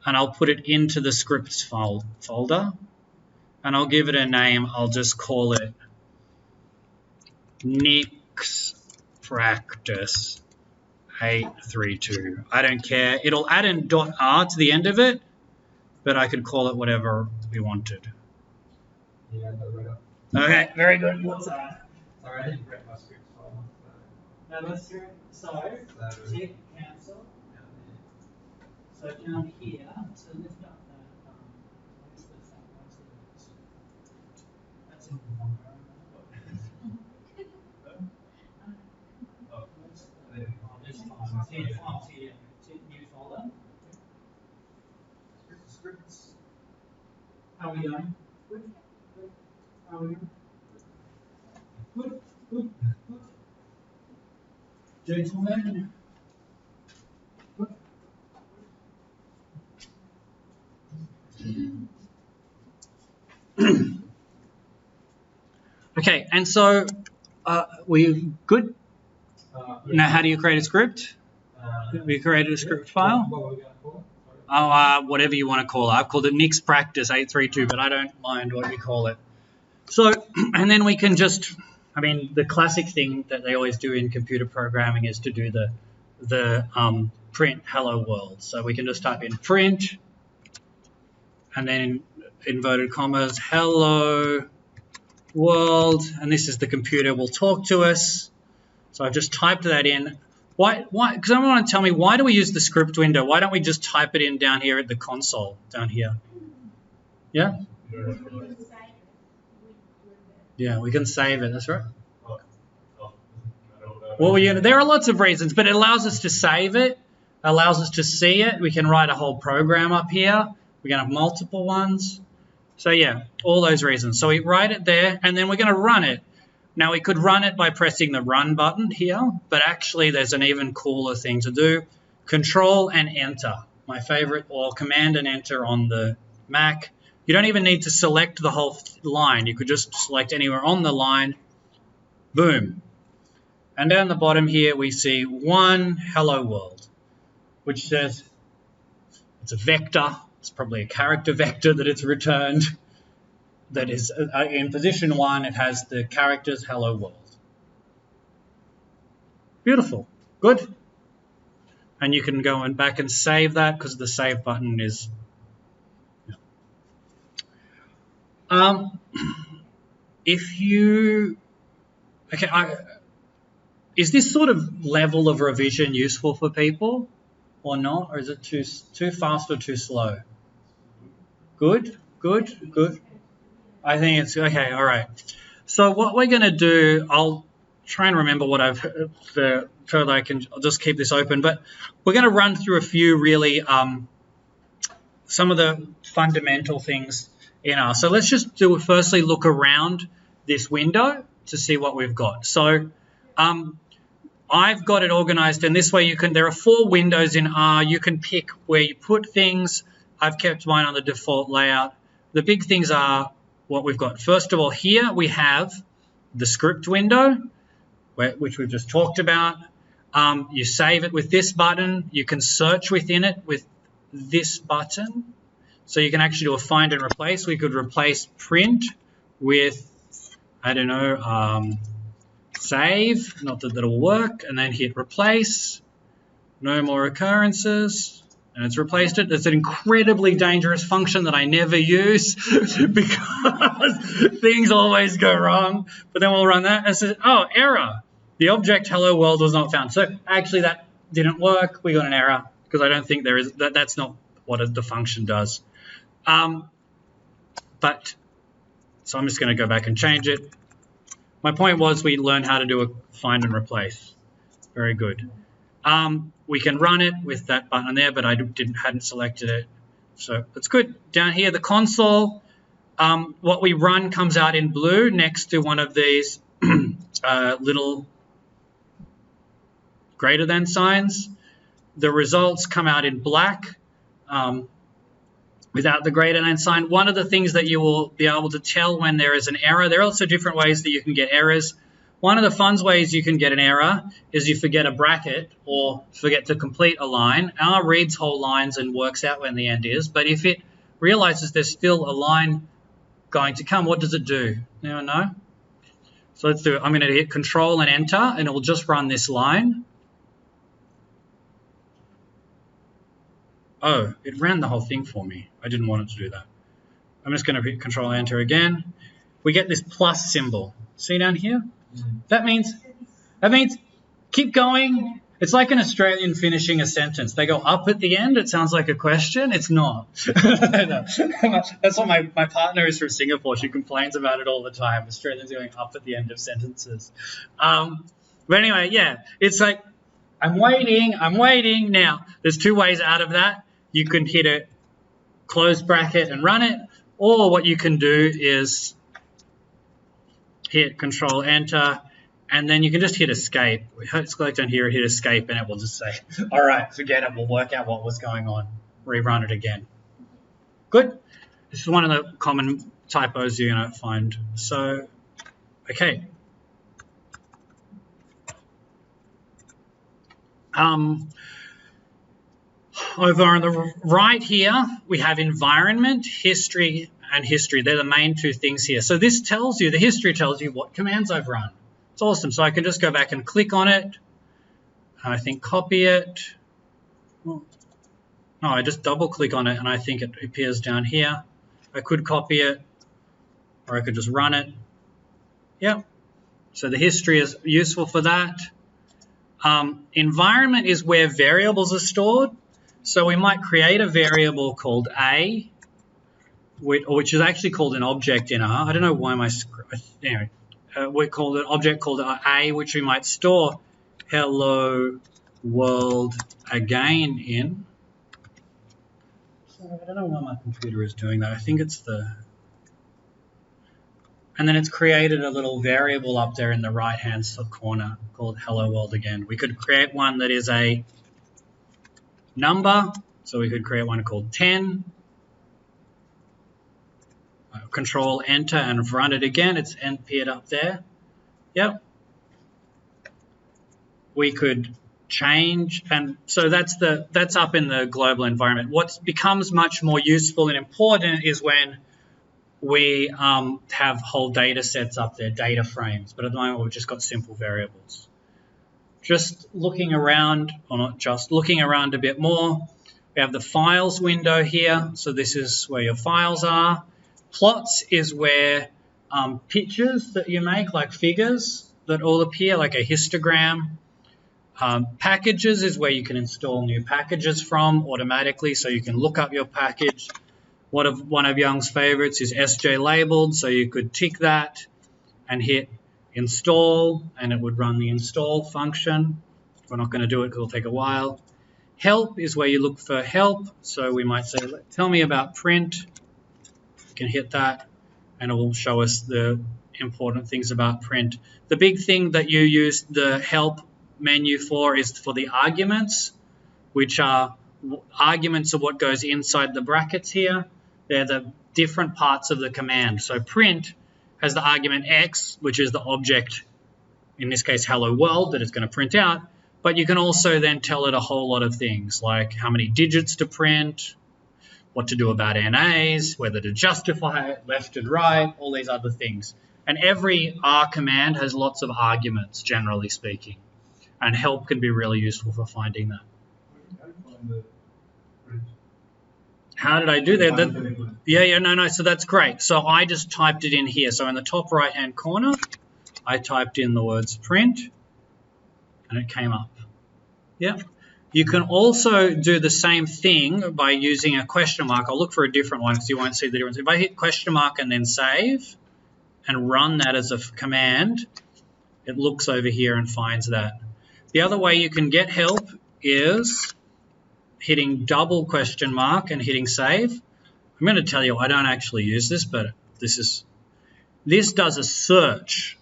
and I'll put it into the scripts folder, and I'll give it a name. I'll just call it Nick's Practice 832. I don't care. It'll add in .r to the end of it, but I could call it whatever we wanted. Yeah, I got it right up. Okay, very good. What's that? Sorry, I didn't grab my script file. No, let's do it. So tick cancel. So down here, so lift up that. What is this? That's in the wrong row. This file. See files here. See new folder. Scripts. How are we going? Good. Good. How are we going? Good. Good. Good. Gentlemen. Good. Okay, and so we're good. Now, how do you create a script? We created a script file. What were we going to call it? Sorry. Oh, whatever you want to call it. I've called it Nick's Practice 832, but I don't mind what you call it. So, and then we can just, I mean, the classic thing that they always do in computer programming is to do the print hello world. So we can just type in print, and then in inverted commas, hello world, and this is the computer will talk to us. So I've just typed that in. Why? Because I want to tell me, why do we use the script window? Why don't we just type it in down here at the console, down here? Yeah? Yeah, we can save it, that's right. Well, yeah, there are lots of reasons, but it allows us to save it, allows us to see it. We can write a whole program up here. We can have multiple ones. So yeah, all those reasons. So we write it there, and then we're going to run it. Now, we could run it by pressing the run button here, but actually there's an even cooler thing to do. Control and enter, my favorite, or command and enter on the Mac. You don't even need to select the whole line. You could just select anywhere on the line. Boom. And down the bottom here, we see one hello world, which says it's a vector. It's probably a character vector that it's returned. That is in position 1, it has the characters hello world. Beautiful. Good. And you can go back and save that because the save button is. If you. Okay, is this sort of level of revision useful for people or not? Or is it too fast or too slow? Good, good, good. I think it's okay. All right. So what we're going to do, I'll try and remember what I've so that I'll just keep this open. But we're going to run through a few really some of the fundamental things in ours. So let's just firstly look around this window to see what we've got. So I've got it organized in this way. There are 4 windows in R. You can pick where you put things. I've kept mine on the default layout. The big things are what we've got. First of all, here we have the script window, which we've just talked about. You save it with this button. You can search within it with this button. So you can actually do a find and replace. We could replace print with, I don't know, save. Not that that'll work. And then hit replace. No more occurrences. And it's replaced it. It's an incredibly dangerous function that I never use because things always go wrong. But then we'll run that and it says, oh, error. The object hello world was not found. So actually that didn't work. We got an error because I don't think there is, that's not what the function does. So I'm just going to go back and change it. My point was we learned how to do a find and replace. Very good. We can run it with that button there, but I hadn't selected it. So that's good. Down here, the console, what we run comes out in blue next to one of these little greater than signs. The results come out in black without the greater than sign. One of the things that you will be able to tell when there is an error, there are also different ways that you can get errors. One of the fun ways you can get an error is you forget a bracket or forget to complete a line. R reads whole lines and works out when the end is, but if it realizes there's still a line going to come, what does it do? Anyone know? So let's do it. I'm going to hit Control and Enter, and it will just run this line. Oh, it ran the whole thing for me. I didn't want it to do that. I'm just going to hit Control and Enter again. We get this plus symbol. See down here? That means keep going. It's like an Australian finishing a sentence. They go up at the end. It sounds like a question. It's not. No. That's what my partner is from Singapore. She complains about it all the time. Australians going up at the end of sentences. But anyway, yeah, it's like I'm waiting. Now, there's 2 ways out of that. You can hit a close bracket and run it, or what you can do is hit Control Enter, and then you can just hit Escape. Let's go down here and hit Escape, and it will just say, all right, forget it. We'll work out what was going on. Rerun it again. Good. This is one of the common typos you're going to find. So, okay. Over on the right here, we have environment, history, and history. They're the main two things here. So this tells you, the history tells you what commands I've run. It's awesome. So I can just go back and click on it. I think copy it. No, I just double click on it and I think it appears down here. I could copy it or I could just run it. Yep. So the history is useful for that. Environment is where variables are stored. So we might create a variable called A, which is actually called an object in R. I don't know why anyway, we called an object called A, which we might store hello world again in. So I don't know why my computer is doing that. I think it's and then it's created a little variable up there in the right-hand corner called hello world again. We could create one that is a number, so we could create one called 10. Control enter and run it again. It's appeared up there. Yep. We could change, and so that's up in the global environment. What becomes much more useful and important is when we have whole data sets up there, data frames, but at the moment we've just got simple variables. Just looking around, or not just, looking around a bit more, we have the files window here, so this is where your files are. Plots is where pictures that you make, like figures that all appear, like a histogram. Packages is where you can install new packages from automatically, so you can look up your package. One of Young's favorites is SJ labeled, so you could tick that and hit install, and it would run the install function. We're not going to do it because it'll take a while. Help is where you look for help, so we might say, tell me about print. You can hit that, and it will show us the important things about print. The big thing that you use the help menu for is for the arguments, which are arguments of what goes inside the brackets here. They're the different parts of the command. So print has the argument X, which is the object, in this case hello world, that it's going to print out. But you can also then tell it a whole lot of things, like how many digits to print, what to do about NAs, whether to justify it, left and right, all these other things. And every R command has lots of arguments, generally speaking. And help can be really useful for finding that. How did I do that? No, so that's great. So I just typed it in here. So in the top right-hand corner, I typed in the words print, and it came up. Yeah. You can also do the same thing by using a question mark. I'll look for a different one because you won't see the difference. If I hit question mark and then save and run that as a command, it looks over here and finds that. The other way you can get help is hitting double question mark and hitting save. I'm going to tell you I don't actually use this, but this does a search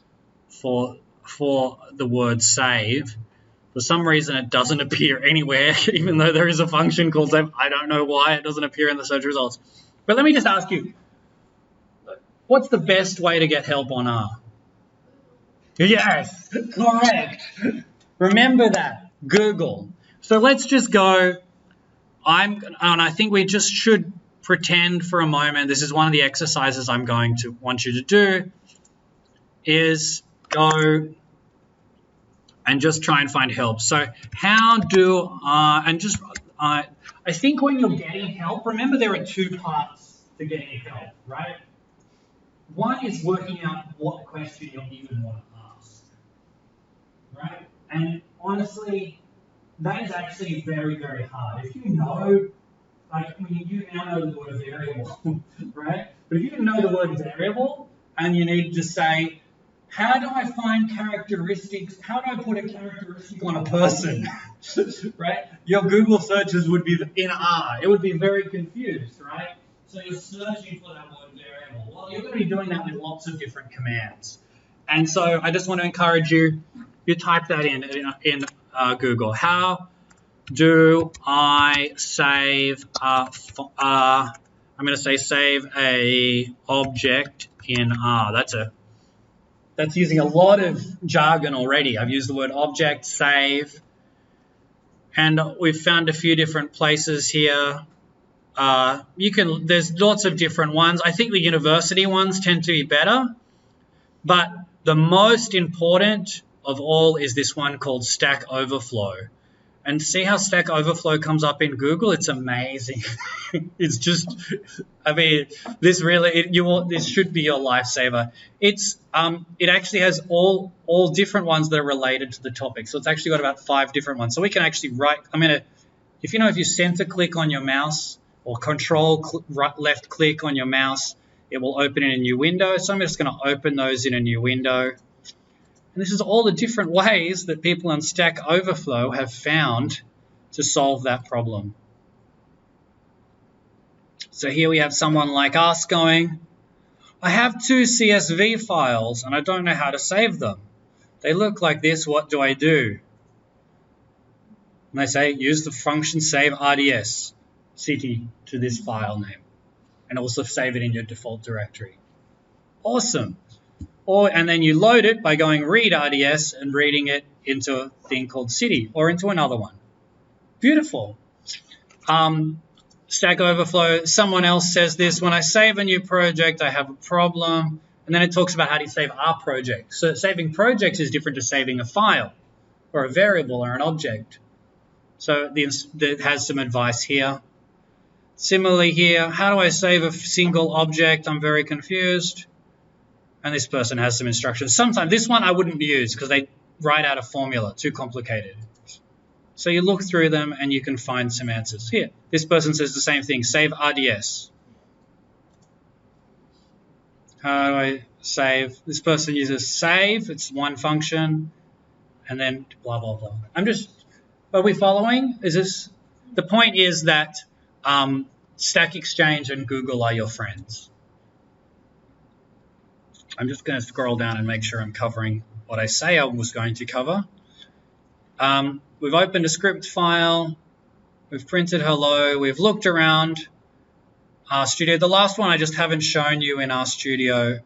for the word save. For some reason it doesn't appear anywhere, even though there is a function called save. I don't know why it doesn't appear in the search results. But let me just ask you, what's the best way to get help on R? Yes, correct. Remember that, Google. So let's just go, and I think we just should pretend for a moment, this is one of the exercises I'm going to want you to do, is go and just try and find help. So how do I think when you're getting help, remember there are two parts to getting help, right? One is working out what question you'll even want to ask, right? And honestly, that is actually very, very hard. If you know, you now know the word variable, right? But if you didn't know the word variable and you need to say, how do I find characteristics? How do I put a characteristic on a person? Right? Your Google searches would be in R. It would be very confused, right? So you're searching for that word variable. Well, you're going to be doing that with lots of different commands. And so I just want to encourage you, you type that in Google. How do I save I'm going to say save a object in R. That's using a lot of jargon already. I've used the word object, save, And we've found a few different places here. There's lots of different ones. I think the university ones tend to be better, but the most important of all is this one called Stack Overflow. And see how Stack Overflow comes up in Google? It's amazing. It's just, I mean, this really, this should be your lifesaver. It actually has all different ones that are related to the topic. So it's actually got about 5 different ones. So we can actually write, if you center click on your mouse or control left click on your mouse, it will open in a new window. So I'm just going to open those in a new window. And this is all the different ways that people on Stack Overflow have found to solve that problem. So here we have someone like us going, I have 2 CSV files and I don't know how to save them. They look like this, what do I do? And they say, use the function save RDS city to this file name and also save it in your default directory. Awesome. And then you load it by going read RDS and reading it into a thing called city or into another one. Beautiful. Stack Overflow, someone else says this, when I save a new project, I have a problem. And then it talks about how do you save our project. So saving projects is different to saving a file or a variable or an object. So it has some advice here. Similarly here, how do I save a single object? I'm very confused. And this person has some instructions. Sometimes this one I wouldn't use because they write out a formula, too complicated. So you look through them and you can find some answers. Here, this person says the same thing, save RDS. How do I save? This person uses save, it's one function, and then blah, blah, blah. Are we following? The point is that Stack Exchange and Google are your friends. I'm just going to scroll down and make sure I'm covering what I say I was going to cover. We've opened a script file. We've printed hello. We've looked around RStudio. The last one I just haven't shown you in RStudio.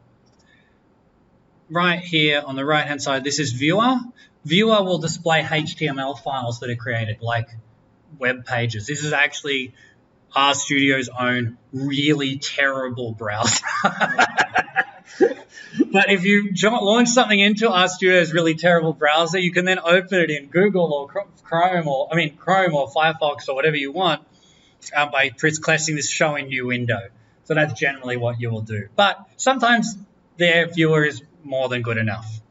Right here on the right-hand side, this is Viewer. Viewer will display HTML files that are created, like web pages. This is actually RStudio's own really terrible browser. But if you launch something into RStudio's really terrible browser, you can then open it in Google or Chrome or Firefox or whatever you want by pressing this show in new window. So that's generally what you will do. But sometimes their viewer is more than good enough.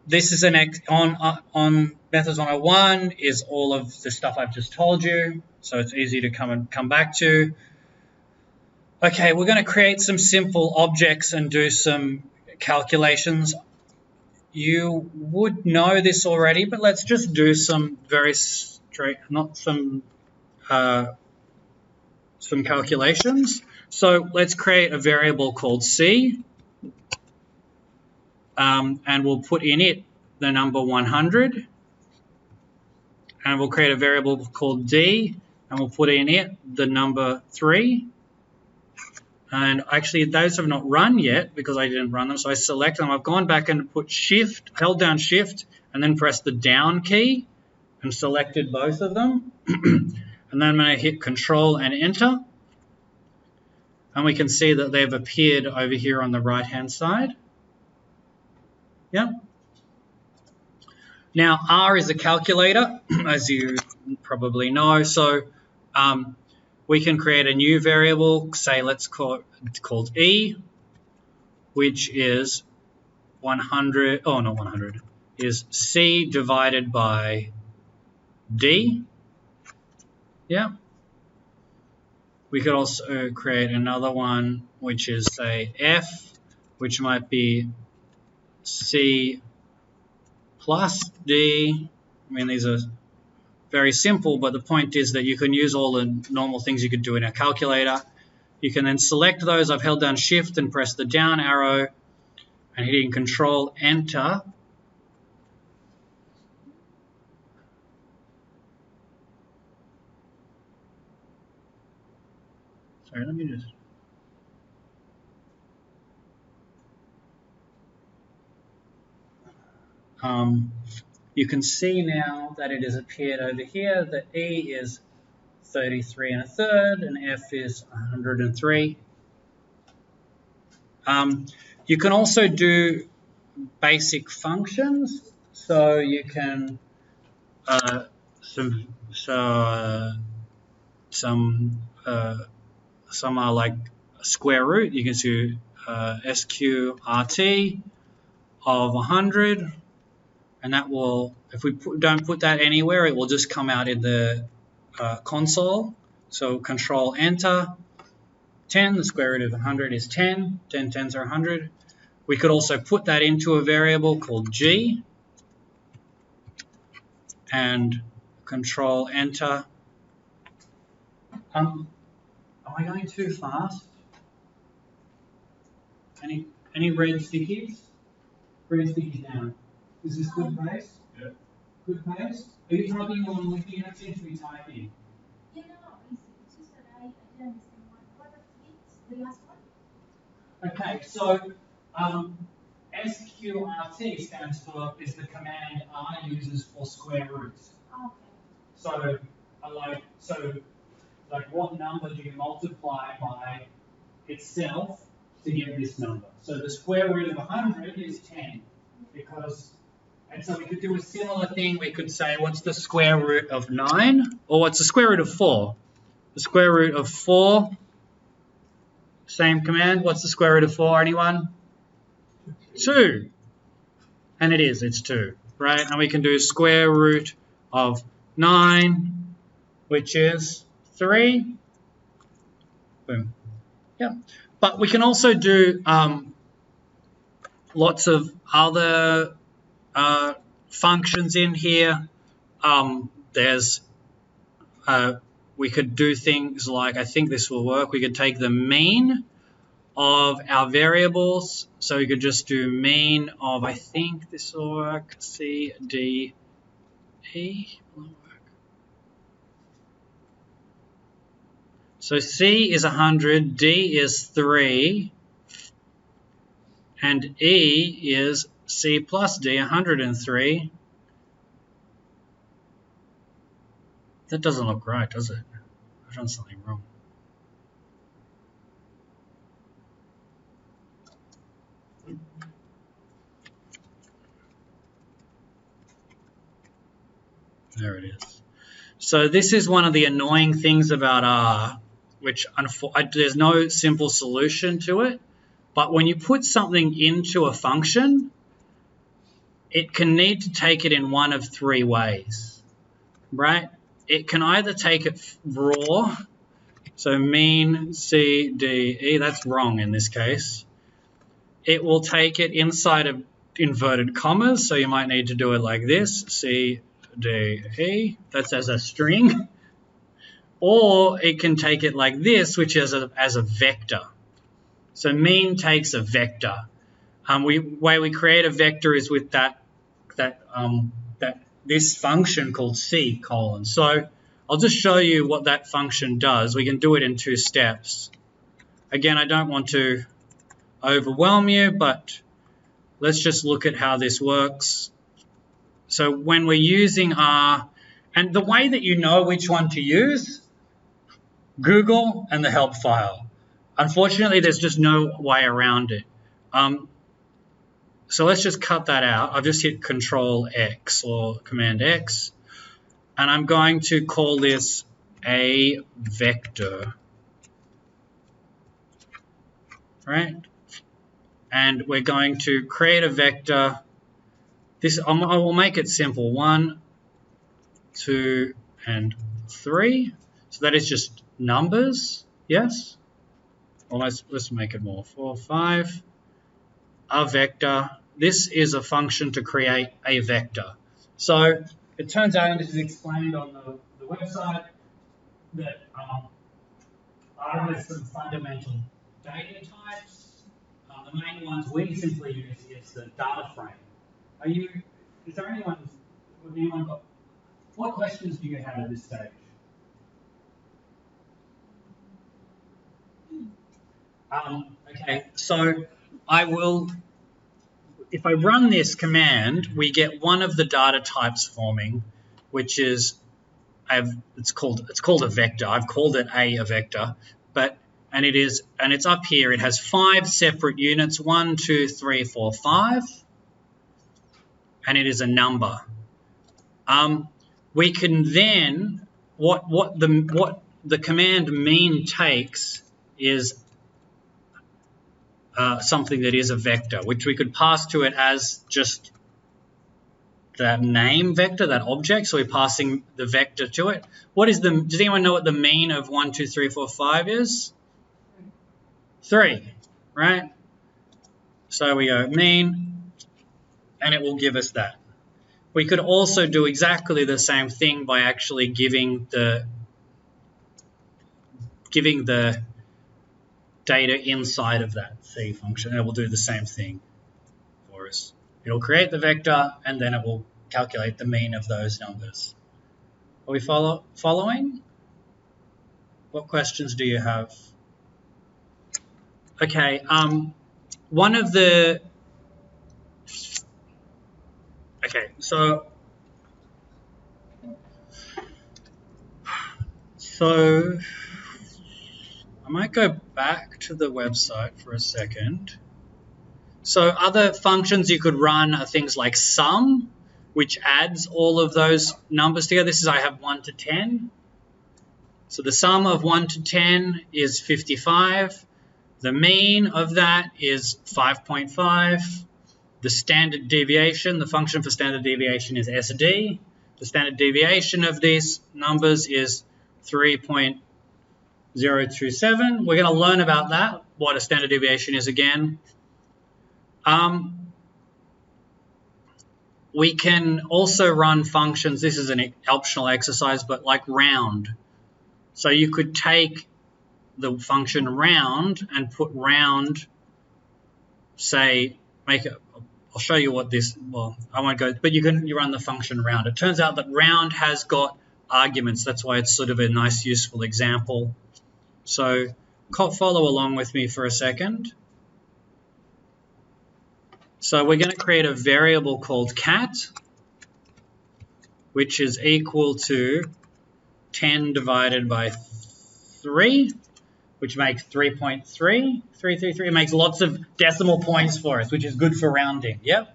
This is on Methods 101 is all of the stuff I've just told you. So it's easy to come back to. Okay, we're going to create some simple objects and do some calculations. You would know this already, but let's just do some very straight, some calculations. So let's create a variable called C, and we'll put in it the number 100. And we'll create a variable called D, and we'll put in it the number 3. And actually, those have not run yet because I didn't run them. So I select them. I've gone back and held down Shift, and then pressed the down key and selected both of them. And then I'm going to hit Control and Enter. And we can see that they've appeared over here on the right-hand side. Yeah. Now, R is a calculator, as you probably know. So we can create a new variable, say let's call it called E, which is 100, oh not 100, is C divided by D. Yeah. We could also create another one, which is say F, which might be C plus D. I mean, these are very simple, but the point is that you can use all the normal things you could do in a calculator. You can then select those. I've held down Shift and pressed the down arrow and hitting Control Enter. Sorry, let me just... you can see now that it has appeared over here that E is 33 1/3 and F is 103. You can also do basic functions, so you can some are like square root. You can do SQRT of 100, and that will, if we don't put that anywhere, it will just come out in the console. So Control Enter. 10, the square root of 100 is 10. 10 tens are 100. We could also put that into a variable called G and Control Enter. Am I going too fast? Any red stickies? Red stickies down. Is this good pace? Yeah. Good pace? Are you typing or looking at it? Should we type in? Yeah, no, it's just that I didn't understand what the last one. Okay, so SQRT stands for, is the command R uses for square roots. Okay. So what number do you multiply by itself to get this number? So the square root of 100 is 10, and so we could do a similar thing. We could say, what's the square root of 9? Or what's the square root of 4? The square root of 4, same command. What's the square root of 4, anyone? 2. And it's 2, right? And we can do square root of 9, which is 3. Boom. Yeah. But we can also do lots of other functions in here. We could do things like, I think this will work. We could take the mean of our variables. So we could just do mean of, I think this will work, C, D, E. Will it work? So C is 100, D is 3, and E is C plus D, 103. That doesn't look right, does it? I've done something wrong. There it is. So this is one of the annoying things about R, which there's no simple solution to it. But when you put something into a function, it can need to take it in one of 3 ways, right? It can either take it raw, so mean C, D, E, that's wrong in this case. It will take it inside of inverted commas, so you might need to do it like this, C, D, E, that's as a string. Or it can take it like this, which is as a vector. So mean takes a vector. Way we create a vector is with this function called C colon. So I'll just show you what that function does. We can do it in 2 steps. Again, I don't want to overwhelm you, but let's just look at how this works. So when we're using R, and the way that you know which one to use, Google and the help file. Unfortunately, there's just no way around it. So let's just cut that out. I've just hit Control X or Command X, and I'm going to call this a vector, right? And we're going to create a vector. I will make it simple. 1, 2, and 3. So that is just numbers, yes? Or let's make it more. 4, 5. A vector. This is a function to create a vector. So it turns out, and this is explained on the website, that R has some fundamental data types. The main ones we simply use is the data frame. Is there anyone got, what questions do you have at this stage? Okay, so I will if I run this command, we get one of the data types forming, which is it's called a vector. I've called it a vector, and it's up here. It has 5 separate units, 1, 2, 3, 4, 5, and it is a number. We can then what the command mean takes is something that is a vector, which we could pass to it as just that name vector, that object. So we're passing the vector to it. Does anyone know what the mean of 1, 2, 3, 4, 5 is? 3, right? So we go mean, and it will give us that. We could also do exactly the same thing by actually giving the data inside of that C function, and it will do the same thing for us. It'll create the vector, and then it will calculate the mean of those numbers. Are we following? What questions do you have? Okay, so I might go back to the website for a second. So other functions you could run are things like sum, which adds all of those numbers together. This is I have 1 to 10. So the sum of 1 to 10 is 55. The mean of that is 5.5. The standard deviation, the function for standard deviation is SD. The standard deviation of these numbers is 3.027. We're going to learn about that, what a standard deviation is again. We can also run functions. This is an optional exercise, but like round. So you could take the function round and put round, say, I'll show you what this, well, I won't go, but you run the function round. It turns out that round has got arguments. That's why it's sort of a nice, useful example. So follow along with me for a second. So we're going to create a variable called cat, which is equal to 10 divided by 3, which makes 3.333. It makes lots of decimal points for us, which is good for rounding. Yep.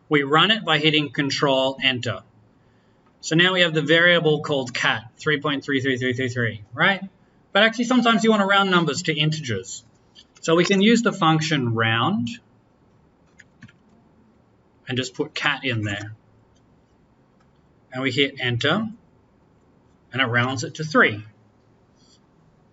We run it by hitting Control Enter. So now we have the variable called cat, 3.33333, right? But actually sometimes you want to round numbers to integers. So we can use the function round and just put cat in there. And we hit Enter, and it rounds it to 3.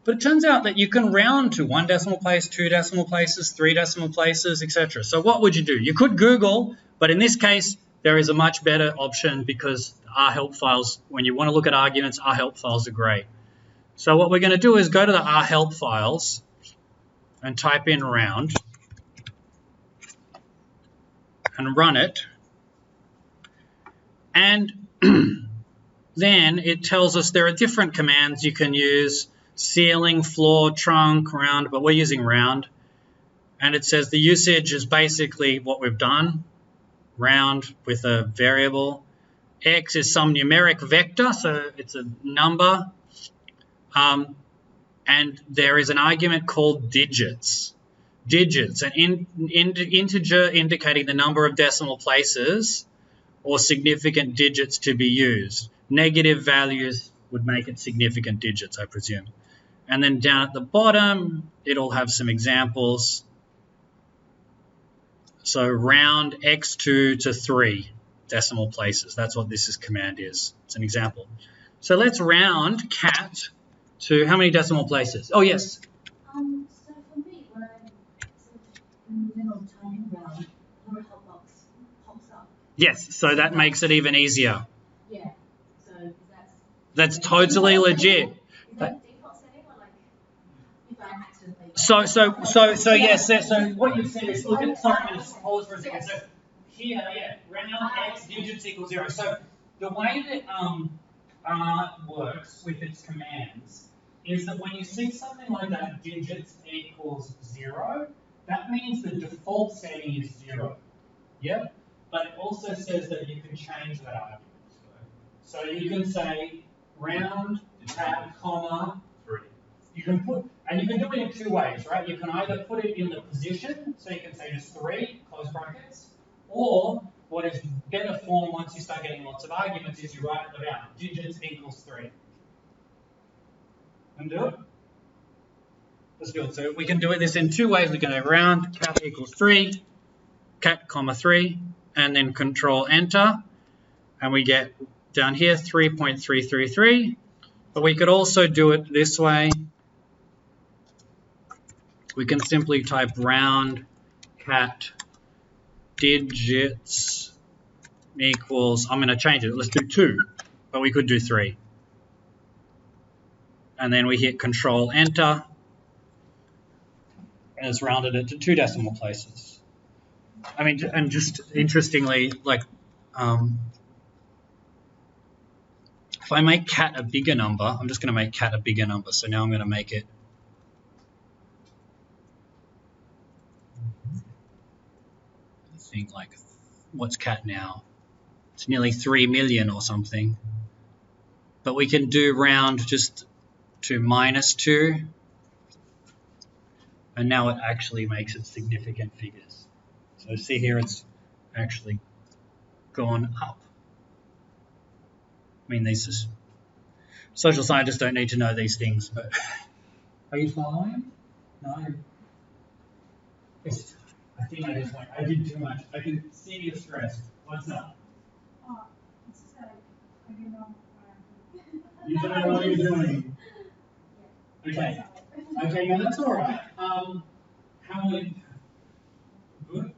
But it turns out that you can round to 1 decimal place, 2 decimal places, 3 decimal places, etc. So what would you do? You could Google, but in this case, there is a much better option because R help files, when you want to look at arguments, R help files are great. So what we're going to do is go to the R help files and type in round and run it. And then it tells us there are different commands you can use: ceiling, floor, trunk, round, but we're using round. And it says the usage is basically what we've done, round with a variable. X is some numeric vector, so it's a number. And there is an argument called digits. Digits, an integer indicating the number of decimal places or significant digits to be used. Negative values would make it significant digits, I presume. And then down at the bottom, it'll have some examples. So round x2 to 3 decimal places. That's what this command is. It's an example. So let's round cat to how many decimal places? Oh, yes. So for me, when I'm in the middle of typing round, the help box pops up. Yes, so that makes it even easier. Yeah. So that's totally legit. Is that a default setting, or like if I accidentally? So yes. So what you've said is, look at. Sorry, I'm going to pause for a second. So here, round x digits equals 0. So the way that R works with its commands is that when you see something like that, digits equals 0, that means the default setting is 0. Yep. But it also says that you can change that argument. So you can say round, tab, comma, 3. you can put, and you can do it in two ways, right? You can either put it in the position, so you can say just 3, close brackets, or what is better form once you start getting lots of arguments is you write it about digits equals 3. And do it? Let's do it. So we can do it this in two ways. We can go round, cat equals 3, cat, comma 3, and then control enter, and we get down here 3.333. But we could also do it this way. We can simply type round cat digits equals, I'm going to change it, let's do 2, but we could do 3. And then we hit control enter, and it's rounded it to 2 decimal places. I mean, and just interestingly, like, if I make cat a bigger number, I'm just going to make cat a bigger number. So now I'm going to make it, I think, like, what's cat now? It's nearly 3 million or something. But we can do round just to -2. And now it actually makes it significant figures. So see here, it's actually gone up. I mean, these is, social scientists don't need to know these things, but are you following? No? Yes. I think I just went, I did too much. I can see you stressed. What's up? It's just like, I don't know. You don't know what you're doing. Okay. Okay, now that's all right. How many? Good.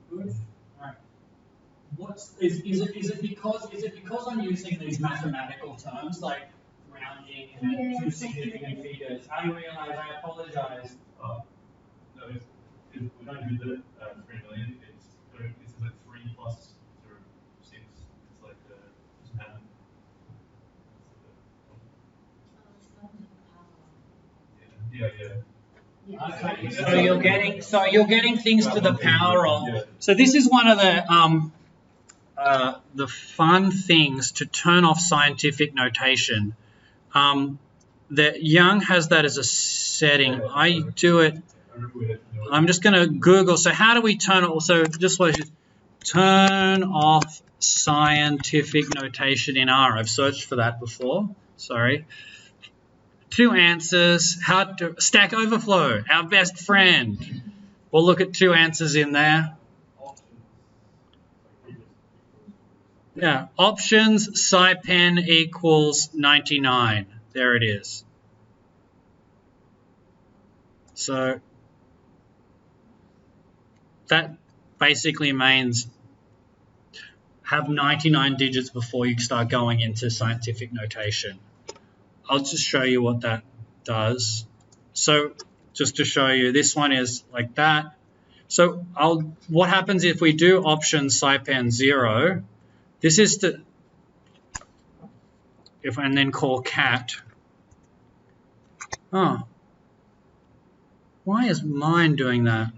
Good. All right. Is it because I'm using these mathematical terms like rounding and two significant figures? I realize. I apologize. No, we don't do the 3 million. It's like 3 plus 6. It's like just add. Yeah. Okay, so you're getting things to the power of. So this is one of the fun things to turn off scientific notation. That Young has that as a setting. I do it. I'm just going to Google. So how do we turn it? So just what turn off scientific notation in R. I've searched for that before. Sorry. 2 answers. How to Stack Overflow, our best friend. We'll look at 2 answers in there. Yeah, options SciPen equals 99. There it is. So that basically means have 99 digits before you start going into scientific notation. I'll just show you what that does. So just to show you, this one is like that. So what happens if we do option SciPen 0? This is the, and then call cat. Oh, why is mine doing that?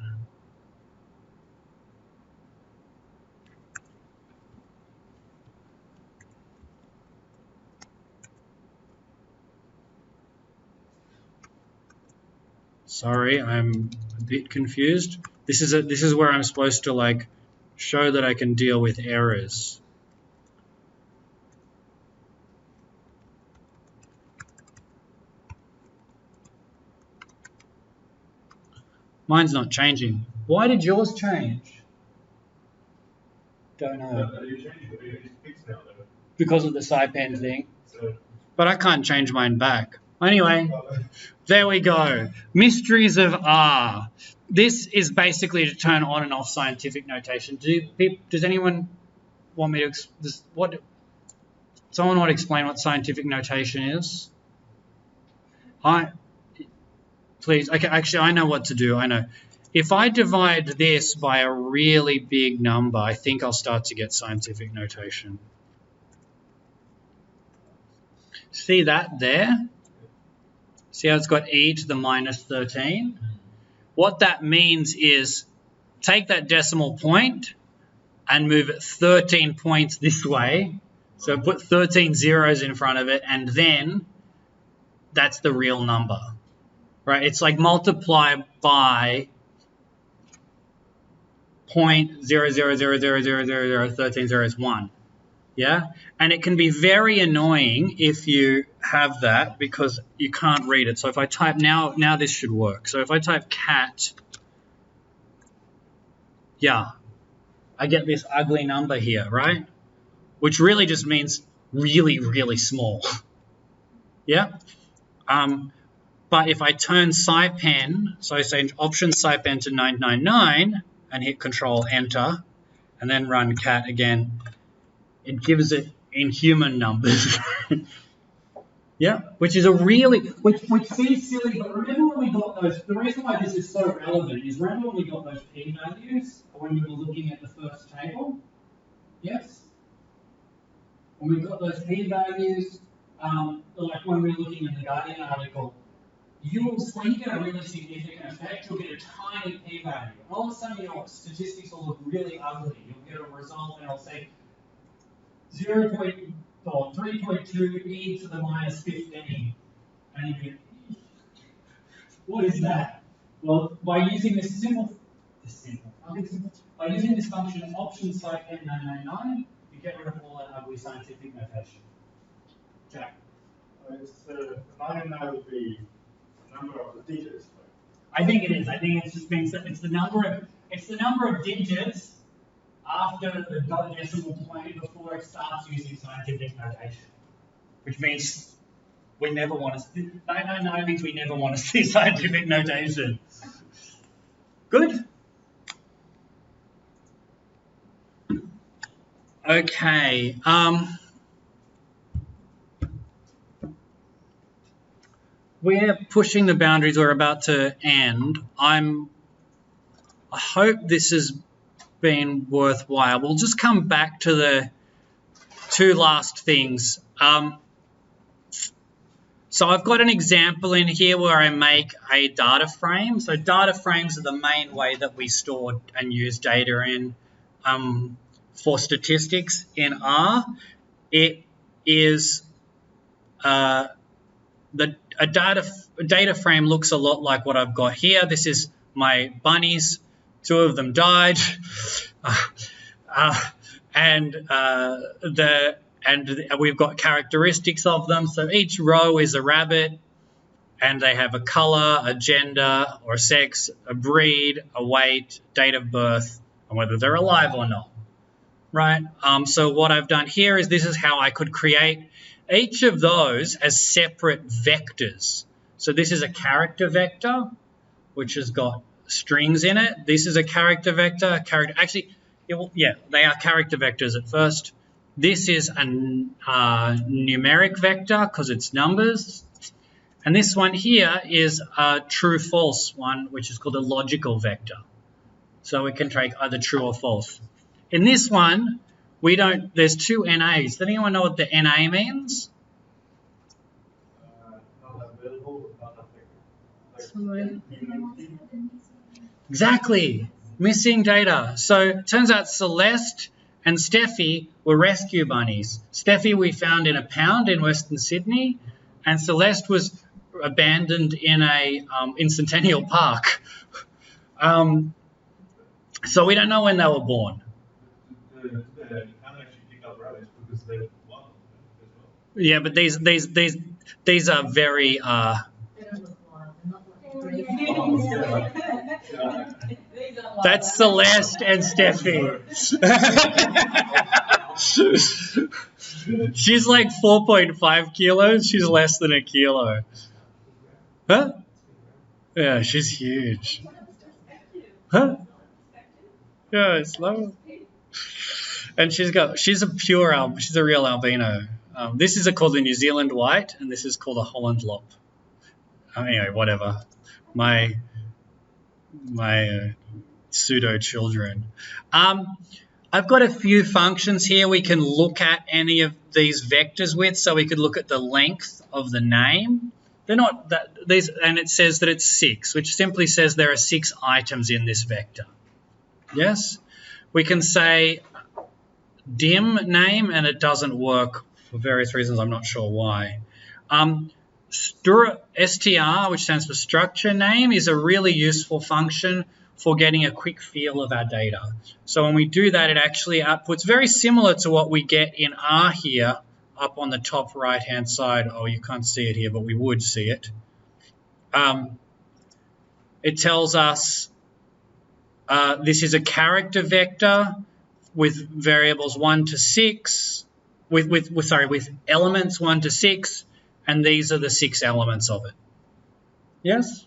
Sorry, I'm a bit confused. This is where I'm supposed to like show that I can deal with errors. Mine's not changing. Why did yours change? Don't know. Because of the SciPen thing. But I can't change mine back. Anyway, there we go. Mysteries of R. This is basically to turn on and off scientific notation. Does anyone want me to someone want to explain what scientific notation is? Please. Okay, actually I know what to do. I know. If I divide this by a really big number, I think I'll start to get scientific notation. See that there? See how it's got e to the -13? What that means is take that decimal point and move it 13 points this way. So put 13 zeros in front of it, and then that's the real number, right? It's like multiply by 0.000000013 zeros 1. Yeah, and it can be very annoying if you have that because you can't read it. So if I type now this should work. So if I type cat, yeah, I get this ugly number here, right? Which really just means really, really small. Yeah. But if I turn SciPen, so I say option SciPen to 999 and hit Control Enter, and then run cat again, it gives it in human numbers. Yeah, which is a really, which seems silly, but remember when we got those, the reason why this is so relevant is remember when we got those p-values when we were looking at the first table? Yes? When we got those p-values, like when we were looking at the Guardian article, you will think a really significant effect, you'll get a tiny p-value. All of a sudden your statistics will look really ugly. You'll get a result and it'll say 3.2 e to the minus 15. And you get, what is that? Well, by using by using this function option SciPen 999, you get rid of all that ugly scientific notation. Jack. It's 999 would be the number of the digits. I think it is. I think it just means that it's the number of digits after the decimal point before it starts using scientific notation, which means we never want to. 999 means we never want to see scientific notation. Good. Okay. We're pushing the boundaries. We're about to end. I hope this has been worthwhile. We'll just come back to the two last things. So I've got an example in here where I make a data frame. So data frames are the main way that we store and use data in for statistics in R. It is a data frame looks a lot like what I've got here. This is my bunnies. 2 of them died, and we've got characteristics of them. So each row is a rabbit, and they have a color, a gender, or sex, a breed, a weight, date of birth, and whether they're alive or not. Right? So what I've done here is this is how I could create each of those as separate vectors. So this is a character vector, which has got strings in it. This is a character vector. Actually, they are character vectors at first. This is a numeric vector because it's numbers. And this one here is a true-false one, which is called a logical vector. So we can take either true or false. In this one, there's 2 NAs. Does anyone know what the NA means? Not available, not Exactly. Missing data. So it turns out Celeste and Steffi were rescue bunnies. Steffi we found in a pound in Western Sydney, and Celeste was abandoned in Centennial Park. So we don't know when they were born. They can't actually pick up rabbits because they're wild as well. Yeah, but these are very that's Celeste and Steffi. She's like 4.5 kilos. She's less than a kilo. Huh? Yeah, she's huge. Huh? Yeah, it's low. And she's a real albino. This is called the New Zealand white, and this is called a Holland lop. Anyway, whatever. My pseudo children. I've got a few functions here we can look at any of these vectors with. So we could look at the length of the name. They're not these, and it says that it's 6, which simply says there are 6 items in this vector. Yes, we can say dim name, and it doesn't work for various reasons. I'm not sure why. STR, which stands for structure name, is a really useful function for getting a quick feel of our data. So when we do that, it actually outputs very similar to what we get in R here up on the top right-hand side. Oh, you can't see it here, but we would see it. It tells us this is a character vector with variables 1 to 6, with elements 1 to 6, and these are the 6 elements of it. Yes?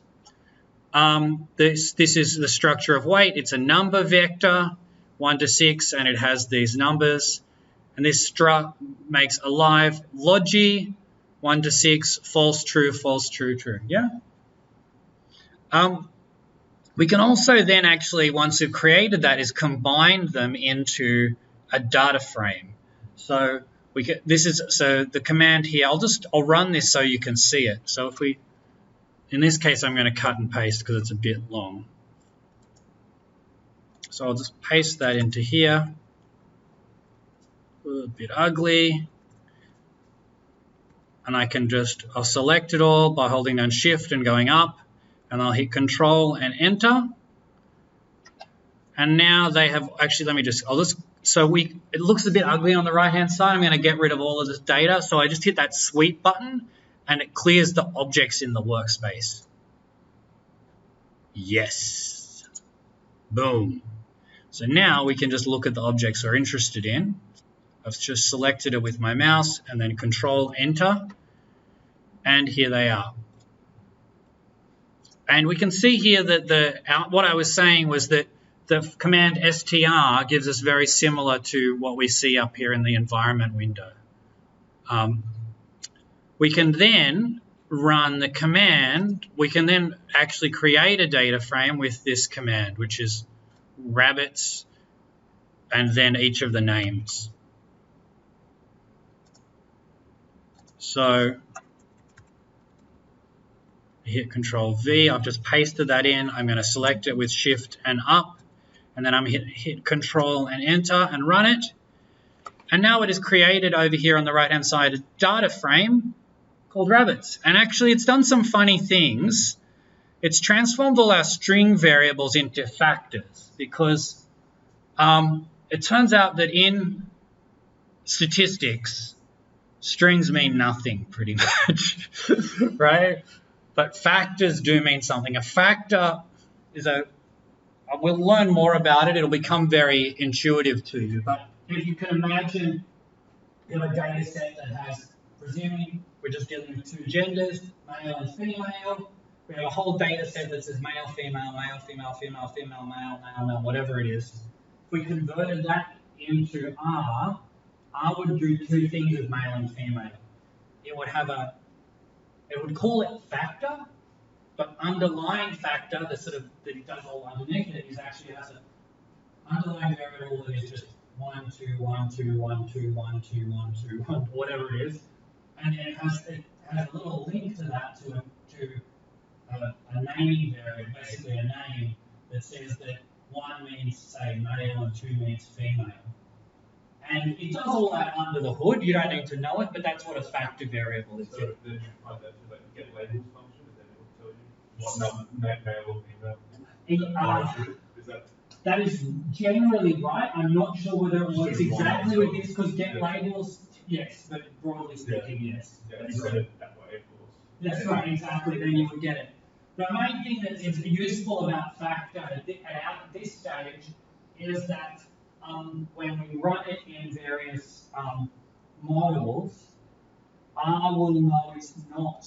This is the structure of weight. It's a number vector, 1 to 6, and it has these numbers. And this struct makes alive logi, 1 to 6, false, true, true. Yeah? We can also then actually, once we've created that, is combine them into a data frame. So we get the command here. I'll run this so you can see it. So if we, in this case, I'm going to cut and paste because it's a bit long. So I'll just paste that into here. A bit ugly. And I'll select it all by holding down Shift and going up. And I'll hit Control and Enter. And now they have, actually, it looks a bit ugly on the right-hand side. I'm going to get rid of all of this data. So I just hit that sweep button, and it clears the objects in the workspace. Yes. Boom. So now we can just look at the objects we're interested in. I've just selected it with my mouse, and then Control Enter. And here they are. And we can see here that what I was saying was that the command str gives us very similar to what we see up here in the environment window. We can then run the command. We can then actually create a data frame with this command, which is rabbits and then each of the names. So hit Control V. I've just pasted that in. I'm going to select it with Shift and up, and then I'm hit Control and Enter and run it. And now it is created over here on the right-hand side a data frame called rabbits. And actually, it's done some funny things. It's transformed all our string variables into factors because it turns out that in statistics, strings mean nothing pretty much, right? But factors do mean something. A factor is we'll learn more about it. It'll become very intuitive to you. But if you can imagine, you have a data set that has, presuming we're just dealing with 2 genders, male and female. We have a whole data set that says male, female, male, female, female, female, male, male, male, whatever it is. If we converted that into R would do 2 things with male and female. It would call it factor, but underlying factor, that it does all underneath it, is actually has an underlying variable that is just 1, 2, 1, 2, 1, 2, 1, 2, 1, 2, 1, whatever it is, and it has a little link to that to a naming variable, basically a name that says that 1 means say male and 2 means female. And it does all that under the hood. You don't need to know it, but that's what a factor variable is. So then you find that to get labels function, and then it will tell you what male or female. That is generally right. I'm not sure whether it works exactly with this, because get labels, yes, but broadly speaking, yes. Yeah, it's that way, of course. That's right, exactly. Then you would get it. The main thing that is useful about factor at this stage is that when we run it in various models, R will know it's not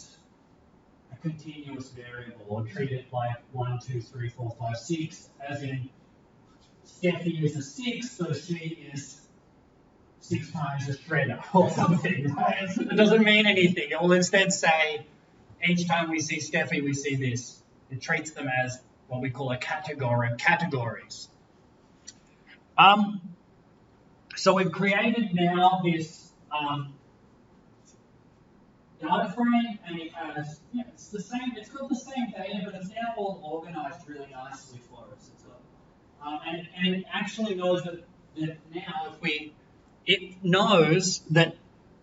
a continuous variable or treat it like 1, 2, 3, 4, 5, 6, as in Steffi is a 6, so she is 6 times a shredder or something, right? It doesn't mean anything. It will instead say, each time we see Steffi, we see this. It treats them as what we call categories. So we've created now this data frame, and it has, it's got the same data, but it's now all organized really nicely for us. And it actually knows that now if we it knows that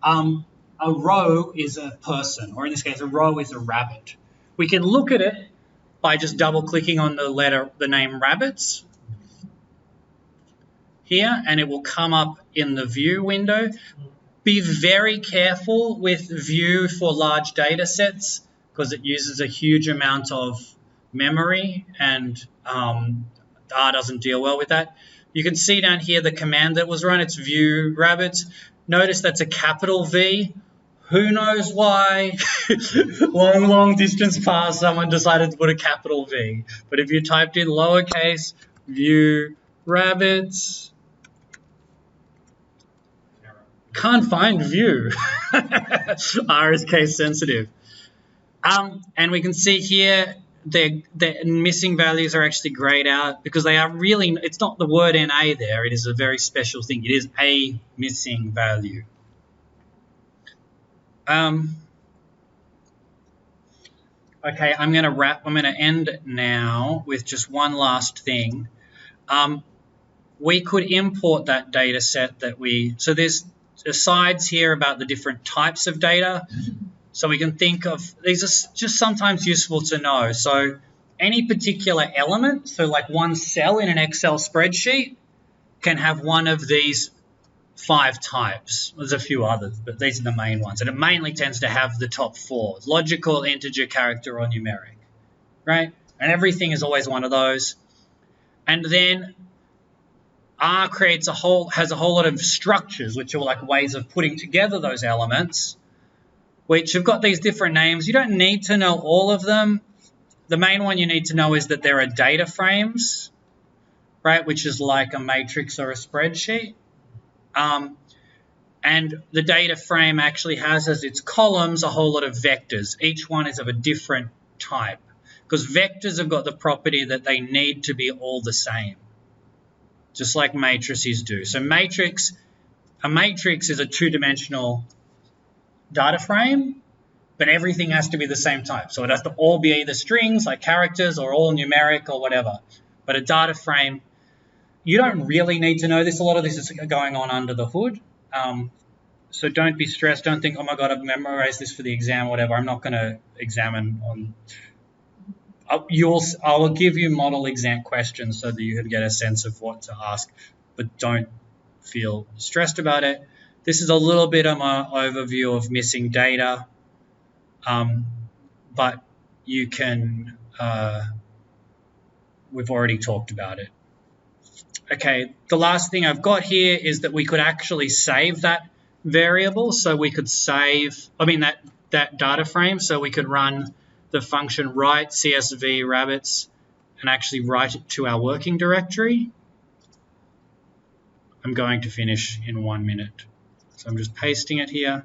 a row is a person, or in this case, a row is a rabbit. We can look at it by just double-clicking on the name rabbits here, and it will come up in the view window. Be very careful with view for large data sets because it uses a huge amount of memory, and R doesn't deal well with that. You can see down here the command that was run. It's view rabbits. Notice that's a capital V. Who knows why? long distance past, someone decided to put a capital V. But if you typed in lowercase view rabbits, can't find view. R is case sensitive. And we can see here the missing values are actually grayed out because they are really, it's not the word NA there, it is a very special thing. It is a missing value. Okay, I'm going to end now with just one last thing. We could import that data set so there's asides here about the different types of data. So we can think of, these are just sometimes useful to know. So any particular element, so like one cell in an Excel spreadsheet can have one of these 5 types. There's a few others, but these are the main ones. And it mainly tends to have the top 4, logical, integer, character, or numeric, right? And everything is always one of those. And then R has a whole lot of structures, which are like ways of putting together those elements, which have got these different names. You don't need to know all of them. The main one you need to know is that there are data frames, right, which is like a matrix or a spreadsheet. And the data frame actually has as its columns a whole lot of vectors. Each one is of a different type because vectors have got the property that they need to be all the same, just like matrices do. So a matrix is a 2-dimensional data frame, but everything has to be the same type. So it has to all be either strings like characters or all numeric or whatever. But a data frame, you don't really need to know this. A lot of this is going on under the hood. So don't be stressed. Don't think, oh my God, I've memorized this for the exam, whatever. I'm not going to examine on. I will give you model exam questions so that you can get a sense of what to ask, but don't feel stressed about it. This is a little bit of my overview of missing data, but you can, we've already talked about it. Okay, the last thing I've got here is that we could actually save that variable. So we could save, that data frame. So we could run the function write CSV rabbits and actually write it to our working directory. I'm going to finish in 1 minute. So I'm just pasting it here.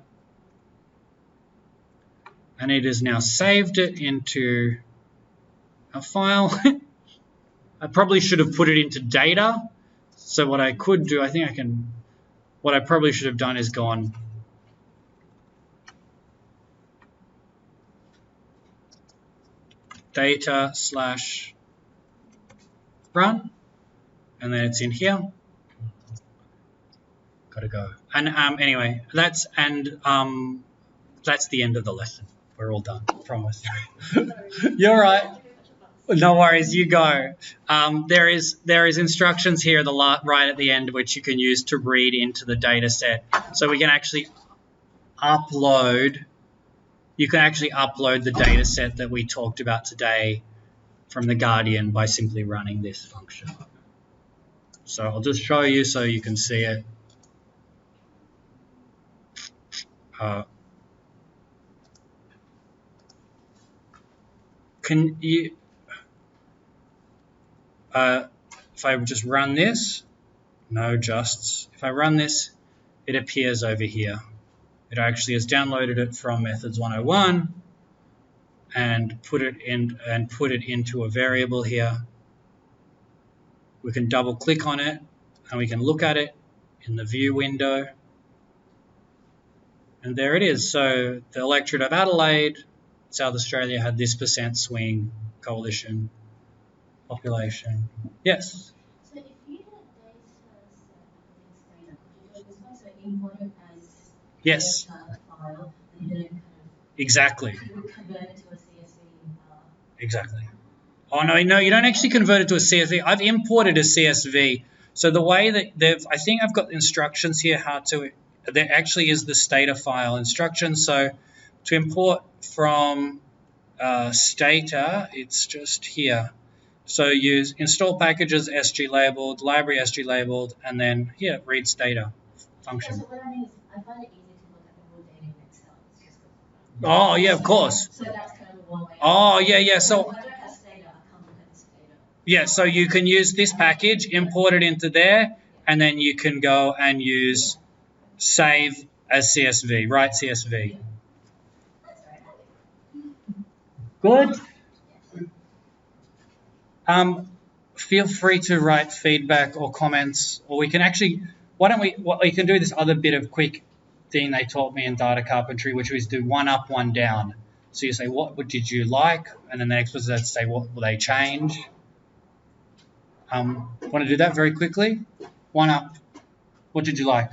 And it has now saved it into a file. I probably should have put it into data. So what I could do, what I probably should have done is gone data/run, and then it's in here. Gotta go. And anyway, that's the end of the lesson. We're all done, I promise. You're right. No worries, you go. There is instructions here right at the end which you can use to read into the data set. So we can actually upload. You can actually upload the data set that we talked about today from the Guardian by simply running this function. So I'll just show you so you can see it. Can you, if I just run this, if I run this, it appears over here. It actually has downloaded it from methods 101 and put it into a variable here. We can double click on it and we can look at it in the view window. And there it is. So the electorate of Adelaide, South Australia had this % swing, coalition, population. Yes? So if you had a data set of these data, could you do it this way? So import it as Yes. a file, and then kind of Exactly. convert it to a CSV. Exactly. Oh no, you don't actually convert it to a CSV. I've imported a CSV. So the way that I think I've got instructions here how to, there actually is the Stata file instructions. So to import from Stata, it's just here. So use install packages SG labeled, library SG labeled, and then here, read Stata function. So what I mean is, I find it easy to look at the raw data in Excel. It's just Oh yeah, of course. So that's kind of one way. Oh yeah. So if I don't have Stata, I can't look at the Stata. yeah, so you can use this package, import it into there, and then you can go and use save as CSV, write CSV. That's very handy. Good. Feel free to write feedback or comments, or we can actually, we can do this other bit of quick thing they taught me in data carpentry, which was do one up, one down. So you say, what did you like? And then the next person says, say, what will they change? Want to do that very quickly? One up. What did you like?